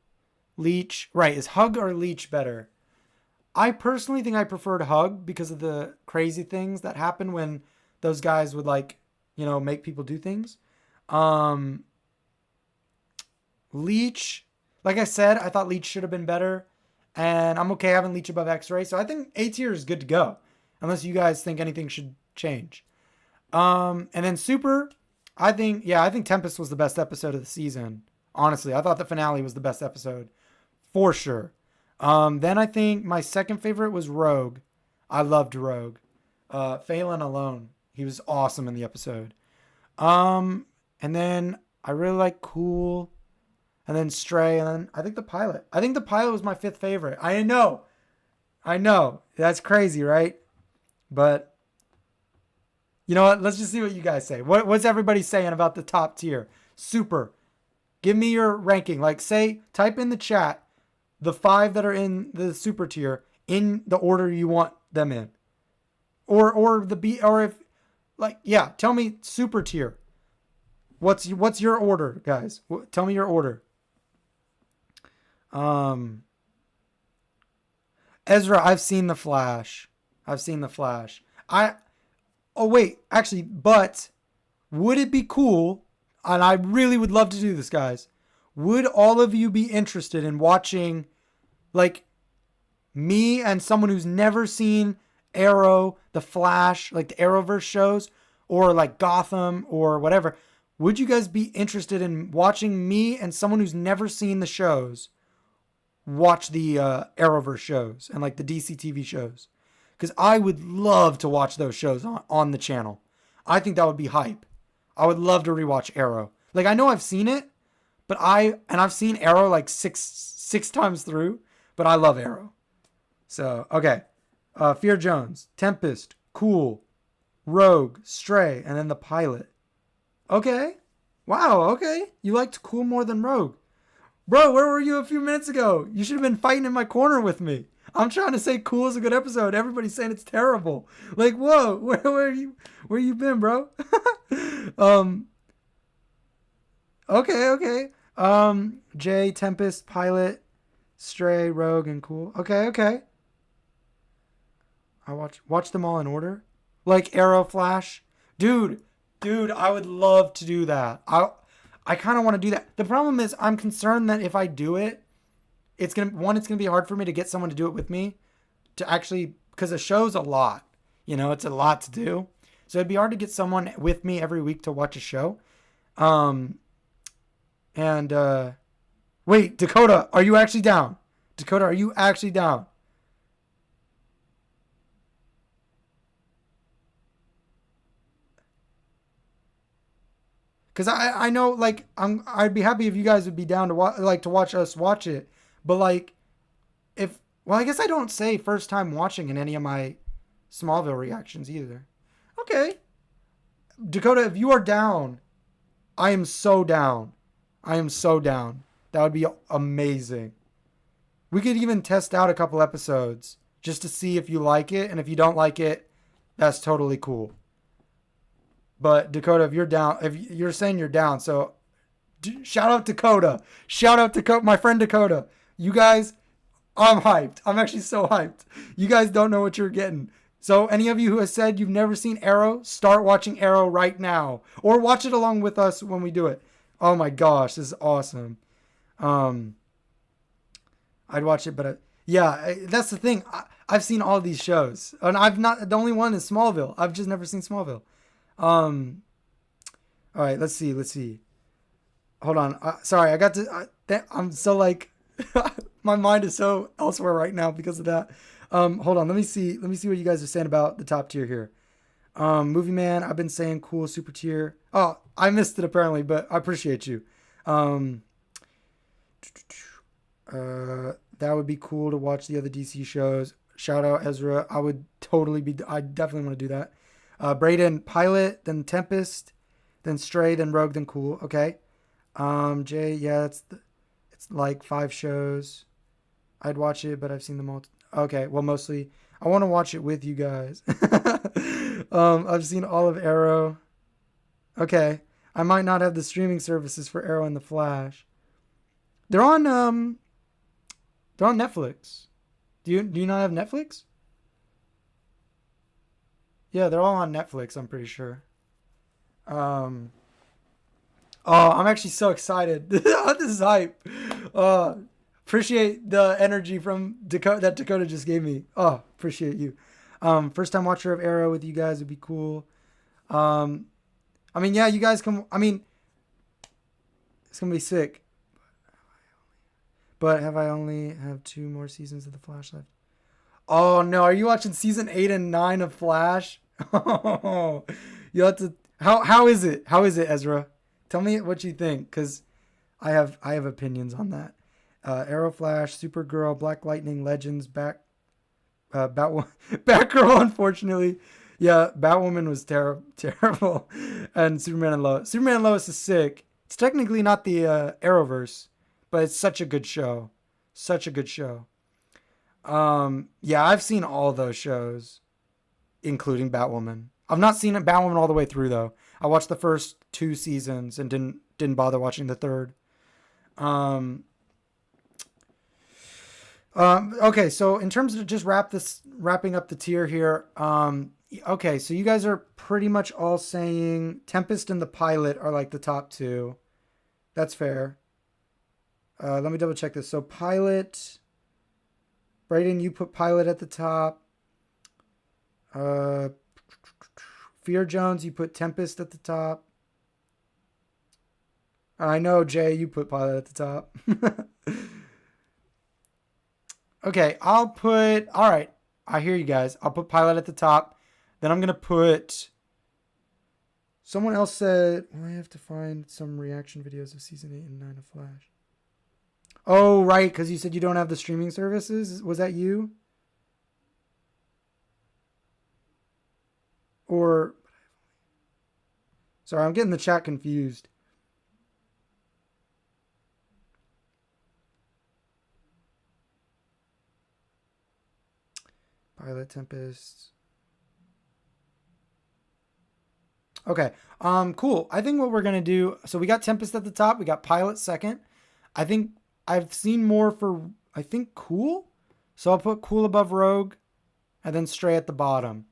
A: Leech. Right, is Hug or Leech better? I personally think I preferred Hug because of the crazy things that happen when those guys would make people do things. Leech Like I said, I thought Leech should have been better, and I'm okay having Leech above X-Ray. So I think A tier is good to go, unless you guys think anything should change. And then Super, I think Tempest was the best episode of the season. Honestly, I thought the finale was the best episode for sure. Then I think my second favorite was Rogue. I loved Rogue. Phelan alone, he was awesome in the episode. And then I really like Cool, and then Stray, and then I think the pilot. I think the pilot was my fifth favorite. I know, that's crazy, right? But you know what? Let's just see what you guys say. What's everybody saying about the top tier? Super. Give me your ranking. Like, type in the chat the 5 that are in the super tier in the order you want them in, or the B, or if tell me super tier. What's your order, guys? Tell me your order. Ezra, I've seen The Flash. Oh wait, actually, but would it be cool? And I really would love to do this, guys. Would all of you be interested in watching, like, me and someone who's never seen Arrow, The Flash, like the Arrowverse shows, or like Gotham or whatever? Would you guys be interested in watching me and someone who's never seen the shows watch the Arrowverse shows and like the DC TV shows? Because I would love to watch those shows on the channel. I think that would be hype. I would love to rewatch Arrow. Like, I know I've seen it, but I've seen Arrow like six times through, but I love Arrow. So, okay. Fear Jones, Tempest, Cool, Rogue, Stray, and then the pilot. Okay. Wow, okay. You liked Cool more than Rogue. Bro, where were you a few minutes ago? You should have been fighting in my corner with me. I'm trying to say Cool is a good episode. Everybody's saying it's terrible. Like, whoa, where you been, bro? Okay. Jay, Tempest, Pilot, Stray, Rogue, and Cool. Okay. I watch them all in order. Like Arrow, Flash. Dude, I would love to do that. I kind of want to do that. The problem is I'm concerned that if I do it, it's going to be hard for me to get someone to do it with me, to actually, because the show's a lot. You know, it's a lot to do. So it'd be hard to get someone with me every week to watch a show. Wait, Dakota, are you actually down? Because I know, like, I'd be happy if you guys would be down to watch us watch it. But like, I guess I don't say first time watching in any of my Smallville reactions either. Okay. Dakota, if you are down, I am so down. That would be amazing. We could even test out a couple episodes just to see if you like it. And if you don't like it, that's totally cool. But Dakota, if you're down, if you're saying you're down, so shout out Dakota. My friend Dakota. You guys, I'm hyped. I'm actually so hyped. You guys don't know what you're getting. So any of you who has said you've never seen Arrow, start watching Arrow right now. Or watch it along with us when we do it. Oh my gosh, this is awesome. I'd watch it, but that's the thing. I've seen all these shows. And the only one is Smallville. I've just never seen Smallville. All right, let's see. Hold on. Sorry, I'm so like, my mind is so elsewhere right now because of that. Hold on. Let me see what you guys are saying about the top tier here. Movie Man, I've been saying cool, super tier. Oh, I missed it apparently, but I appreciate you. That would be cool to watch the other DC shows. Shout out Ezra. I definitely want to do that. Braden, Pilot, then Tempest, then Stray, then Rogue, then Cool. Okay. Jay, yeah, it's like 5 shows. I'd watch it, but I've seen them all. Okay, well, mostly I want to watch it with you guys. I've seen all of Arrow. Okay, I might not have the streaming services for Arrow and the Flash. They're on Netflix. Do you not have Netflix? Yeah, they're all on Netflix, I'm pretty sure. Oh, I'm actually so excited. This is hype. Oh, appreciate the energy from Dakota that Dakota just gave me. Oh, appreciate you. First time watcher of Arrow with you guys would be cool. Um, I mean, yeah, you guys can. I mean, it's gonna be sick. But have I only have 2 more seasons of the Flash left? Oh no, are you watching season 8 and 9 of Flash? Oh, you have to. How is it? How is it, Ezra? Tell me what you think, cause I have opinions on that. Arrow, Flash, Supergirl, Black Lightning, Legends, Batgirl. Unfortunately, yeah, Batwoman was terrible, and Superman and Lois. Superman and Lois is sick. It's technically not the Arrowverse, but it's such a good show. Such a good show. Yeah, I've seen all those shows, including Batwoman. I've not seen Batwoman all the way through though. I watched the first 2 seasons and didn't bother watching the third. Um, okay, so in terms of just wrapping up the tier here. Okay, so you guys are pretty much all saying Tempest and the Pilot are like the top two. That's fair. Let me double check this. So Pilot, Brayden, you put Pilot at the top. Uh, Fear Jones, you put Tempest at the top. I know, Jay, you put Pilot at the top. Okay, I'll put. All right, I hear you guys. I'll put Pilot at the top. Then I'm gonna put. Someone else said, well, I have to find some reaction videos of season 8 and 9 of Flash. Oh, right, because you said you don't have the streaming services. Was that you? Or. Sorry, I'm getting the chat confused. Pilot, Tempest. Okay. Cool. I think what we're gonna do. So we got Tempest at the top. We got Pilot second. I think I've seen more for. I think Cool. So I'll put Cool above Rogue, and then Stray at the bottom.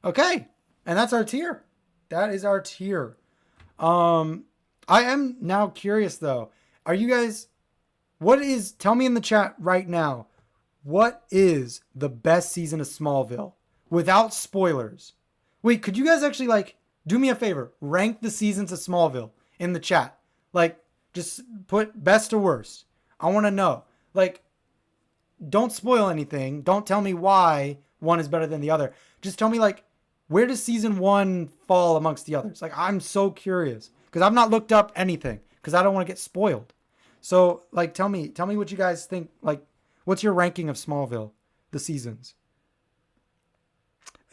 A: Okay, and that's our tier. That is our tier. I am now curious though. Are you guys? What is? Tell me in the chat right now. What is the best season of Smallville? Without spoilers. Wait, could you guys actually like do me a favor? Rank the seasons of Smallville in the chat. Like, just put best to worst. I want to know. Like, don't spoil anything. Don't tell me why one is better than the other. Just tell me like, where does season 1 fall amongst the others? Like, I'm so curious because I've not looked up anything because I don't want to get spoiled. So, like, tell me what you guys think. Like, what's your ranking of Smallville, the seasons?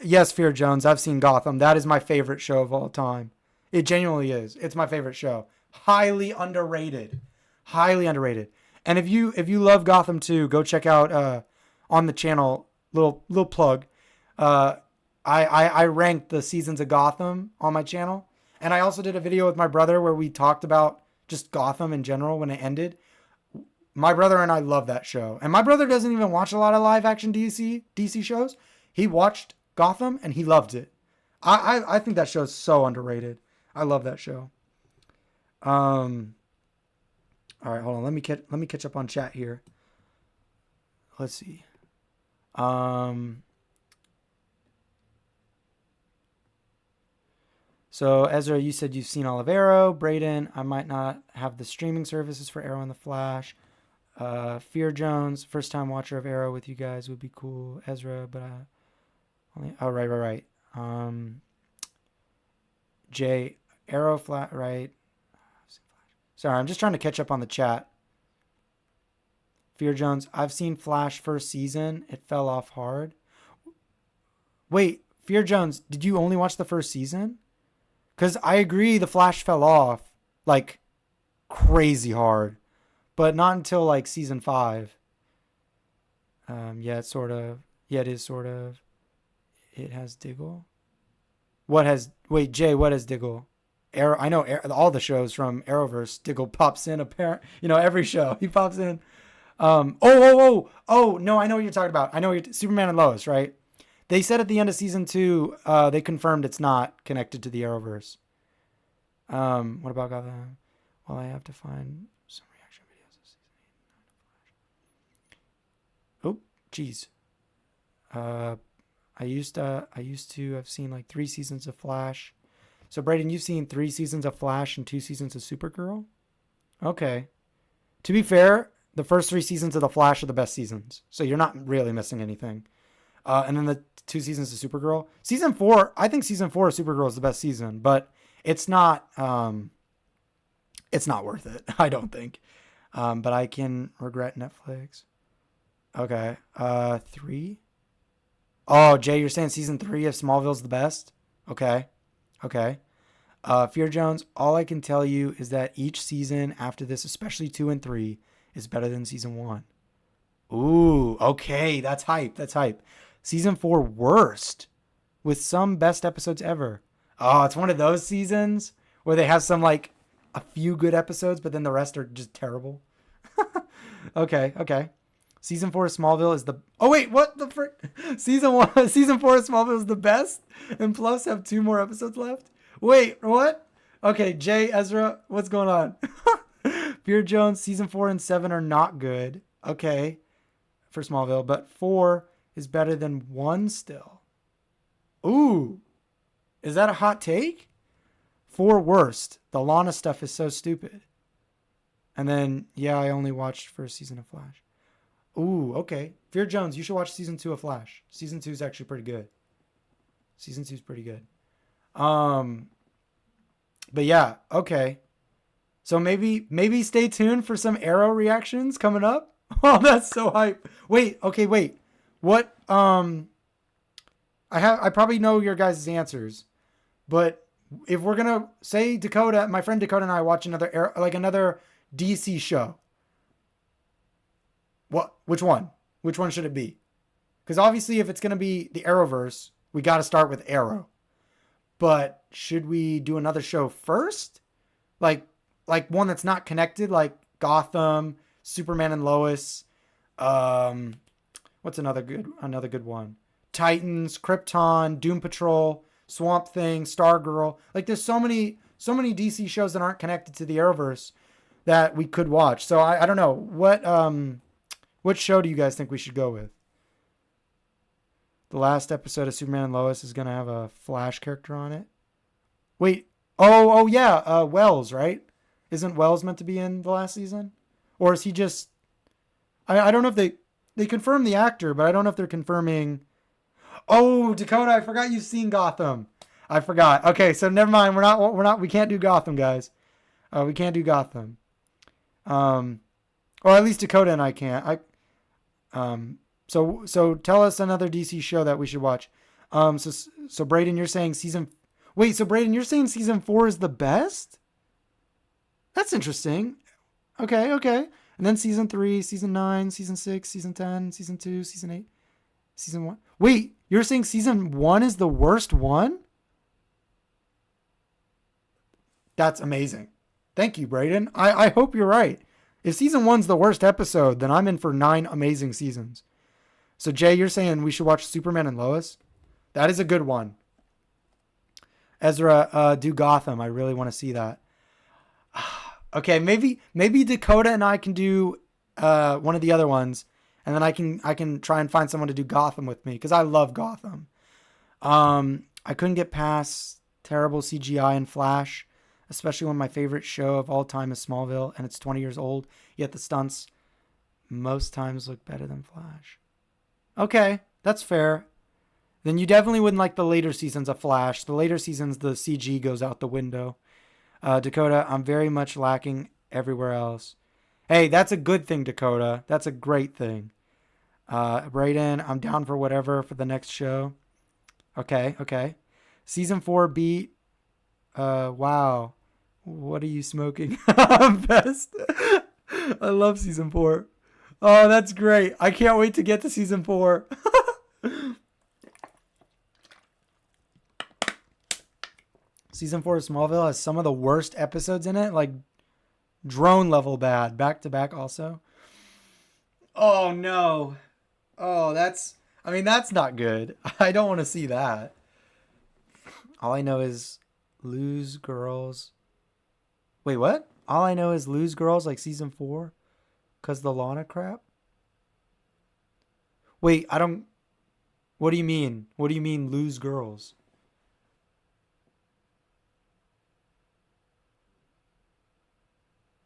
A: Yes, Fear Jones. I've seen Gotham. That is my favorite show of all time. It genuinely is. It's my favorite show. Highly underrated. Highly underrated. And if you love Gotham too, go check out on the channel. Little plug. I ranked the seasons of Gotham on my channel, and I also did a video with my brother where we talked about just Gotham in general when it ended. My brother and I love that show, and my brother doesn't even watch a lot of live action DC shows. He watched Gotham and he loved it. I think that show is so underrated. I love that show. All right, hold on. Let me catch up on chat here. Let's see. So Ezra, you said you've seen all of Arrow. Brayden, I might not have the streaming services for Arrow and the Flash. Fear Jones, first time watcher of Arrow with you guys would be cool. Ezra, but only. Oh, right. Jay, Arrow, flat, right. Sorry, I'm just trying to catch up on the chat. Fear Jones, I've seen Flash first season. It fell off hard. Wait, Fear Jones, did you only watch the first season? Because I agree the Flash fell off like crazy hard. But not until like season 5. Yeah, it's sort of. Yeah, it is sort of. It has Diggle. Wait, Jay, what has Diggle? Arrow. I know all the shows from Arrowverse. Diggle pops in. Every show he pops in. Oh, no, I know what you're talking about. I know Superman and Lois, right? They said at the end of season 2, they confirmed it's not connected to the Arrowverse. What about Gotham? Well, I have to find some reaction videos of season Jeez. Uh, I used to have seen like 3 seasons of Flash. So Brayden, you've seen 3 seasons of Flash and 2 seasons of Supergirl? Okay. To be fair, the first 3 seasons of The Flash are the best seasons. So you're not really missing anything. And then the 2 seasons of Supergirl. Season 4, I think season 4 of Supergirl is the best season, but it's not worth it, I don't think. But I can regret Netflix. Okay. 3? Oh, Jay, you're saying season 3 of Smallville's the best? Okay. Okay. Fear Jones, all I can tell you is that each season after this, especially 2 and 3, is better than season 1. Ooh, okay. That's hype. That's hype. Season 4, worst, with some best episodes ever. Oh, it's one of those seasons where they have some, like, a few good episodes, but then the rest are just terrible. Okay, okay. Season 4 of Smallville is the... Oh, wait, what the frick? Season 4 of Smallville is the best, and plus have 2 more episodes left? Wait, what? Okay, Jay, Ezra, what's going on? Fear Jones, season 4 and 7 are not good. Okay, for Smallville, but 4 is better than 1 still. Ooh, is that a hot take? 4 worst. The Lana stuff is so stupid. And then, yeah, I only watched first season of Flash. Ooh, okay. Fear Jones, you should watch season 2 of Flash. Season 2 is actually pretty good. Season 2 is pretty good. But yeah, okay. So maybe stay tuned for some Arrow reactions coming up. Oh, that's so hype. Wait. What? I probably know your guys' answers, but if we're gonna say Dakota, my friend Dakota and I watch another DC show. What? Which one? Which one should it be? Because obviously, if it's gonna be the Arrowverse, we got to start with Arrow. But should we do another show first? Like one that's not connected, like Gotham, Superman and Lois. What's another good one? Titans, Krypton, Doom Patrol, Swamp Thing, Stargirl. Like there's so many DC shows that aren't connected to the Arrowverse that we could watch. So I don't know. What show do you guys think we should go with? The last episode of Superman and Lois is going to have a Flash character on it. Wait. Oh yeah. Wells, right? Isn't Wells meant to be in the last season? Or is he just... I don't know if they confirmed the actor, but I don't know if they're confirming... Oh, Dakota, I forgot you've seen Gotham. I forgot. Okay, so never mind. We can't do Gotham, guys. We can't do Gotham. Or at least Dakota and I can't. So tell us another DC show that we should watch. So Brayden, you're saying you're saying season 4 is the best? That's interesting. Okay. And then season 3, season 9, season 6, season 10, season 2, season 8, season 1. Wait, you're saying season 1 is the worst one? That's amazing. Thank you, Brayden. I hope you're right. If season 1's the worst episode, then I'm in for 9 amazing seasons. So Jay, you're saying we should watch Superman and Lois? That is a good one. Ezra, do Gotham. I really want to see that. Okay, maybe Dakota and I can do one of the other ones, and then I can try and find someone to do Gotham with me because I love Gotham. I couldn't get past terrible CGI in Flash, especially when my favorite show of all time is Smallville, and it's 20 years old. Yet the stunts most times look better than Flash. Okay, that's fair. Then you definitely wouldn't like the later seasons of Flash. The later seasons, the CG goes out the window. Dakota, I'm very much lacking everywhere else. Hey, that's a good thing, Dakota. That's a great thing. Brayden, I'm down for whatever for the next show. Okay. Season 4 beat. Wow. What are you smoking? Best. I love season 4. Oh, that's great. I can't wait to get to season 4. Season 4 of Smallville has some of the worst episodes in it, like drone level bad, back to back also. Oh no. Oh, that's not good. I don't want to see that. All I know is lose girls. Wait, what? All I know is lose girls like season 4 cuz the Lana crap. Wait, I don't. What do you mean? What do you mean lose girls?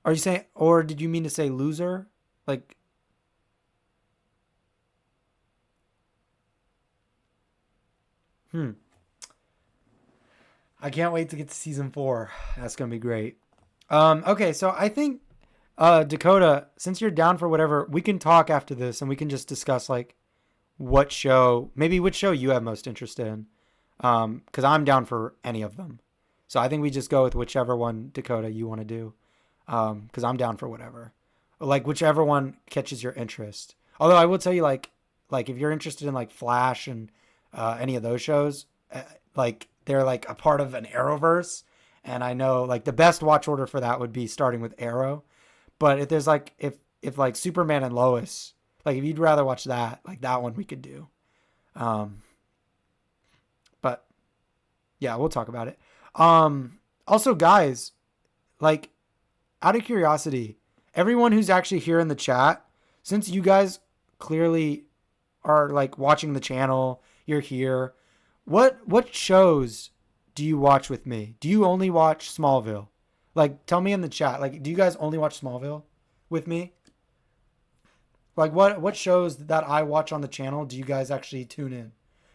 A: Are you saying, or did you mean to say loser? Like, hmm. I can't wait to get to season 4. That's gonna be great. Okay, so I think Dakota, since you're down for whatever, we can talk after this and we can just discuss like what show, maybe which show you have most interest in. Because I'm down for any of them. So I think we just go with whichever one, Dakota, you want to do. Because I'm down for whatever. Like whichever one catches your interest. Although I will tell you, like if you're interested in like Flash and any of those shows, like they're like a part of an Arrowverse, and I know like the best watch order for that would be starting with Arrow. But if there's like if like Superman and Lois, like if you'd rather watch that, like that one we could do. Um, but yeah, we'll talk about it. Also, guys, like out of curiosity, everyone who's actually here in the chat, since you guys clearly are like watching the channel, you're here. What shows do you watch with me? Do you only watch Smallville? Like, tell me in the chat. Like, do you guys only watch Smallville with me? Like, what shows that I watch on the channel do you guys actually tune in?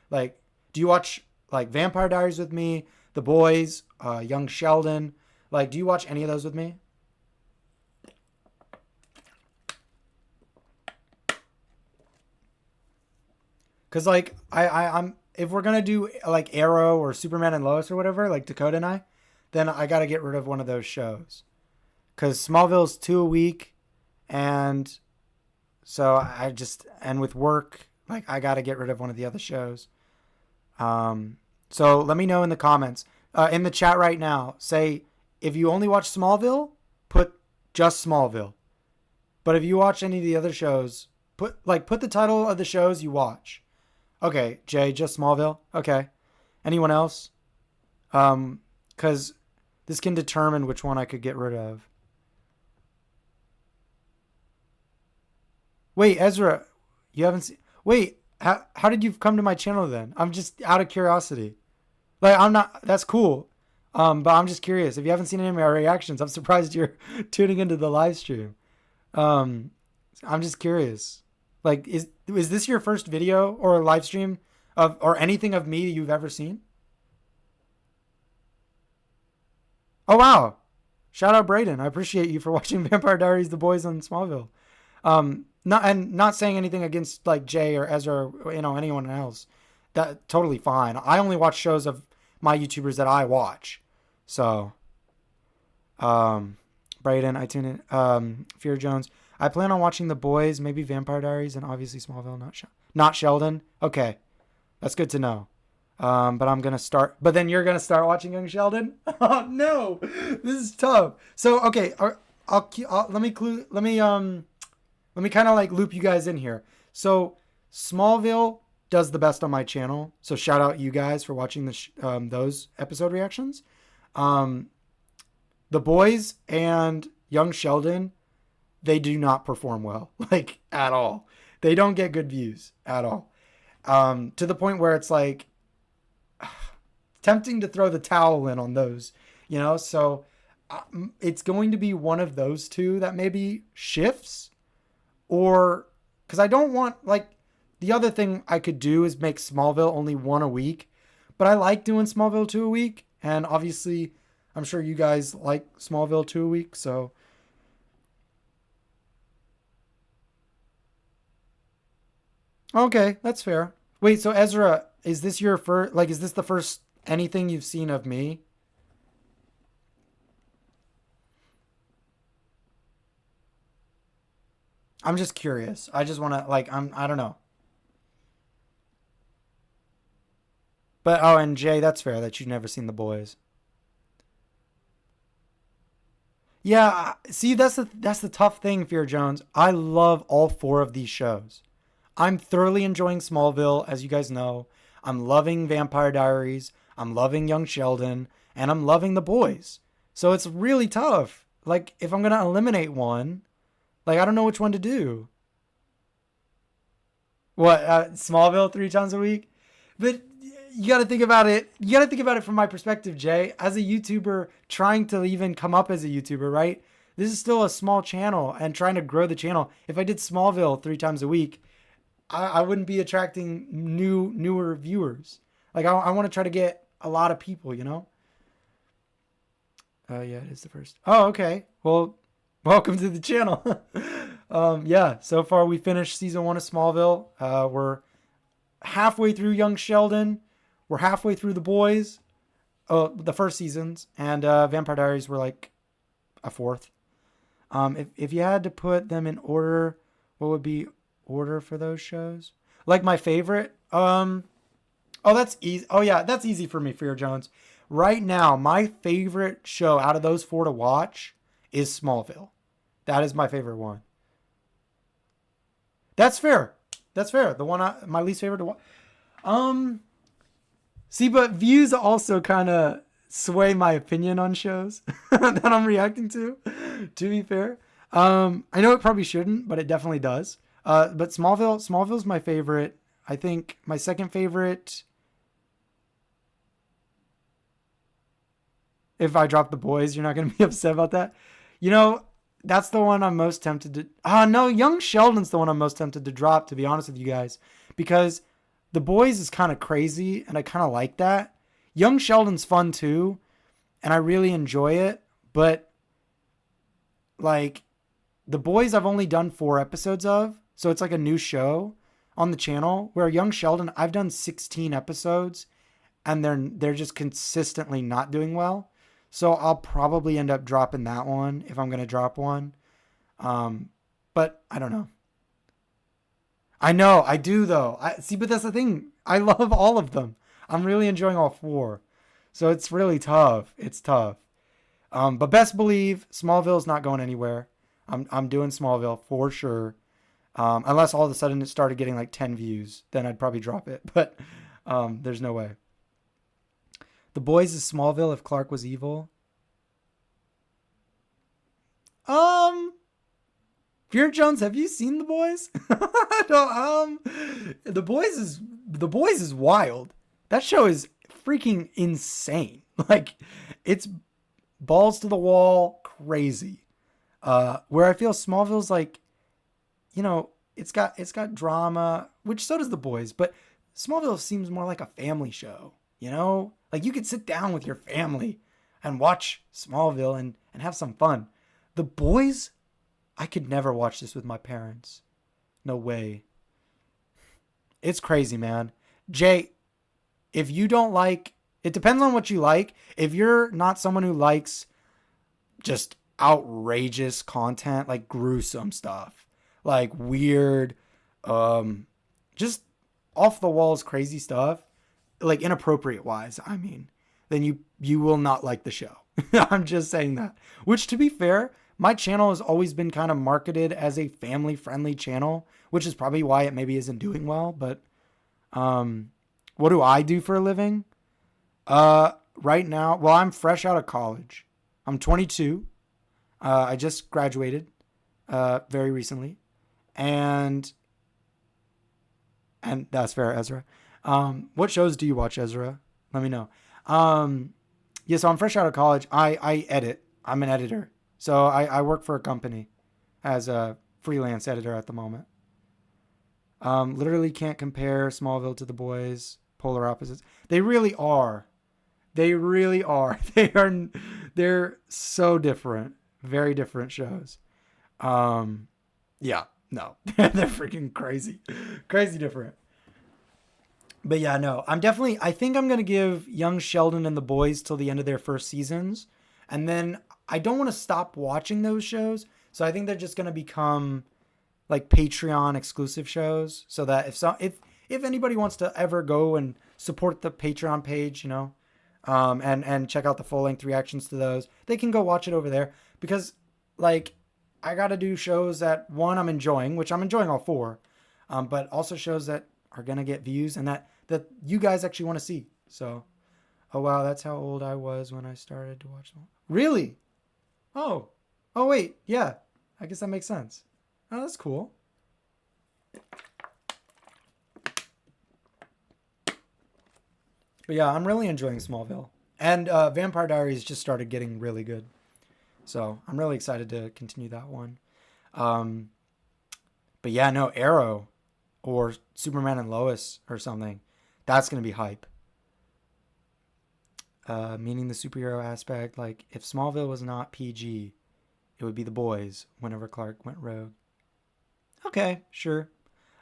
A: Like, do you watch like Vampire Diaries with me, The Boys, Young Sheldon? Like, do you watch any of those with me? Cause like I'm if we're gonna do like Arrow or Superman and Lois or whatever, like Dakota and I, then I gotta get rid of one of those shows. Cause Smallville's 2 a week, and so I just and with work, like I gotta get rid of one of the other shows. So let me know in the comments, in the chat right now. Say if you only watch Smallville, put just Smallville. But if you watch any of the other shows, put the title of the shows you watch. Okay, Jay, just Smallville. Okay. Anyone else? Because this can determine which one I could get rid of. Wait, Ezra, you haven't seen. Wait, how did you come to my channel then? I'm just out of curiosity. Like, I'm not. That's cool. But I'm just curious. If you haven't seen any of my reactions, I'm surprised you're tuning into the live stream. Um, I'm just curious. Like, is this your first video or live stream of or anything of me you've ever seen? Oh wow! Shout out Brayden. I appreciate you for watching Vampire Diaries, The Boys on Smallville. Not saying anything against like Jay or Ezra or anyone else. That totally fine. I only watch shows of my YouTubers that I watch. So, Brayden, I tune in. Fear Jones. I plan on watching The Boys, maybe Vampire Diaries, and obviously Smallville. Not Sheldon. Okay, that's good to know. But I'm gonna start. But then you're gonna start watching Young Sheldon. Oh no, this is tough. So okay, let me kind of like loop you guys in here. So Smallville does the best on my channel. So shout out you guys for watching those episode reactions. The Boys and Young Sheldon, they do not perform well, like at all. They don't get good views at all. To the point where it's like tempting to throw the towel in on those, So it's going to be one of those two that maybe shifts, or because I don't want like the other thing I could do is make Smallville only 1 a week, but I like doing Smallville 2 a week, and obviously I'm sure you guys like Smallville 2 a week, so. Okay, that's fair. Wait, so Ezra, is this your first, like, is this the first anything you've seen of me? I'm just curious. I just want to, like, I don't know. But, oh, and Jay, that's fair that you've never seen The Boys. Yeah, see, that's the tough thing, Fear Jones. I love all 4 of these shows. I'm thoroughly enjoying Smallville, as you guys know. I'm loving Vampire Diaries. I'm loving Young Sheldon. And I'm loving The Boys. So it's really tough. Like, if I'm going to eliminate one, like, I don't know which one to do. What, Smallville 3 times a week? But you got to think about it. You got to think about it from my perspective, Jay. As a YouTuber trying to even come up as a YouTuber, right? This is still a small channel and trying to grow the channel. If I did Smallville 3 times a week, I wouldn't be attracting newer viewers. Like I want to try to get a lot of people, you know? Yeah, it is the first. Oh, okay. Well, welcome to the channel. Yeah, so far we finished season 1 of Smallville. We're halfway through Young Sheldon. We're halfway through The Boys, the first seasons, and Vampire Diaries were like a fourth. If you had to put them in order, what would be order for those shows? Like my favorite? Oh, that's easy. Oh yeah, that's easy for me, Fear Jones. Right now, my favorite show out of those 4 to watch is Smallville. That is my favorite one. That's fair. That's fair. The one my least favorite to watch. See, but views also kind of sway my opinion on shows that I'm reacting to. To be fair, I know it probably shouldn't, but it definitely does. But Smallville's my favorite. I think my second favorite. If I drop The Boys, you're not going to be upset about that. You know, that's the one I'm most tempted to... no, Young Sheldon's the one I'm most tempted to drop, to be honest with you guys. Because The Boys is kind of crazy, and I kind of like that. Young Sheldon's fun, too, and I really enjoy it. But, like, The Boys I've only done 4 episodes of, so it's like a new show on the channel. Where Young Sheldon, I've done 16 episodes, and they're just consistently not doing well. So I'll probably end up dropping that one if I'm going to drop one. But I don't know. I know, I do though. See, but that's the thing. I love all of them. I'm really enjoying all 4. So it's really tough. It's tough. But best believe Smallville's not going anywhere. I'm doing Smallville for sure. Unless all of a sudden it started getting like 10 views, then I'd probably drop it. But there's no way. The Boys is Smallville if Clark was evil. Fear Jones, have you seen The Boys? No, The Boys is wild. That show is freaking insane. Like, it's balls to the wall crazy. Where I feel Smallville's like, you know, it's got drama, which so does The Boys, but Smallville seems more like a family show, you know? Like, you could sit down with your family and watch Smallville and have some fun. The Boys, I could never watch this with my parents. No way. It's crazy, man. Jay, if you don't like... It depends on what you like. If you're not someone who likes just outrageous content, like gruesome stuff, like weird, just off the walls crazy stuff, like inappropriate wise, I mean, then you will not like the show. I'm just saying that. Which, to be fair, my channel has always been kind of marketed as a family friendly channel, which is probably why it maybe isn't doing well. But what do I do for a living? Right now, well, I'm fresh out of college. I'm 22. I just graduated very recently, and that's fair, Ezra. What shows do you watch, Ezra? Let me know. Yeah, so I'm fresh out of college. I edit. I'm an editor. So I work for a company as a freelance editor at the moment. Literally can't compare Smallville to The Boys. Polar opposites. They really are. They really are. They're so different. Very different shows. Yeah, no. They're freaking crazy. Crazy different. But yeah, no. I think I'm going to give Young Sheldon and The Boys till the end of their first seasons. And then I don't want to stop watching those shows. So I think they're just going to become like Patreon exclusive shows. So that if anybody wants to ever go and support the Patreon page, you know, and check out the full length reactions to those, they can go watch it over there. Because like I got to do shows that, one, I'm enjoying, which I'm enjoying all 4, but also shows that are going to get views and that you guys actually want to see. So, oh wow, that's how old I was when I started to watch them. Really? Oh wait, yeah, I guess that makes sense. Oh, that's cool. But yeah, I'm really enjoying Smallville. And Vampire Diaries just started getting really good. So I'm really excited to continue that one. Um, but yeah, no, Arrow or Superman and Lois or something. That's going to be hype. Meaning the superhero aspect. Like, if Smallville was not PG, it would be the boys whenever Clark went rogue. Okay, sure.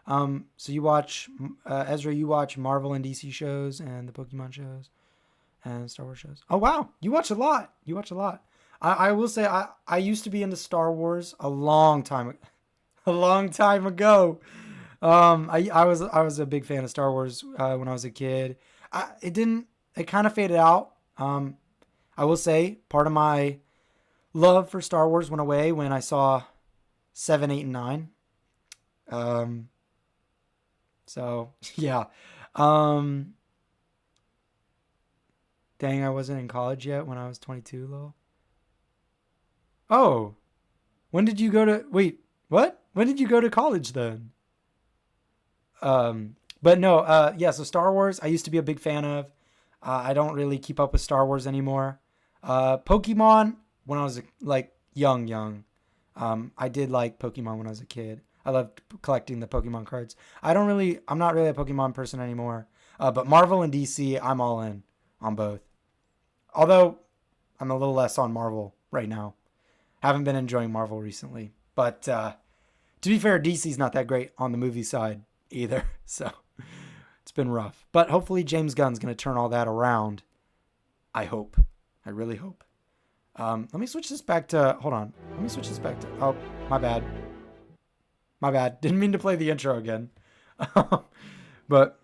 A: So you watch, Ezra, you watch Marvel and DC shows and the Pokemon shows and Star Wars shows. Oh, wow. You watch a lot. You watch a lot. I will say I used to be into Star Wars a long time ago. I was a big fan of Star Wars when I was a kid. It kind of faded out. I will say part of my love for Star Wars went away when I saw 7, 8, and 9. Um, so yeah. Um, Dang, I wasn't in college yet when I was 22, lol. Oh, when did you go to, wait, what? When did you go to college then? But no, yeah, so Star Wars, I used to be a big fan of. I don't really keep up with Star Wars anymore. Pokemon, when I was like young. I did like Pokemon when I was a kid. I loved collecting the Pokemon cards. I'm not really a Pokemon person anymore. But Marvel and DC, I'm all in on both. Although I'm a little less on Marvel right now. Haven't been enjoying Marvel recently. But to be fair, DC's not that great on the movie side either. So it's been rough. But hopefully James Gunn's going to turn all that around. I hope. I really hope. Let me switch this back to... Hold on. Let me switch this back to... Oh, my bad. My bad. Didn't mean to play the intro again. But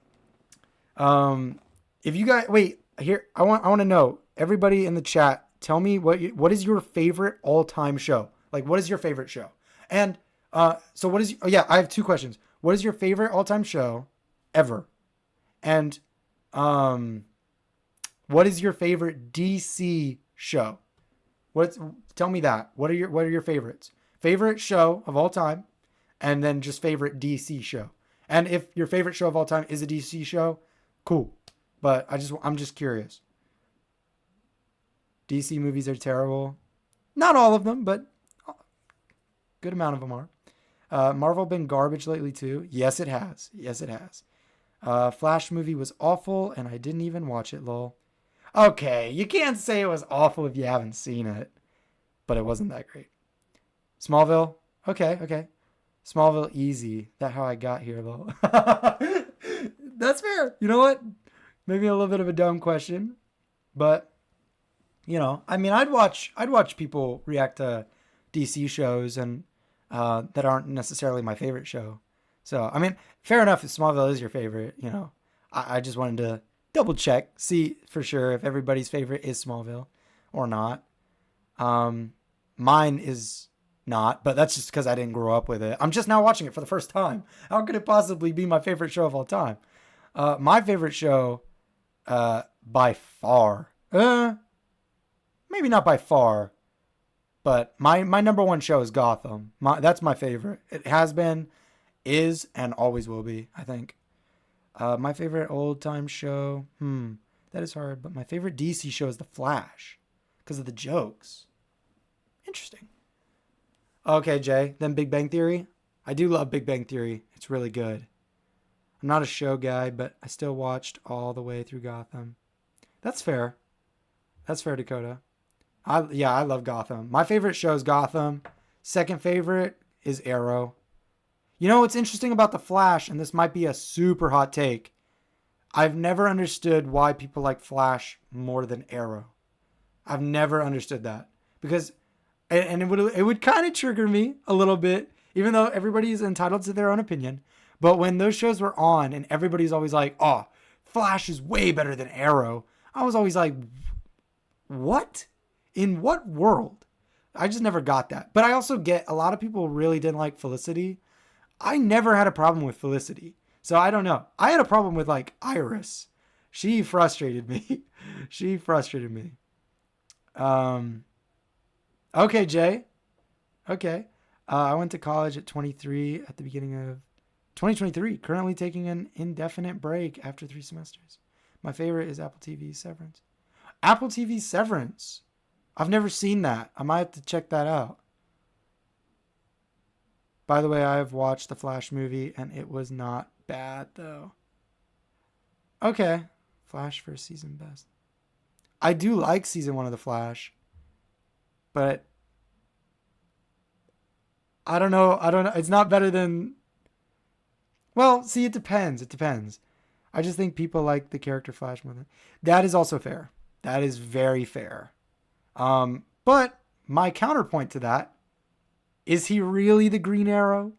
A: if you guys... Wait. Here, I want to know. Everybody in the chat, tell me what is your favorite all-time show? Like, what is your favorite show? And so what is... Oh, yeah, I have two questions. What is your favorite all-time show ever? And what is your favorite DC show? Tell me that. What are your favorites? Favorite show of all time, and then just favorite DC show. And if your favorite show of all time is a DC show, cool. But I'm just curious. DC movies are terrible. Not all of them, but a good amount of them are. Marvel been garbage lately too. Yes, it has. Yes, it has. Flash movie was awful, and I didn't even watch it, lol. Okay, you can't say it was awful if you haven't seen it. But it wasn't that great. Smallville? Okay. Smallville easy. That how I got here, lol. That's fair. You know what? Maybe a little bit of a dumb question. But, I mean, I'd watch people react to DC shows and that aren't necessarily my favorite show. So, I mean, fair enough if Smallville is your favorite, I just wanted to double check, see for sure if everybody's favorite is Smallville or not. Mine is not, but that's just because I didn't grow up with it. I'm just now watching it for the first time. How could it possibly be my favorite show of all time? My favorite show, by far, maybe not by far, but my number one show is Gotham. That's my favorite. It has been, is, and always will be, I think. My favorite old time show, that is hard, but my favorite DC show is The Flash because of the jokes. Interesting. Okay, Jay, then Big Bang Theory. I do love Big Bang Theory. It's really good. I'm not a show guy, but I still watched all the way through Gotham. That's fair. That's fair, Dakota. I love Gotham. My favorite show is Gotham. Second favorite is Arrow. You know what's interesting about The Flash, and this might be a super hot take. I've never understood why people like Flash more than Arrow. I've never understood that. Because, and it would kind of trigger me a little bit, even though everybody is entitled to their own opinion. But when those shows were on and everybody's always like, oh, Flash is way better than Arrow, I was always like, what? In what world? I just never got that. But I also get a lot of people really didn't like Felicity. I never had a problem with Felicity. So I don't know. I had a problem with like Iris. She frustrated me. She frustrated me. Okay, Jay. Okay. I went to college at 23 at the beginning of 2023. Currently taking an indefinite break after 3 semesters. My favorite is Apple TV Severance. Apple TV Severance. I've never seen that. I might have to check that out. By the way, I've watched the Flash movie and it was not bad though. Okay. Flash first season best. I do like season 1 of the Flash. But I don't know. It's not better than... Well, see, it depends. I just think people like the character Flash more than... That is also fair. That is very fair. But my counterpoint to that, is he really the Green Arrow?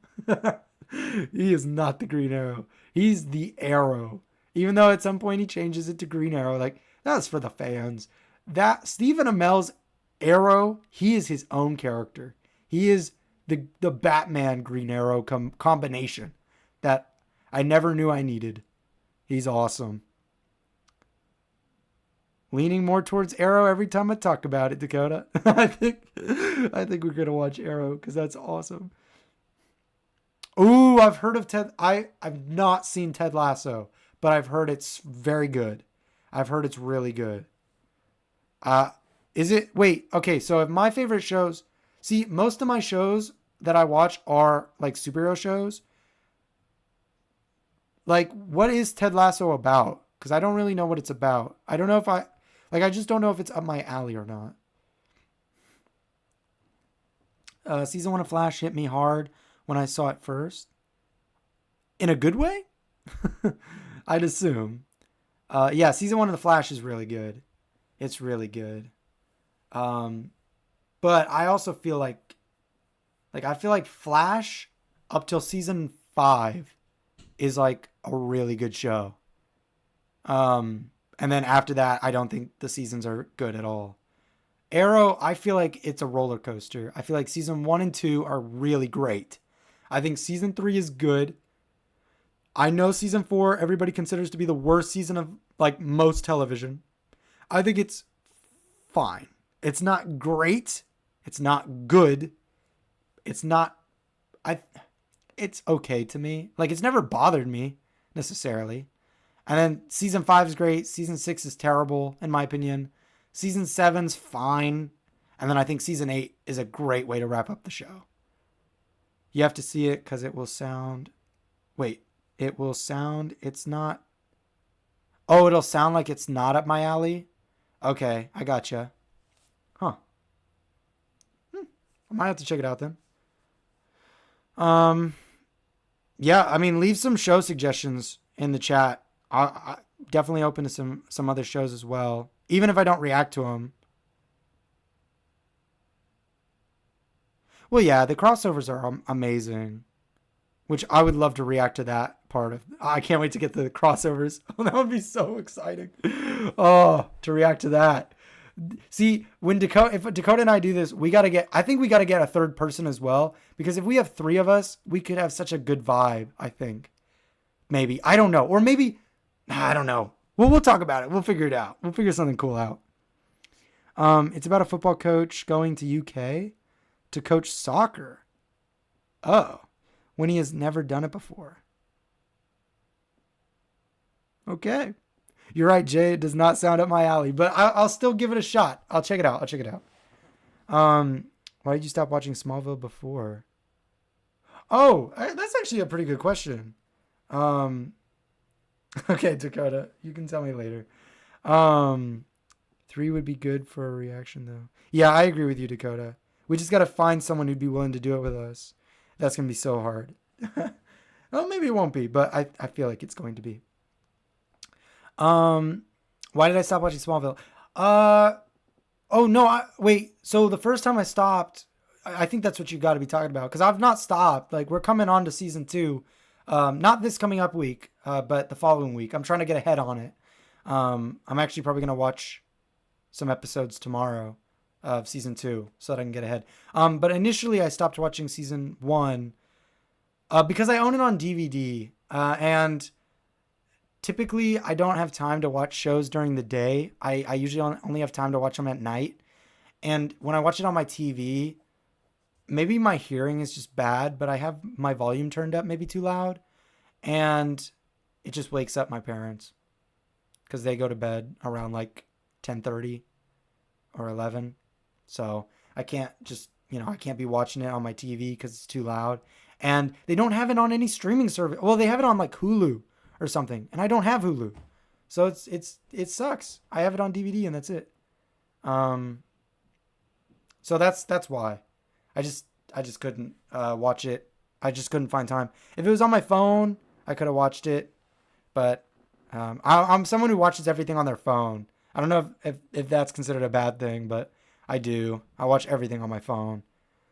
A: He is not the Green Arrow. He's the Arrow. Even though at some point he changes it to Green Arrow. Like, that's for the fans. That Stephen Amell's Arrow, he is his own character. He is the Batman Green Arrow combination that I never knew I needed. He's awesome. Leaning more towards Arrow every time I talk about it, Dakota. I think we're gonna watch Arrow because that's awesome. Ooh, I've heard of Ted. I've not seen Ted Lasso, but I've heard it's very good. I've heard it's really good. Is it? Wait, okay. So if my favorite shows, see, most of my shows that I watch are like superhero shows. Like, what is Ted Lasso about? Because I don't really know what it's about. I don't know if I just don't know if it's up my alley or not. Season 1 of Flash hit me hard when I saw it first. In a good way? I'd assume. Yeah, season 1 of The Flash is really good. It's really good. But I also feel like I feel like Flash up till season 5 is like a really good show. And then after that, I don't think the seasons are good at all. Arrow, I feel like it's a roller coaster. I feel like season 1 and 2 are really great. I think season 3 is good. I know season 4, everybody considers to be the worst season of like most television. I think it's fine. It's not great. It's not good. It's okay to me. Like, it's never bothered me necessarily. And then season 5 is great. Season 6 is terrible, in my opinion. Season 7's fine. And then I think season 8 is a great way to wrap up the show. You have to see it because it will sound... Wait. It will sound... It's not... Oh, it'll sound like it's not up my alley? Okay, I gotcha. Huh. I might have to check it out then. Yeah, I mean, leave some show suggestions in the chat. I definitely open to some other shows as well, even if I don't react to them. Well, yeah, the crossovers are amazing, which I would love to react to that part of. I can't wait to get the crossovers. Oh, that would be so exciting. Oh, to react to that. See, if Dakota and I do this, I think we got to get a third person as well, because if we have 3 of us, we could have such a good vibe, I think. Maybe. I don't know. Or maybe, I don't know. Well, we'll talk about it. We'll figure it out. We'll figure something cool out. It's about a football coach going to UK to coach soccer. Oh, when he has never done it before. Okay. You're right, Jay. It does not sound up my alley, but I'll still give it a shot. I'll check it out. Why did you stop watching Smallville before? Oh, that's actually a pretty good question. Okay, Dakota, you can tell me later. 3 would be good for a reaction, though. Yeah, I agree with you, Dakota. We just got to find someone who'd be willing to do it with us. That's going to be so hard. Well, maybe it won't be, but I feel like it's going to be. Why did I stop watching Smallville? Oh, no, wait. So the first time I stopped, I think that's what you got to be talking about, because I've not stopped. Like, we're coming on to season 2. Not this coming up week, but the following week. I'm trying to get ahead on it. I'm actually probably going to watch some episodes tomorrow of season 2 so that I can get ahead. But initially I stopped watching season 1 because I own it on DVD. And typically I don't have time to watch shows during the day. I usually only have time to watch them at night. And when I watch it on my TV, maybe my hearing is just bad, but I have my volume turned up maybe too loud. And it just wakes up my parents. because they go to bed around like 10:30 or 11. So I can't just, I can't be watching it on my TV because it's too loud. And they don't have it on any streaming service. Well, they have it on like Hulu or something, and I don't have Hulu. So it sucks. I have it on DVD and that's it. So that's why. I just couldn't watch it. I just couldn't find time. If it was on my phone, I could have watched it. But I'm someone who watches everything on their phone. I don't know if that's considered a bad thing, but I do. I watch everything on my phone.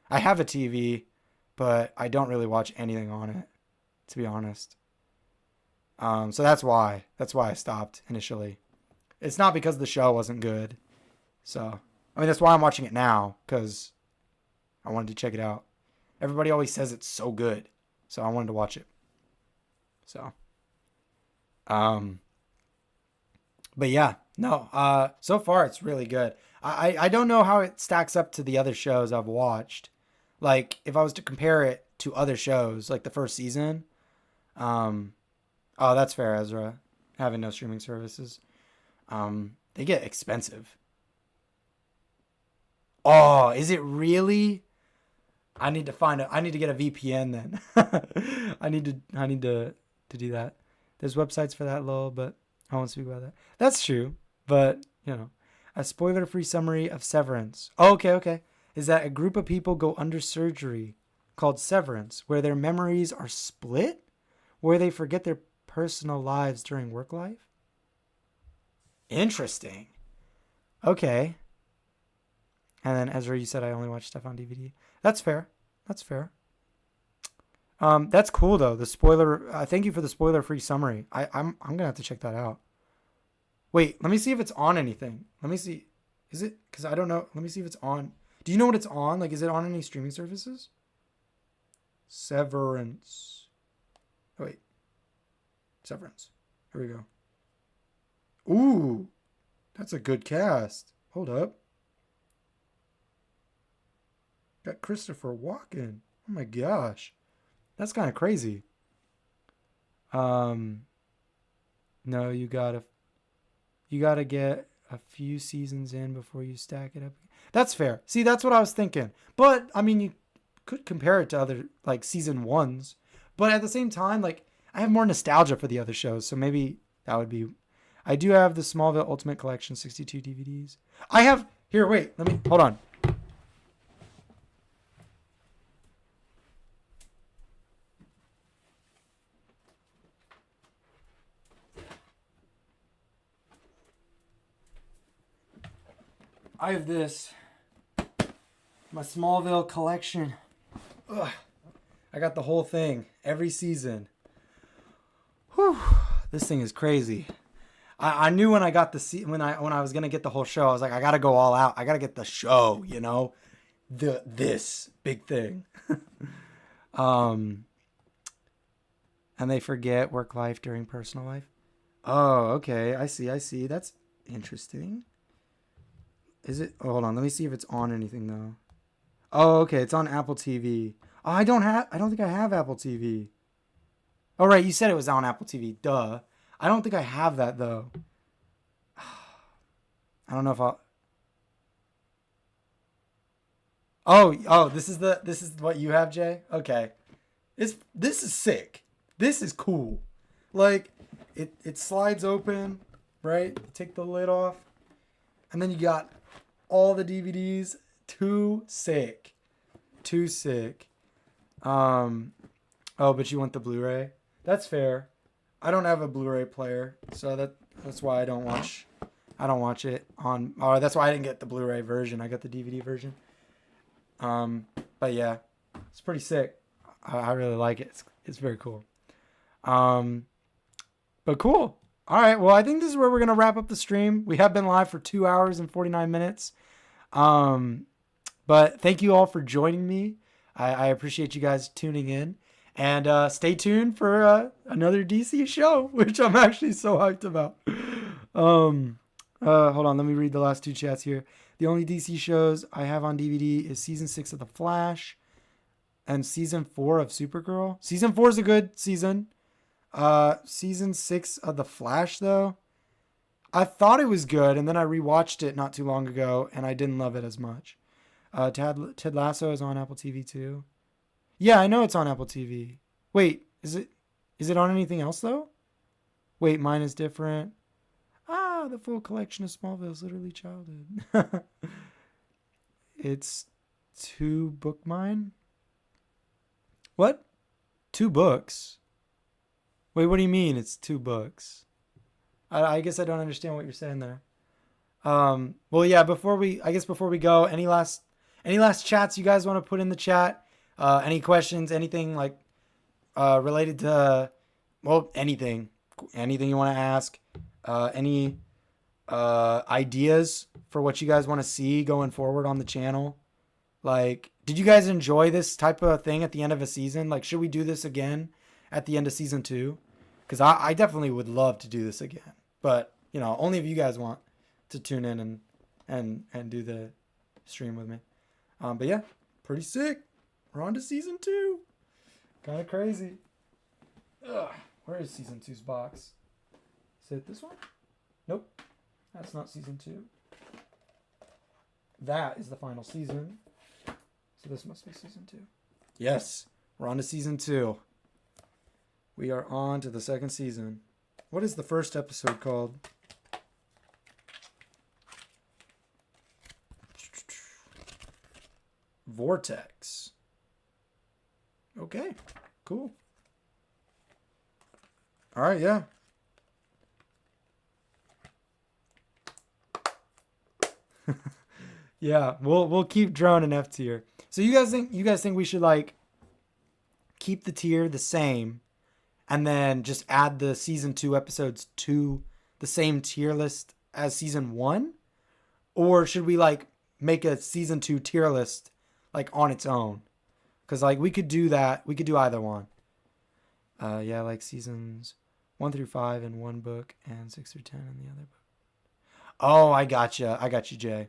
A: I have a TV, but I don't really watch anything on it, to be honest. So that's why I stopped initially. It's not because the show wasn't good. So, I mean, that's why I'm watching it now, because I wanted to check it out. Everybody always says it's so good, so I wanted to watch it. So, but yeah, no, so far it's really good. I don't know how it stacks up to the other shows I've watched. Like, if I was to compare it to other shows, like the first season, oh, that's fair, Ezra, having no streaming services. They get expensive. Oh, is it really? I need to get a VPN then. I need to do that. There's websites for that, lol, but I won't speak about that. That's true, but a spoiler-free summary of Severance. Oh, okay. Is that a group of people go under surgery called Severance, where their memories are split, where they forget their personal lives during work life? Interesting. Okay. And then Ezra, you said I only watch stuff on DVD. That's fair. That's cool though. The spoiler. Thank you for the spoiler-free summary. I'm gonna have to check that out. Wait, let me see if it's on anything. Let me see. Is it? Because I don't know. Let me see if it's on. Do you know what it's on? Like, is it on any streaming services? Severance. Oh, wait. Severance. Here we go. Ooh, that's a good cast. Hold up. Got Christopher Walken. Oh my gosh. That's kind of crazy. No, you gotta get a few seasons in before you stack it up. That's fair. See, that's what I was thinking. But I mean, you could compare it to other like season ones. But at the same time, like I have more nostalgia for the other shows, so maybe that would be. I do have the Smallville Ultimate Collection 62 DVDs. I have here. Wait, let me hold on. I have this, my Smallville collection. Ugh. I got the whole thing, every season. Whew, this thing is crazy. I knew when I got when I was gonna get the whole show, I was like, I gotta go all out. I gotta get the show, this big thing. And they forget work life during personal life. Oh, okay, I see. That's interesting. Is it? Oh, hold on. Let me see if it's on anything though. Oh, okay. It's on Apple TV. Oh, I don't think I have Apple TV. Oh, right. You said it was on Apple TV. Duh. I don't think I have that though. I don't know if I'll. Oh, this is what you have, Jay? Okay. This is sick. This is cool. Like it slides open, right? Take the lid off. And then you got all the DVDs. Too sick. Oh, but you want the Blu-ray? That's fair. I don't have a Blu-ray player, so that's why I don't watch it on. Oh, that's why I didn't get the Blu-ray version. I got the DVD version. But yeah, it's pretty sick. I really like it. It's very cool. But cool. All right. Well, I think this is where we're gonna wrap up the stream. We have been live for 2 hours and 49 minutes. But thank you all for joining me. I appreciate you guys tuning in. And stay tuned for another DC show, which I'm actually so hyped about. Hold on, let me read the last two chats here. The only DC shows I have on DVD is season 6 of The Flash and season 4 of Supergirl. Season 4 is a good season. Season 6 of The Flash, though, I thought it was good, and then I rewatched it not too long ago, and I didn't love it as much. Ted Lasso is on Apple TV too. Yeah, I know it's on Apple TV. Wait, is it? Is it on anything else though? Wait, mine is different. Ah, the full collection of Smallville is literally childhood. It's two book mine. What? Two books? Wait, what do you mean? It's two books. I guess I don't understand what you're saying there. Well, yeah. Before we go, any last chats you guys want to put in the chat? Any questions? Anything like related to anything you want to ask? Any ideas for what you guys want to see going forward on the channel? Like, did you guys enjoy this type of thing at the end of a season? Like, should we do this again at the end of season 2? Because I definitely would love to do this again. But, only if you guys want to tune in and do the stream with me. But yeah, pretty sick. We're on to season 2. Kind of crazy. Ugh, where is season 2's box? Is it this one? Nope. That's not season 2. That is the final season. So this must be season 2. Yes, we're on to season 2. We are on to the second season. What is the first episode called? Vortex. Okay, cool. All right, yeah. Yeah, we'll keep drone and F tier. So you guys think we should like keep the tier the same and then just add the season 2 episodes to the same tier list as season 1? Or should we like make a season 2 tier list like on its own? Cuz like we could do that. We could do either one. Yeah, like seasons 1 through 5 in one book and 6 through 10 in the other book. Oh, I got you, Jay.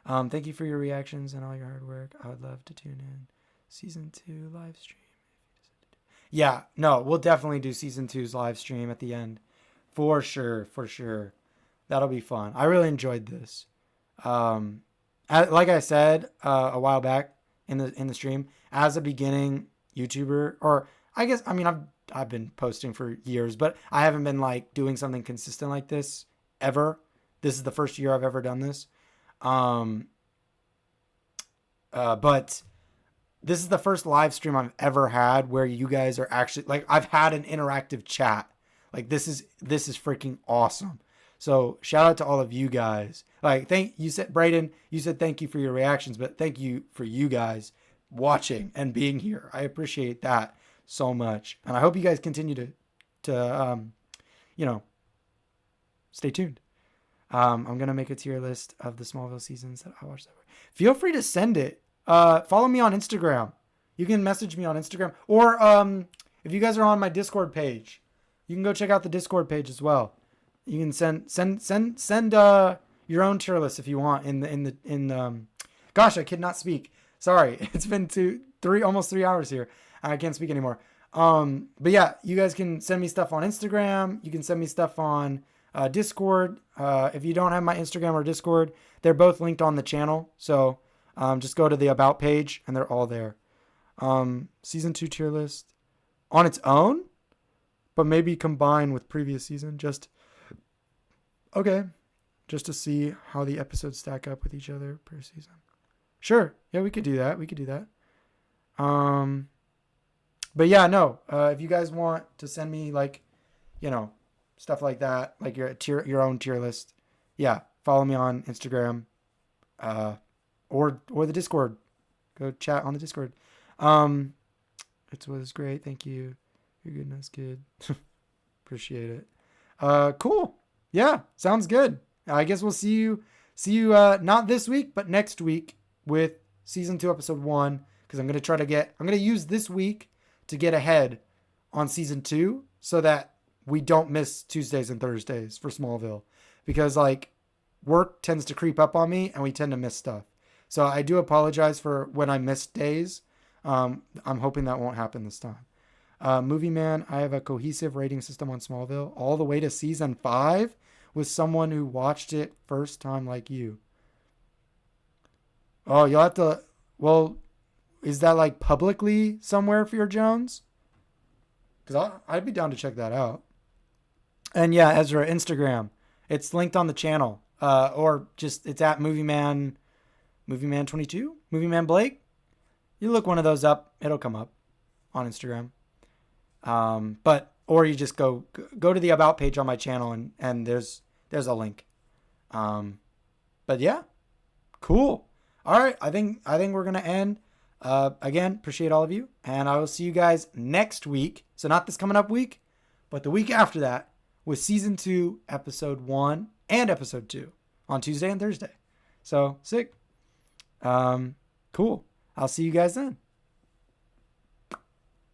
A: Thank you for your reactions and all your hard work. I would love to tune in. Season 2 live stream. Yeah, no, we'll definitely do season 2's live stream at the end. For sure. That'll be fun. I really enjoyed this. Like I said a while back in the stream, as a beginning YouTuber, or I've been posting for years, but I haven't been like doing something consistent like this ever. This is the first year I've ever done this. But this is the first live stream I've ever had where you guys are actually like, I've had an interactive chat. Like this is freaking awesome. So shout out to all of you guys. Like Brayden, you said thank you for your reactions, but thank you for you guys watching and being here. I appreciate that so much. And I hope you guys continue to stay tuned. I'm going to make a tier list of the Smallville seasons that I watched. Feel free to send it. Follow me on Instagram. You can message me on Instagram. Or if you guys are on my Discord page, you can go check out the Discord page as well. You can send your own tier list if you want gosh, I could not speak. Sorry. It's been almost 3 hours here. I can't speak anymore. But yeah, you guys can send me stuff on Instagram. You can send me stuff on Discord. If you don't have my Instagram or Discord, they're both linked on the channel. So just go to the About page and they're all there. Season 2 tier list on its own, but maybe combine with previous season. Just to see how the episodes stack up with each other per season. Sure. Yeah, we could do that. But yeah, no. If you guys want to send me like, stuff like that, like your own tier list, yeah, follow me on Instagram, or the Discord. Go chat on the Discord. It was great. Thank you. Your goodness, kid. Appreciate it. Cool. Yeah, sounds good. I guess we'll see you not this week, but next week with season 2, episode 1, because I'm going to use this week to get ahead on season 2 so that we don't miss Tuesdays and Thursdays for Smallville, because like work tends to creep up on me and we tend to miss stuff. So I do apologize for when I miss days. I'm hoping that won't happen this time. Movie Man, I have a cohesive rating system on Smallville all the way to season 5 with someone who watched it first time like you. Oh, you'll have to. Well, is that like publicly somewhere, Fear Jones? Because I'd be down to check that out. And yeah, Ezra, Instagram. It's linked on the channel. Or just, it's at Movieman22? Movieman Blake? You look one of those up, it'll come up on Instagram. Or you just go to the About page on my channel and there's a link. But yeah, cool. All right, I think we're gonna end. Again, appreciate all of you, and I will see you guys next week. So not this coming up week, but the week after that with season 2, episode 1 and episode 2 on Tuesday and Thursday. So sick. Cool. I'll see you guys then.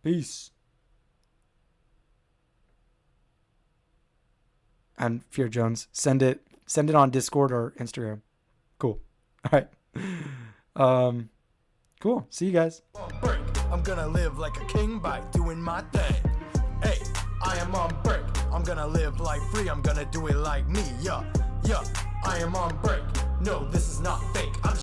A: Peace. And Fear Jones, send it on Discord or Instagram. Cool. All right. Cool. See you guys.
B: I'm gonna live like a king by doing my thing. Hey, I am on break. I'm gonna live like free. I'm gonna do it like me. Yeah. I am on break. No, this is not fake.